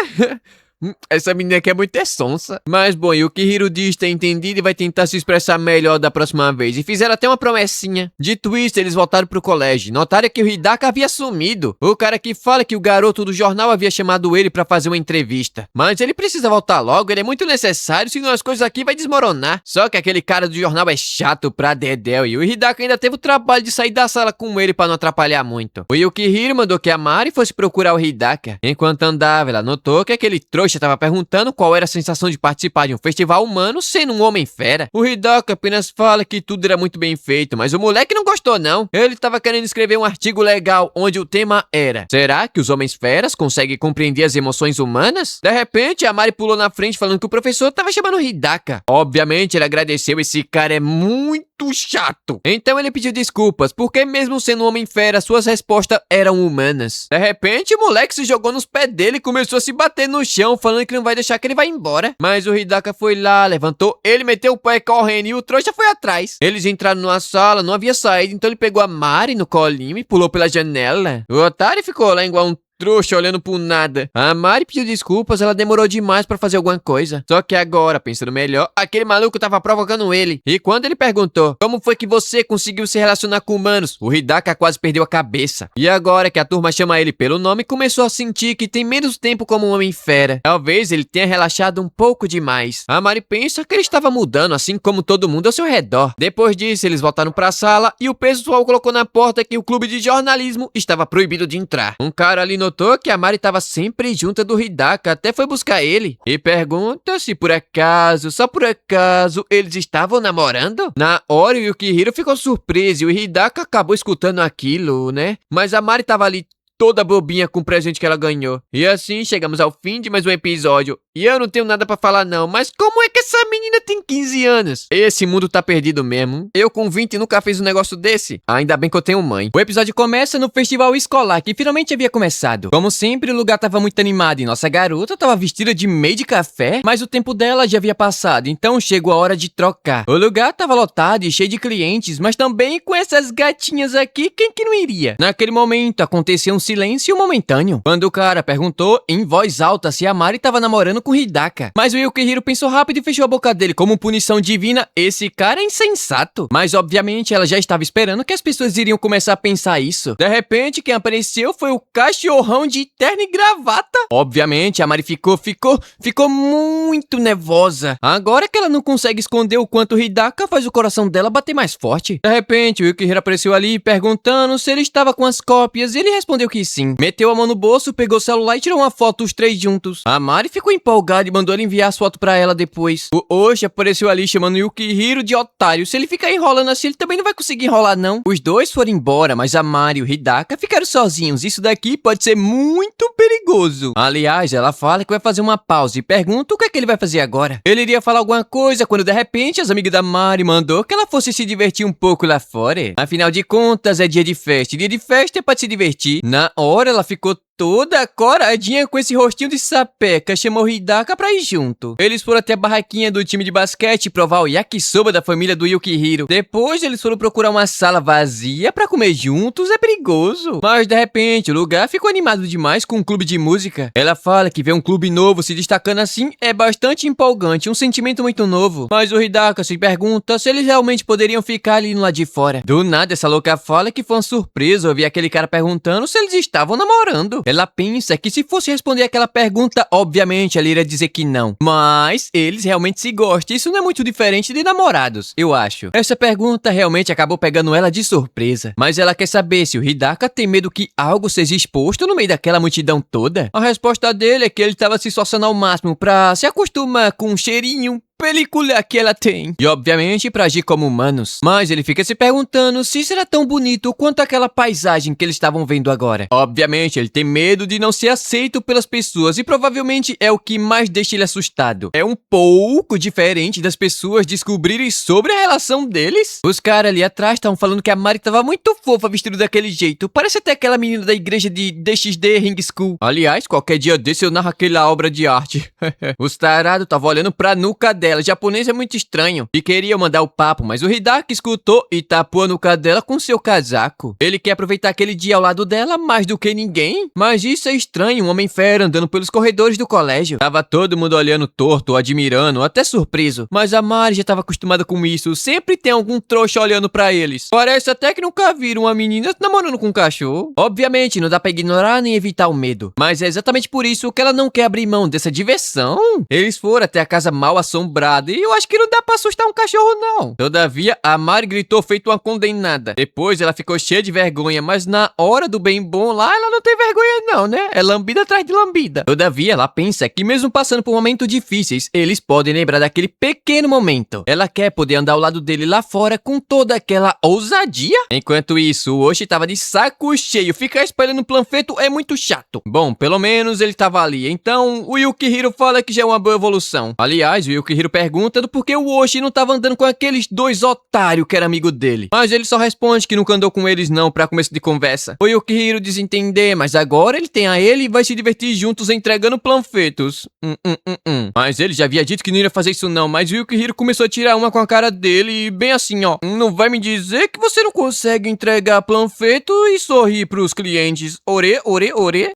Essa menina aqui é muito sonsa. Mas bom, e o Yukihiro diz ter entendido e vai tentar se expressar melhor da próxima vez. E fizeram até uma promessinha. Dito isso, eles voltaram pro colégio. Notaram que o Hidaka havia sumido. O cara que fala que o garoto do jornal havia chamado ele pra fazer uma entrevista. Mas ele precisa voltar logo, ele é muito necessário, senão as coisas aqui vai desmoronar. Só que aquele cara do jornal é chato pra dedéu. E o Hidaka ainda teve o trabalho de sair da sala com ele pra não atrapalhar muito. O Yukihiro mandou que a Mari fosse procurar o Hidaka. Enquanto andava, ela notou que aquele trouxa trouxa tava perguntando qual era a sensação de participar de um festival humano sendo um homem fera. O Hidaka apenas fala que tudo era muito bem feito, mas o moleque não gostou não. Ele tava querendo escrever um artigo legal onde o tema era: será que os homens feras conseguem compreender as emoções humanas? De repente, a Mari pulou na frente falando que o professor tava chamando o Hidaka. Obviamente, ele agradeceu, esse cara é muito chato. Então ele pediu desculpas, porque mesmo sendo um homem fera, suas respostas eram humanas. De repente, o moleque se jogou nos pés dele e começou a se bater no chão, falando que não vai deixar que ele vá embora. Mas o Hidaka foi lá, levantou ele, meteu o pé correndo e o trouxa foi atrás. Eles entraram numa sala, não havia saída, então ele pegou a Mari no colinho e pulou pela janela. O otário ficou lá igual um trouxa olhando pro nada. A Mari pediu desculpas, ela demorou demais pra fazer alguma coisa. Só que agora, pensando melhor, aquele maluco tava provocando ele. E quando ele perguntou: como foi que você conseguiu se relacionar com humanos? O Hidaka quase perdeu a cabeça. E agora que a turma chama ele pelo nome, começou a sentir que tem menos tempo como um homem fera. Talvez ele tenha relaxado um pouco demais. A Mari pensa que ele estava mudando, assim como todo mundo ao seu redor. Depois disso, eles voltaram pra sala e o pessoal colocou na porta que o clube de jornalismo estava proibido de entrar. Um cara ali notou que a Mari estava sempre junto do Hidaka, até foi buscar ele e pergunta se por acaso, só por acaso, eles estavam namorando. Na hora, o Yukihiro ficou surpreso e o Hidaka acabou escutando aquilo, né? Mas a Mari estava ali toda bobinha com o presente que ela ganhou. E assim chegamos ao fim de mais um episódio. E eu não tenho nada pra falar não, mas como é que essa menina tem 15 anos? Esse mundo tá perdido mesmo. Eu com 20 nunca fiz um negócio desse. Ainda bem que eu tenho mãe. O episódio começa no festival escolar, que finalmente havia começado. Como sempre, o lugar tava muito animado e nossa garota tava vestida de meio de café, mas o tempo dela já havia passado, então chegou a hora de trocar. O lugar tava lotado e cheio de clientes, mas também com essas gatinhas aqui, quem que não iria? Naquele momento, aconteceu um silêncio momentâneo, quando o cara perguntou em voz alta se a Mari tava namorando com Hidaka. Mas o Yukihiro pensou rápido e fechou a boca dele. Como punição divina, esse cara é insensato. Mas obviamente ela já estava esperando que as pessoas iriam começar a pensar isso. De repente, quem apareceu foi o cachorrão de terno e gravata. Obviamente, a Mari ficou muito nervosa. Agora que ela não consegue esconder o quanto o Hidaka faz o coração dela bater mais forte. De repente, o Yukihiro apareceu ali perguntando se ele estava com as cópias e ele respondeu que sim. Meteu a mão no bolso, pegou o celular e tirou uma foto dos três juntos. A Mari ficou empolgada e mandou ele enviar as fotos pra ela depois. O Oshi apareceu ali chamando o Yukihiro de otário. Se ele ficar enrolando assim, ele também não vai conseguir enrolar não. Os dois foram embora, mas a Mari e o Hidaka ficaram sozinhos. Isso daqui pode ser muito perigoso. Aliás, ela fala que vai fazer uma pausa e pergunta o que é que ele vai fazer agora. Ele iria falar alguma coisa quando de repente as amigas da Mari mandou que ela fosse se divertir um pouco lá fora. Afinal de contas, é dia de festa. Dia de festa é pra se divertir. Na hora ela ficou toda coradinha com esse rostinho de sapeca, chamou o Hidaka pra ir junto. Eles foram até a barraquinha do time de basquete provar o yakisoba da família do Yukihiro. Depois eles foram procurar uma sala vazia pra comer juntos, é perigoso. Mas de repente o lugar ficou animado demais com um clube de música. Ela fala que ver um clube novo se destacando assim é bastante empolgante, um sentimento muito novo. Mas o Hidaka se pergunta se eles realmente poderiam ficar ali no lado de fora. Do nada essa louca fala que foi uma surpresa ouvir aquele cara perguntando se eles estavam namorando. Ela pensa que se fosse responder aquela pergunta, obviamente ela iria dizer que não. Mas eles realmente se gostam. Isso não é muito diferente de namorados, eu acho. Essa pergunta realmente acabou pegando ela de surpresa. Mas ela quer saber se o Hidaka tem medo que algo seja exposto no meio daquela multidão toda. A resposta dele é que ele estava se esforçando ao máximo pra se acostumar com um cheirinho película que ela tem. E obviamente pra agir como humanos. Mas ele fica se perguntando se será tão bonito quanto aquela paisagem que eles estavam vendo agora. Obviamente ele tem medo de não ser aceito pelas pessoas e provavelmente é o que mais deixa ele assustado. É um pouco diferente das pessoas descobrirem sobre a relação deles. Os caras ali atrás estavam falando que a Mari tava muito fofa vestida daquele jeito. Parece até aquela menina da igreja de DXD Ring School. Aliás, qualquer dia desse eu narro aquela obra de arte. Os tarados estavam olhando pra nuca dela. Japonês é muito estranho e queria mandar o papo, mas o Hidaka escutou e tapou a nuca dela com seu casaco. Ele quer aproveitar aquele dia ao lado dela mais do que ninguém. Mas isso é estranho, um homem fera andando pelos corredores do colégio. Tava todo mundo olhando torto, admirando, até surpreso. Mas a Mari já tava acostumada com isso. Sempre tem algum trouxa olhando pra eles. Parece até que nunca viram uma menina namorando com um cachorro. Obviamente, não dá pra ignorar nem evitar o medo. Mas é exatamente por isso que ela não quer abrir mão dessa diversão. Eles foram até a casa mal assombrada dobrada e eu acho que não dá pra assustar um cachorro, não. Todavia, a Mari gritou feito uma condenada. Depois ela ficou cheia de vergonha, mas na hora do bem bom lá, ela não tem vergonha não, né? É lambida atrás de lambida. Todavia, ela pensa que mesmo passando por momentos difíceis, eles podem lembrar daquele pequeno momento. Ela quer poder andar ao lado dele lá fora com toda aquela ousadia. Enquanto isso, o Oshi tava de saco cheio. Ficar espalhando planfeto é muito chato. Bom, pelo menos ele tava ali. Então, o Yukihiro fala que já é uma boa evolução. Aliás, o Yukihiro pergunta do porquê o Oshi não tava andando com aqueles dois otários que era amigo dele. Mas ele só responde que nunca andou com eles não, pra começo de conversa. O Yukihiro desentender, mas agora ele tem a ele e vai se divertir juntos entregando planfetos. Mas ele já havia dito que não iria fazer isso não, mas o Yukihiro começou a tirar uma com a cara dele e bem assim, ó. Não vai me dizer que você não consegue entregar planfeto e sorrir pros clientes. Ore.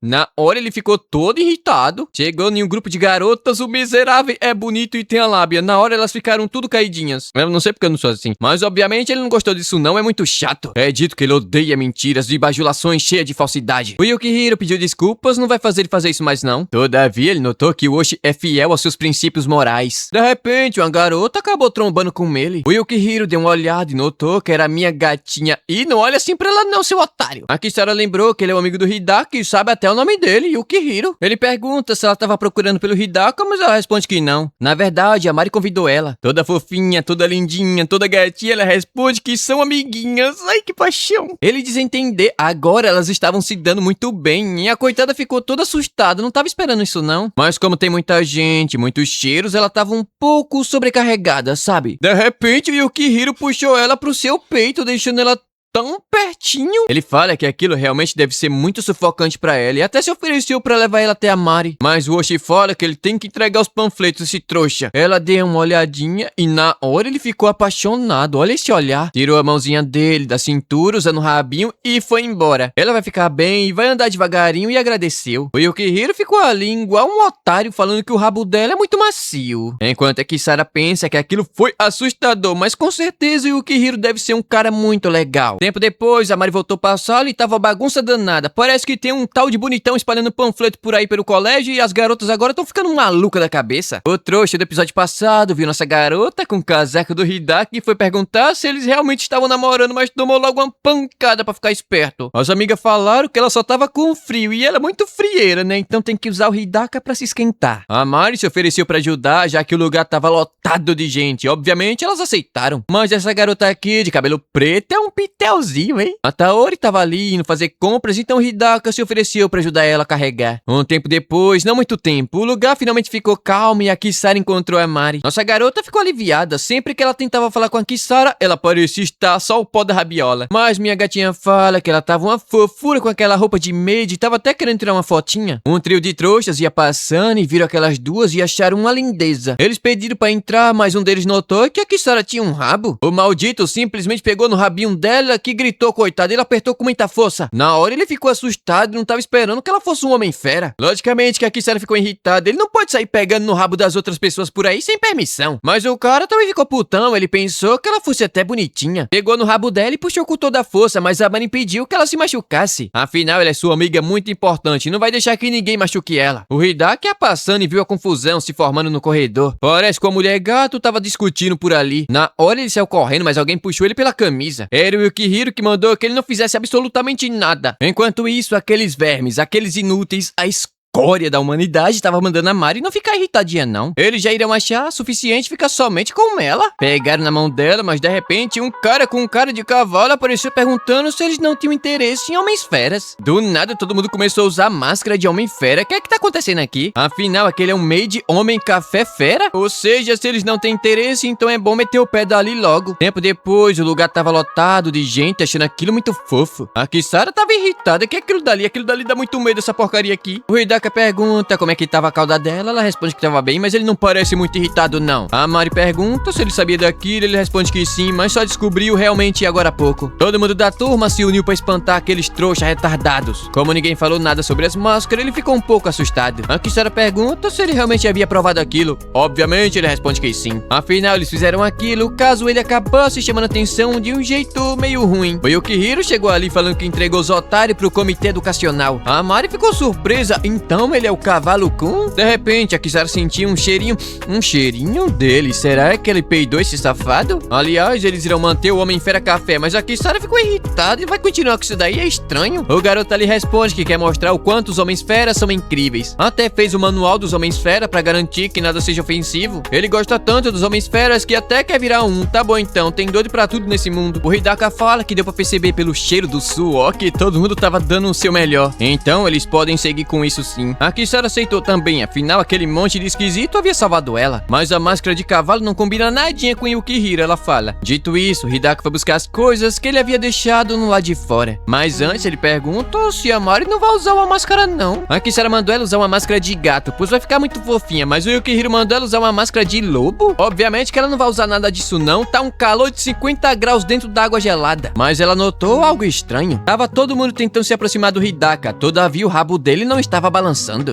Na hora ele ficou todo irritado. Chegou em um grupo de garotas, o miserável é bonito e tem a lábia. Na hora elas ficaram tudo caidinhas. Eu não sei porque eu não sou assim. Mas obviamente ele não gostou disso não, é muito chato. É dito que ele odeia mentiras e bajulações cheias de falsidade. O Yukihiro pediu desculpas, não vai fazer ele fazer isso mais não. Todavia ele notou que o Oshi é fiel aos seus princípios morais. De repente uma garota acabou trombando com ele. O Yukihiro deu uma olhada e notou que era a minha gatinha. E não olha assim pra ela não, seu otário. A Kisara lembrou que ele é o amigo do Hidaka e sabe até o nome dele, Yukihiro. Ele pergunta se ela tava procurando pelo Hidaka, mas ela responde que não. Na verdade, a Mari convidou ela. Toda fofinha, toda lindinha, toda gatinha, ela responde que são amiguinhas. Ai, que paixão. Ele desentender, agora elas estavam se dando muito bem e a coitada ficou toda assustada, não tava esperando isso não. Mas como tem muita gente, muitos cheiros, ela tava um pouco sobrecarregada, sabe? De repente, o Yukihiro puxou ela pro seu peito, deixando ela tão pertinho. Ele fala que aquilo realmente deve ser muito sufocante pra ela e até se ofereceu pra levar ela até a Mari. Mas o Oshi fala que ele tem que entregar os panfletos, esse trouxa. Ela deu uma olhadinha e na hora ele ficou apaixonado. Olha esse olhar. Tirou a mãozinha dele da cintura, usando o rabinho e foi embora. Ela vai ficar bem e vai andar devagarinho e agradeceu. O Yukihiro ficou ali igual um otário falando que o rabo dela é muito macio. Enquanto a Kisara pensa que aquilo foi assustador, mas com certeza o Yukihiro deve ser um cara muito legal. Tempo depois, a Mari voltou pra sala e tava bagunça danada. Parece que tem um tal de bonitão espalhando panfleto por aí pelo colégio e as garotas agora estão ficando malucas da cabeça. O trouxa do episódio passado viu nossa garota com o casaco do Hidaka e foi perguntar se eles realmente estavam namorando, mas tomou logo uma pancada pra ficar esperto. As amigas falaram que ela só tava com frio e ela é muito frieira, né? Então tem que usar o Hidaka pra se esquentar. A Mari se ofereceu pra ajudar, já que o lugar tava lotado de gente. Obviamente elas aceitaram. Mas essa garota aqui de cabelo preto é um pitel, hein? A Taori tava ali indo fazer compras, então o Hidaka se ofereceu pra ajudar ela a carregar. Um tempo depois, não muito tempo, o lugar finalmente ficou calmo e a Kisara encontrou a Mari. Nossa garota ficou aliviada. Sempre que ela tentava falar com a Kisara, ela parecia estar só o pó da rabiola. Mas minha gatinha fala que ela tava uma fofura com aquela roupa de maid e tava até querendo tirar uma fotinha. Um trio de trouxas ia passando e viram aquelas duas e acharam uma lindeza. Eles pediram pra entrar, mas um deles notou que a Kisara tinha um rabo. O maldito simplesmente pegou no rabinho dela, que gritou, coitado, ele apertou com muita força. Na hora ele ficou assustado e não tava esperando que ela fosse um homem fera. Logicamente que a Kisara ficou irritada, ele não pode sair pegando no rabo das outras pessoas por aí sem permissão. Mas o cara também ficou putão, ele pensou que ela fosse até bonitinha. Pegou no rabo dela e puxou com toda a força, mas a Mari impediu que ela se machucasse. Afinal, ela é sua amiga muito importante e não vai deixar que ninguém machuque ela. O Hidaka ia passando e viu a confusão se formando no corredor. Parece que a mulher gato tava discutindo por ali. Na hora ele saiu correndo, mas alguém puxou ele pela camisa. Era o Yukihiro que mandou que ele não fizesse absolutamente nada. Enquanto isso, aqueles vermes, aqueles inúteis, a escória da humanidade tava mandando a Mari não ficar irritadinha não. Eles já iriam achar suficiente ficar somente com ela. Pegaram na mão dela, mas de repente um cara com um cara de cavalo apareceu perguntando se eles não tinham interesse em homens feras. Do nada todo mundo começou a usar máscara de homem fera. O que é que tá acontecendo aqui? Afinal, aquele é um maid homem café fera? Ou seja, se eles não têm interesse, então é bom meter o pé dali logo. Tempo depois, o lugar tava lotado de gente achando aquilo muito fofo. A Kisara tava irritada. Que é aquilo dali? Aquilo dali dá muito medo, essa porcaria aqui. O Hidaka pergunta como é que tava a cauda dela, ela responde que tava bem, mas ele não parece muito irritado não. A Mari pergunta se ele sabia daquilo, ele responde que sim, mas só descobriu realmente agora há pouco. Todo mundo da turma se uniu pra espantar aqueles trouxas retardados. Como ninguém falou nada sobre as máscaras, ele ficou um pouco assustado. A Kisara pergunta se ele realmente havia provado aquilo. Obviamente ele responde que sim. Afinal, eles fizeram aquilo caso ele acabasse chamando atenção de um jeito meio ruim. O Yukihiro chegou ali falando que entregou os otários pro comitê educacional. A Mari ficou surpresa, então ele é o cavalo Kun? De repente, a Kisara sentiu um cheirinho dele. Será que ele peidou esse safado? Aliás, eles irão manter o Homem-Fera Café, mas a Kisara ficou irritada e vai continuar com isso daí, é estranho. O garoto ali responde que quer mostrar o quanto os Homens-Fera são incríveis. Até fez o manual dos Homens-Fera pra garantir que nada seja ofensivo. Ele gosta tanto dos Homens-Feras que até quer virar um. Tá bom então, tem doido pra tudo nesse mundo. O Hidaka fala que deu pra perceber pelo cheiro do suor que todo mundo tava dando o seu melhor. Então eles podem seguir com isso sim. A Kisara aceitou também, afinal aquele monte de esquisito havia salvado ela. Mas a máscara de cavalo não combina nadinha com Yukihiro, ela fala. Dito isso, Hidaka foi buscar as coisas que ele havia deixado no lado de fora. Mas antes ele pergunta se a Mari não vai usar uma máscara não. A Kisara mandou ela usar uma máscara de gato, pois vai ficar muito fofinha. Mas o Yukihiro mandou ela usar uma máscara de lobo? Obviamente que ela não vai usar nada disso não. Tá um calor de 50 graus dentro da água gelada. Mas ela notou algo estranho. Tava todo mundo tentando se aproximar do Hidaka, todavia o rabo dele não estava balançando.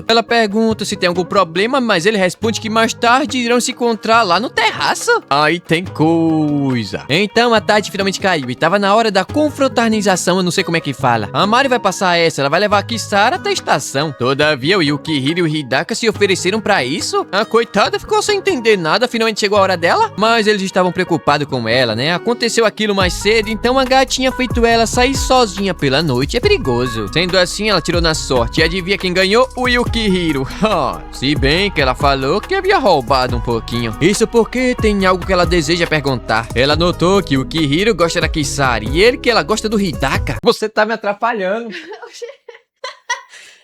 Ela pergunta se tem algum problema, mas ele responde que mais tarde irão se encontrar lá no terraço. Aí tem coisa. Então a tarde finalmente caiu e tava na hora da confraternização, eu não sei como é que fala. A Mari vai passar essa, ela vai levar a Kisara até a estação. Todavia o Yukihiro e o Hidaka se ofereceram pra isso. A coitada ficou sem entender nada, finalmente chegou a hora dela. Mas eles estavam preocupados com ela, né? Aconteceu aquilo mais cedo, então a gatinha feito ela sair sozinha pela noite é perigoso. Sendo assim, ela tirou na sorte. E adivinha quem ganhou? O Yukihiro. Se bem que ela falou que havia roubado um pouquinho. Isso porque tem algo que ela deseja perguntar. Ela notou que o Yukihiro gosta da Kisara e ele que ela gosta do Hidaka. Você tá me atrapalhando.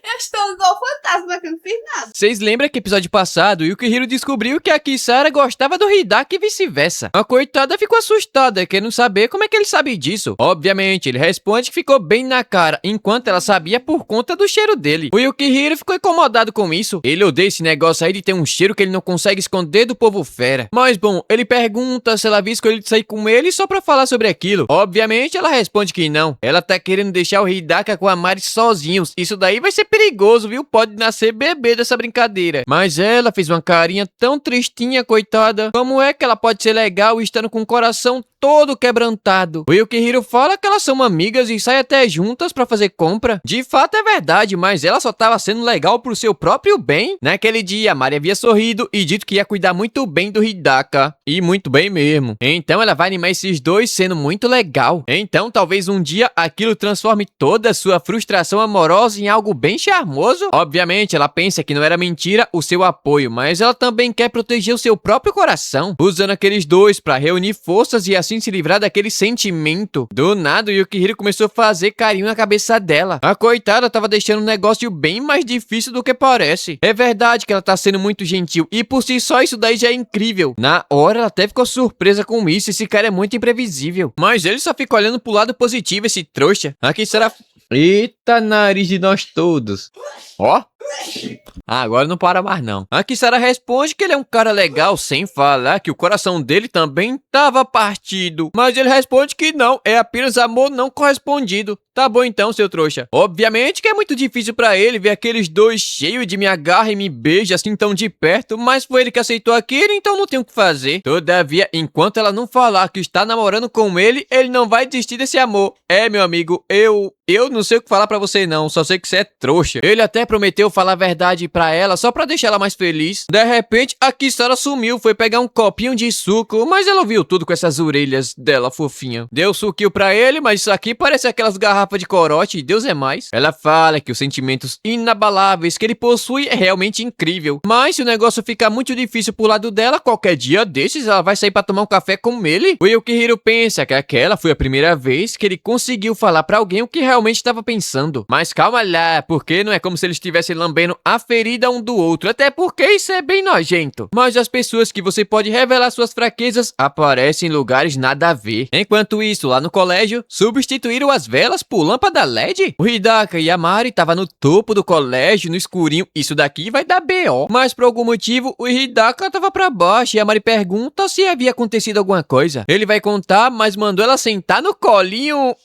Eu estou igual fantasma que eu não fiz nada. Vocês lembram que episódio passado o Yukihiro descobriu que a Kisara gostava do Hidaka e vice-versa. A coitada ficou assustada, querendo saber como é que ele sabe disso. Obviamente, ele responde que ficou bem na cara, enquanto ela sabia por conta do cheiro dele. O Yukihiro ficou incomodado com isso. Ele odeia esse negócio aí de ter um cheiro que ele não consegue esconder do povo fera. Mas bom, ele pergunta se ela havia escolhido sair com ele só pra falar sobre aquilo. Obviamente, ela responde que não. Ela tá querendo deixar o Hidaka com a Mari sozinhos. Isso daí vai ser perigoso, viu? Pode nascer bebê dessa brincadeira. Mas ela fez uma carinha tão tristinha, coitada. Como é que ela pode ser legal estando com o coração todo quebrantado? O Yukihiro fala que elas são amigas e saem até juntas pra fazer compra. De fato é verdade, mas ela só tava sendo legal pro seu próprio bem. Naquele dia, a Mari havia sorrido e dito que ia cuidar muito bem do Hidaka. E muito bem mesmo. Então ela vai animar esses dois sendo muito legal. Então talvez um dia aquilo transforme toda a sua frustração amorosa em algo bem charmoso. Obviamente ela pensa que não era mentira o seu apoio, mas ela também quer proteger o seu próprio coração, usando aqueles dois pra reunir forças e assim se livrar daquele sentimento. Do nada, o Yukihiro começou a fazer carinho na cabeça dela. A coitada tava deixando um negócio bem mais difícil do que parece. É verdade que ela tá sendo muito gentil, e por si só isso daí já é incrível. Na hora, ela até ficou surpresa com isso, esse cara é muito imprevisível. Mas ele só fica olhando pro lado positivo, esse trouxa. Aqui será... Eita, nariz de nós todos. Ó. Agora não para mais não. A Kisara responde que ele é um cara legal, sem falar que o coração dele também tava partido. Mas ele responde que não, é apenas amor não correspondido. Tá bom então, seu trouxa. Obviamente que é muito difícil pra ele ver aqueles dois cheios de me agarra e me beija assim tão de perto, mas foi ele que aceitou aquilo, então não tem o que fazer. Todavia, enquanto ela não falar que está namorando com ele, ele não vai desistir desse amor. É, meu amigo, eu não sei o que falar pra você não, só sei que você é trouxa. Ele até prometeu falar a verdade pra ela, só pra deixar ela mais feliz. De repente, a Kisara sumiu, foi pegar um copinho de suco, mas ela ouviu tudo com essas orelhas dela fofinha. Deu suquinho pra ele, mas isso aqui parece aquelas garrafas de corote, e Deus é mais. Ela fala que os sentimentos inabaláveis que ele possui é realmente incrível. Mas se o negócio ficar muito difícil pro lado dela, qualquer dia desses ela vai sair pra tomar um café com ele. O Yukihiro pensa que aquela foi a primeira vez que ele conseguiu falar pra alguém o que realmente estava pensando. Mas calma lá, porque não é como se eles estivessem lambendo a ferida um do outro, até porque isso é bem nojento. Mas as pessoas que você pode revelar suas fraquezas aparecem em lugares nada a ver. Enquanto isso, lá no colégio, substituíram as velas por lâmpada LED? O Hidaka e a Mari estavam no topo do colégio, no escurinho. Isso daqui vai dar BO. Mas por algum motivo, o Hidaka tava pra baixo e a Mari pergunta se havia acontecido alguma coisa. Ele vai contar, mas mandou ela sentar no colinho.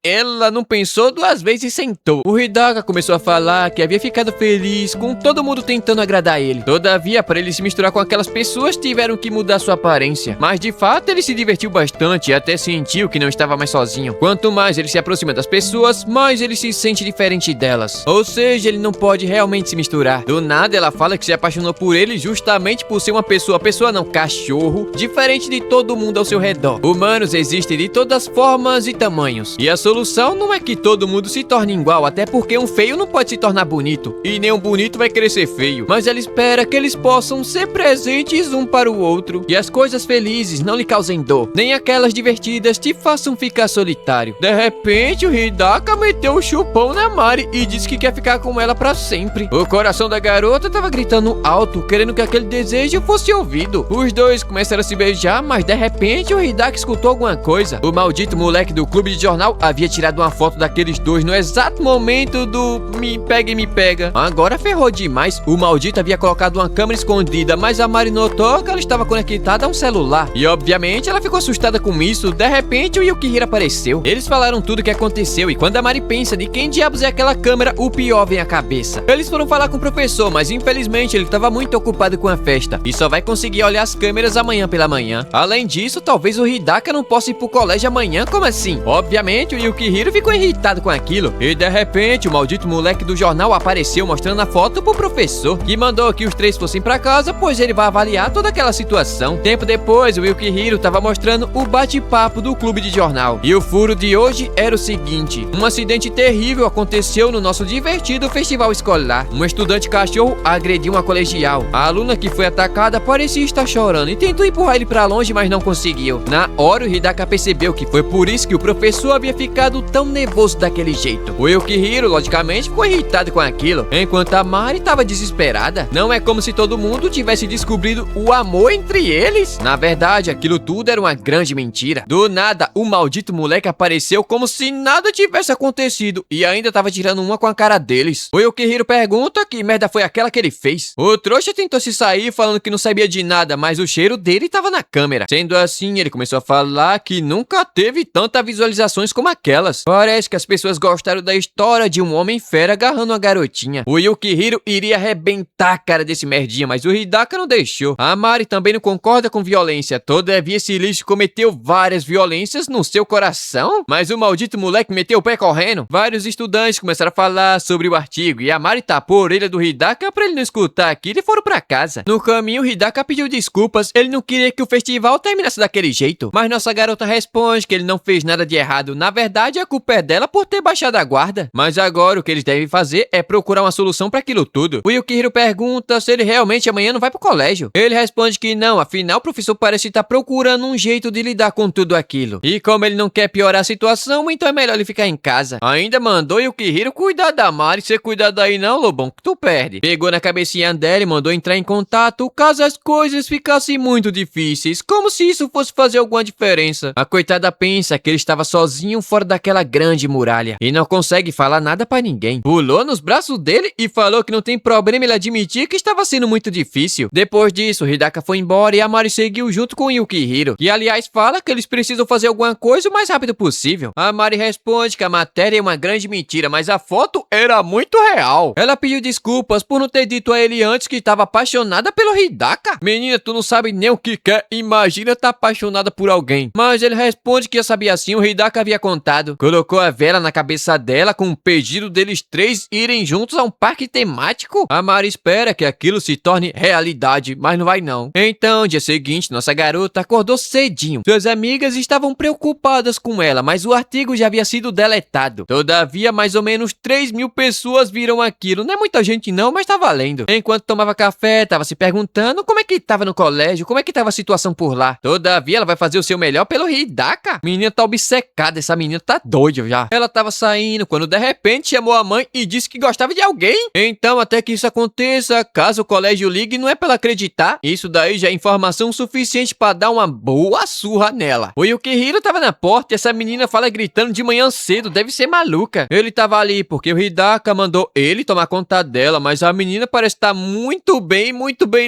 Ela não pensou duas vezes e sentou. O Hidaka começou a falar que havia ficado ficando feliz, com todo mundo tentando agradar ele. Todavia, para ele se misturar com aquelas pessoas, tiveram que mudar sua aparência. Mas de fato, ele se divertiu bastante e até sentiu que não estava mais sozinho. Quanto mais ele se aproxima das pessoas, mais ele se sente diferente delas. Ou seja, ele não pode realmente se misturar. Do nada, ela fala que se apaixonou por ele justamente por ser uma pessoa não, cachorro, diferente de todo mundo ao seu redor. Humanos existem de todas formas e tamanhos. E a solução não é que todo mundo se torne igual, até porque um feio não pode se tornar bonito, e nem um bonito vai querer ser feio. Mas ela espera que eles possam ser presentes um para o outro, e as coisas felizes não lhe causem dor, nem aquelas divertidas te façam ficar solitário. De repente, o Hidaka meteu o chupão na Mari e disse que quer ficar com ela pra sempre. O coração da garota tava gritando alto, querendo que aquele desejo fosse ouvido. Os dois começaram a se beijar, mas de repente o Hidaka escutou alguma coisa. O maldito moleque do clube de jornal havia tirado uma foto daqueles dois no exato momento do me pega e me pega. Agora ferrou demais. O maldito havia colocado uma câmera escondida, mas a Mari notou que ela estava conectada a um celular. E obviamente ela ficou assustada com isso. De repente o Yukihiro apareceu. Eles falaram tudo o que aconteceu, e quando a Mari pensa de quem diabos é aquela câmera, o pior vem à cabeça. Eles foram falar com o professor, mas infelizmente ele estava muito ocupado com a festa e só vai conseguir olhar as câmeras amanhã pela manhã. Além disso, talvez o Hidaka não possa ir pro colégio amanhã. Como assim? Obviamente o Yukihiro ficou irritado com aquilo, e de repente o maldito moleque do jornal apareceu mostrando a foto pro professor, que mandou que os três fossem pra casa, pois ele vai avaliar toda aquela situação. Tempo depois, o Yukihiro tava mostrando o bate-papo do clube de jornal, e o furo de hoje era o seguinte: um acidente terrível aconteceu no nosso divertido festival escolar. Um estudante cachorro agrediu uma colegial. A aluna que foi atacada parecia estar chorando e tentou empurrar ele pra longe, mas não conseguiu. Na hora, o Hidaka percebeu que foi por isso que o professor havia ficado tão nervoso daquele jeito. O Yukihiro, logicamente, ficou irritado com aquilo, enquanto a Mari estava desesperada. Não é como se todo mundo tivesse descobrido o amor entre eles. Na verdade, aquilo tudo era uma grande mentira. Do nada, o maldito moleque apareceu como se nada tivesse acontecido e ainda estava tirando uma com a cara deles. O Yukihiro pergunta que merda foi aquela que ele fez. O trouxa tentou se sair falando que não sabia de nada, mas o cheiro dele estava na câmera. Sendo assim, ele começou a falar que nunca teve tantas visualizações como aquelas. Parece que as pessoas gostaram da história de um homem fera agarrando uma garotinha. O Yukihiro iria arrebentar a cara desse merdinha, mas o Hidaka não deixou. A Mari também não concorda com violência. Todavia, esse lixo cometeu várias violências no seu coração, mas o maldito moleque meteu o pé correndo. Vários estudantes começaram a falar sobre o artigo, e a Mari tapou a orelha do Hidaka pra ele não escutar aquilo e foram pra casa. No caminho, o Hidaka pediu desculpas. Ele não queria que o festival terminasse daquele jeito, mas nossa garota responde que ele não fez nada de errado. Na verdade, a culpa é dela por ter baixado a guarda. Mas agora o que eles devem fazer é procurar uma solução pra aquilo tudo. O Yukihiro pergunta se ele realmente amanhã não vai pro colégio. Ele responde que não, afinal o professor parece estar procurando um jeito de lidar com tudo aquilo. E como ele não quer piorar a situação, então é melhor ele ficar em casa. Ainda mandou Yukihiro cuidar da Mari. Se cuidar daí não, Lobão, que tu perde. Pegou na cabecinha dela e mandou entrar em contato caso as coisas ficassem muito difíceis, como se isso fosse fazer alguma diferença. A coitada pensa que ele estava sozinho fora daquela grande muralha e não consegue falar nada pra ninguém. Pulou nos braços dele e falou que não tem problema ele admitir que estava sendo muito difícil. Depois disso, o Hidaka foi embora e a Mari seguiu junto com o Yukihiro, que aliás fala que eles precisam fazer alguma coisa o mais rápido possível. A Mari responde que a matéria é uma grande mentira, mas a foto era muito real. Ela pediu desculpas por não ter dito a ele antes que estava apaixonada pelo Hidaka. Menina, tu não sabe nem o que quer, imagina tá apaixonada por alguém. Mas ele responde que já sabia assim, o Hidaka havia contado. Colocou a vela na cabeça dela com o pedido deles três irem juntos a um parque temático. A Mari espera que aquilo se torne realidade, mas não vai não. Então, dia seguinte, nossa garota acordou cedinho. Suas amigas estavam preocupadas com ela, mas o artigo já havia sido deletado. Todavia, mais ou menos 3.000 pessoas viram aquilo. Não é muita gente não, mas tá valendo. Enquanto tomava café, tava se perguntando como é que tava no colégio, como é que tava a situação por lá. Todavia, ela vai fazer o seu melhor pelo Hidaka. Menina tá obcecada, essa menina tá doida já. Ela tava saindo quando de repente chamou a mãe e disse que gostava de alguém. Então, até que isso aconteça, caso o colégio ligue, não é pra ela acreditar. Isso daí já é informação suficiente pra dar uma boa surra nela. O Yukihiro tava na porta e essa menina fala gritando de manhã cedo, deve ser maluca. Ele tava ali porque o Hidaka mandou ele tomar conta dela, mas a menina parece estar muito bem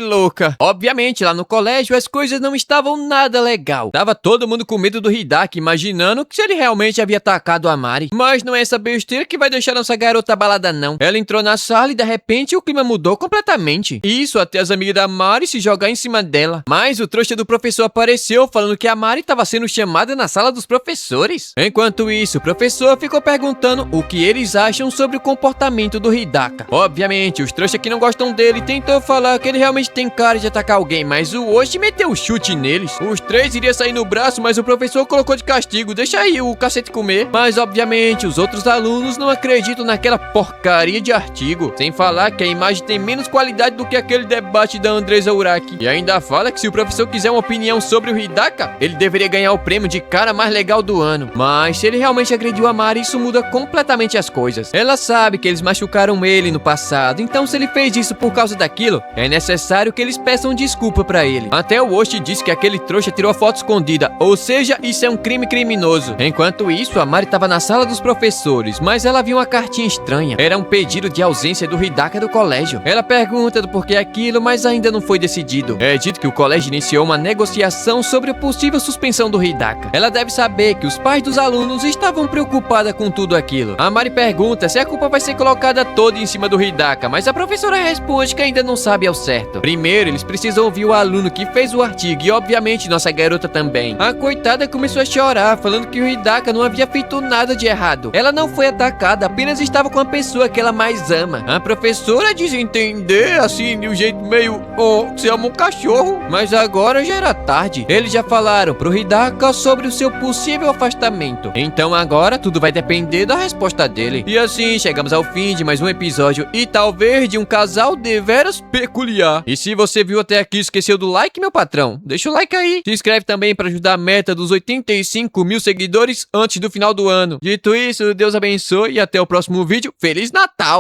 louca. Obviamente, lá no colégio as coisas não estavam nada legal. Tava todo mundo com medo do Hidaka, imaginando que se ele realmente havia atacado a Mari. Mas não é essa besteira que vai deixar nossa garota abalada não. Ela entrou entrou na sala e de repente o clima mudou completamente. Isso até as amigas da Mari se jogar em cima dela. Mas o trouxa do professor apareceu falando que a Mari estava sendo chamada na sala dos professores. Enquanto isso, o professor ficou perguntando o que eles acham sobre o comportamento do Hidaka. Obviamente, os trouxas que não gostam dele tentou falar que ele realmente tem cara de atacar alguém, mas o Oshi meteu o chute neles. Os três iriam sair no braço, mas o professor colocou de castigo, deixa aí o cacete comer. Mas obviamente, os outros alunos não acreditam naquela porcaria de artigo. Sem falar que a imagem tem menos qualidade do que aquele debate da Andresa Uraki. E ainda fala que se o professor quiser uma opinião sobre o Hidaka, ele deveria ganhar o prêmio de cara mais legal do ano. Mas se ele realmente agrediu a Mari, isso muda completamente as coisas. Ela sabe que eles machucaram ele no passado, então se ele fez isso por causa daquilo, é necessário que eles peçam desculpa pra ele. Até o Oshi disse que aquele trouxa tirou a foto escondida, ou seja, isso é um crime criminoso. Enquanto isso, a Mari estava na sala dos professores, mas ela viu uma cartinha estranha. Era um pedido de ausência do Hidaka do colégio. Ela pergunta do porquê aquilo, mas ainda não foi decidido. É dito que o colégio iniciou uma negociação sobre a possível suspensão do Hidaka. Ela deve saber que os pais dos alunos estavam preocupados com tudo aquilo. A Mari pergunta se a culpa vai ser colocada toda em cima do Hidaka, mas a professora responde que ainda não sabe ao certo. Primeiro, eles precisam ouvir o aluno que fez o artigo e, obviamente, nossa garota também. A coitada começou a chorar, falando que o Hidaka não havia feito nada de errado. Ela não foi atacada, apenas estava com a pessoa que ela mais ama. A professora diz entender, assim, de um jeito meio... você ama um cachorro. Mas agora já era tarde. Eles já falaram pro Hidaka sobre o seu possível afastamento. Então agora tudo vai depender da resposta dele. E assim, chegamos ao fim de mais um episódio e talvez de um casal deveras peculiar. E se você viu até aqui e esqueceu do like, meu patrão, deixa o like aí. Se inscreve também para ajudar a meta dos 85 mil seguidores antes do final do ano. Dito isso, Deus abençoe e até o próximo vídeo. Feliz Natal!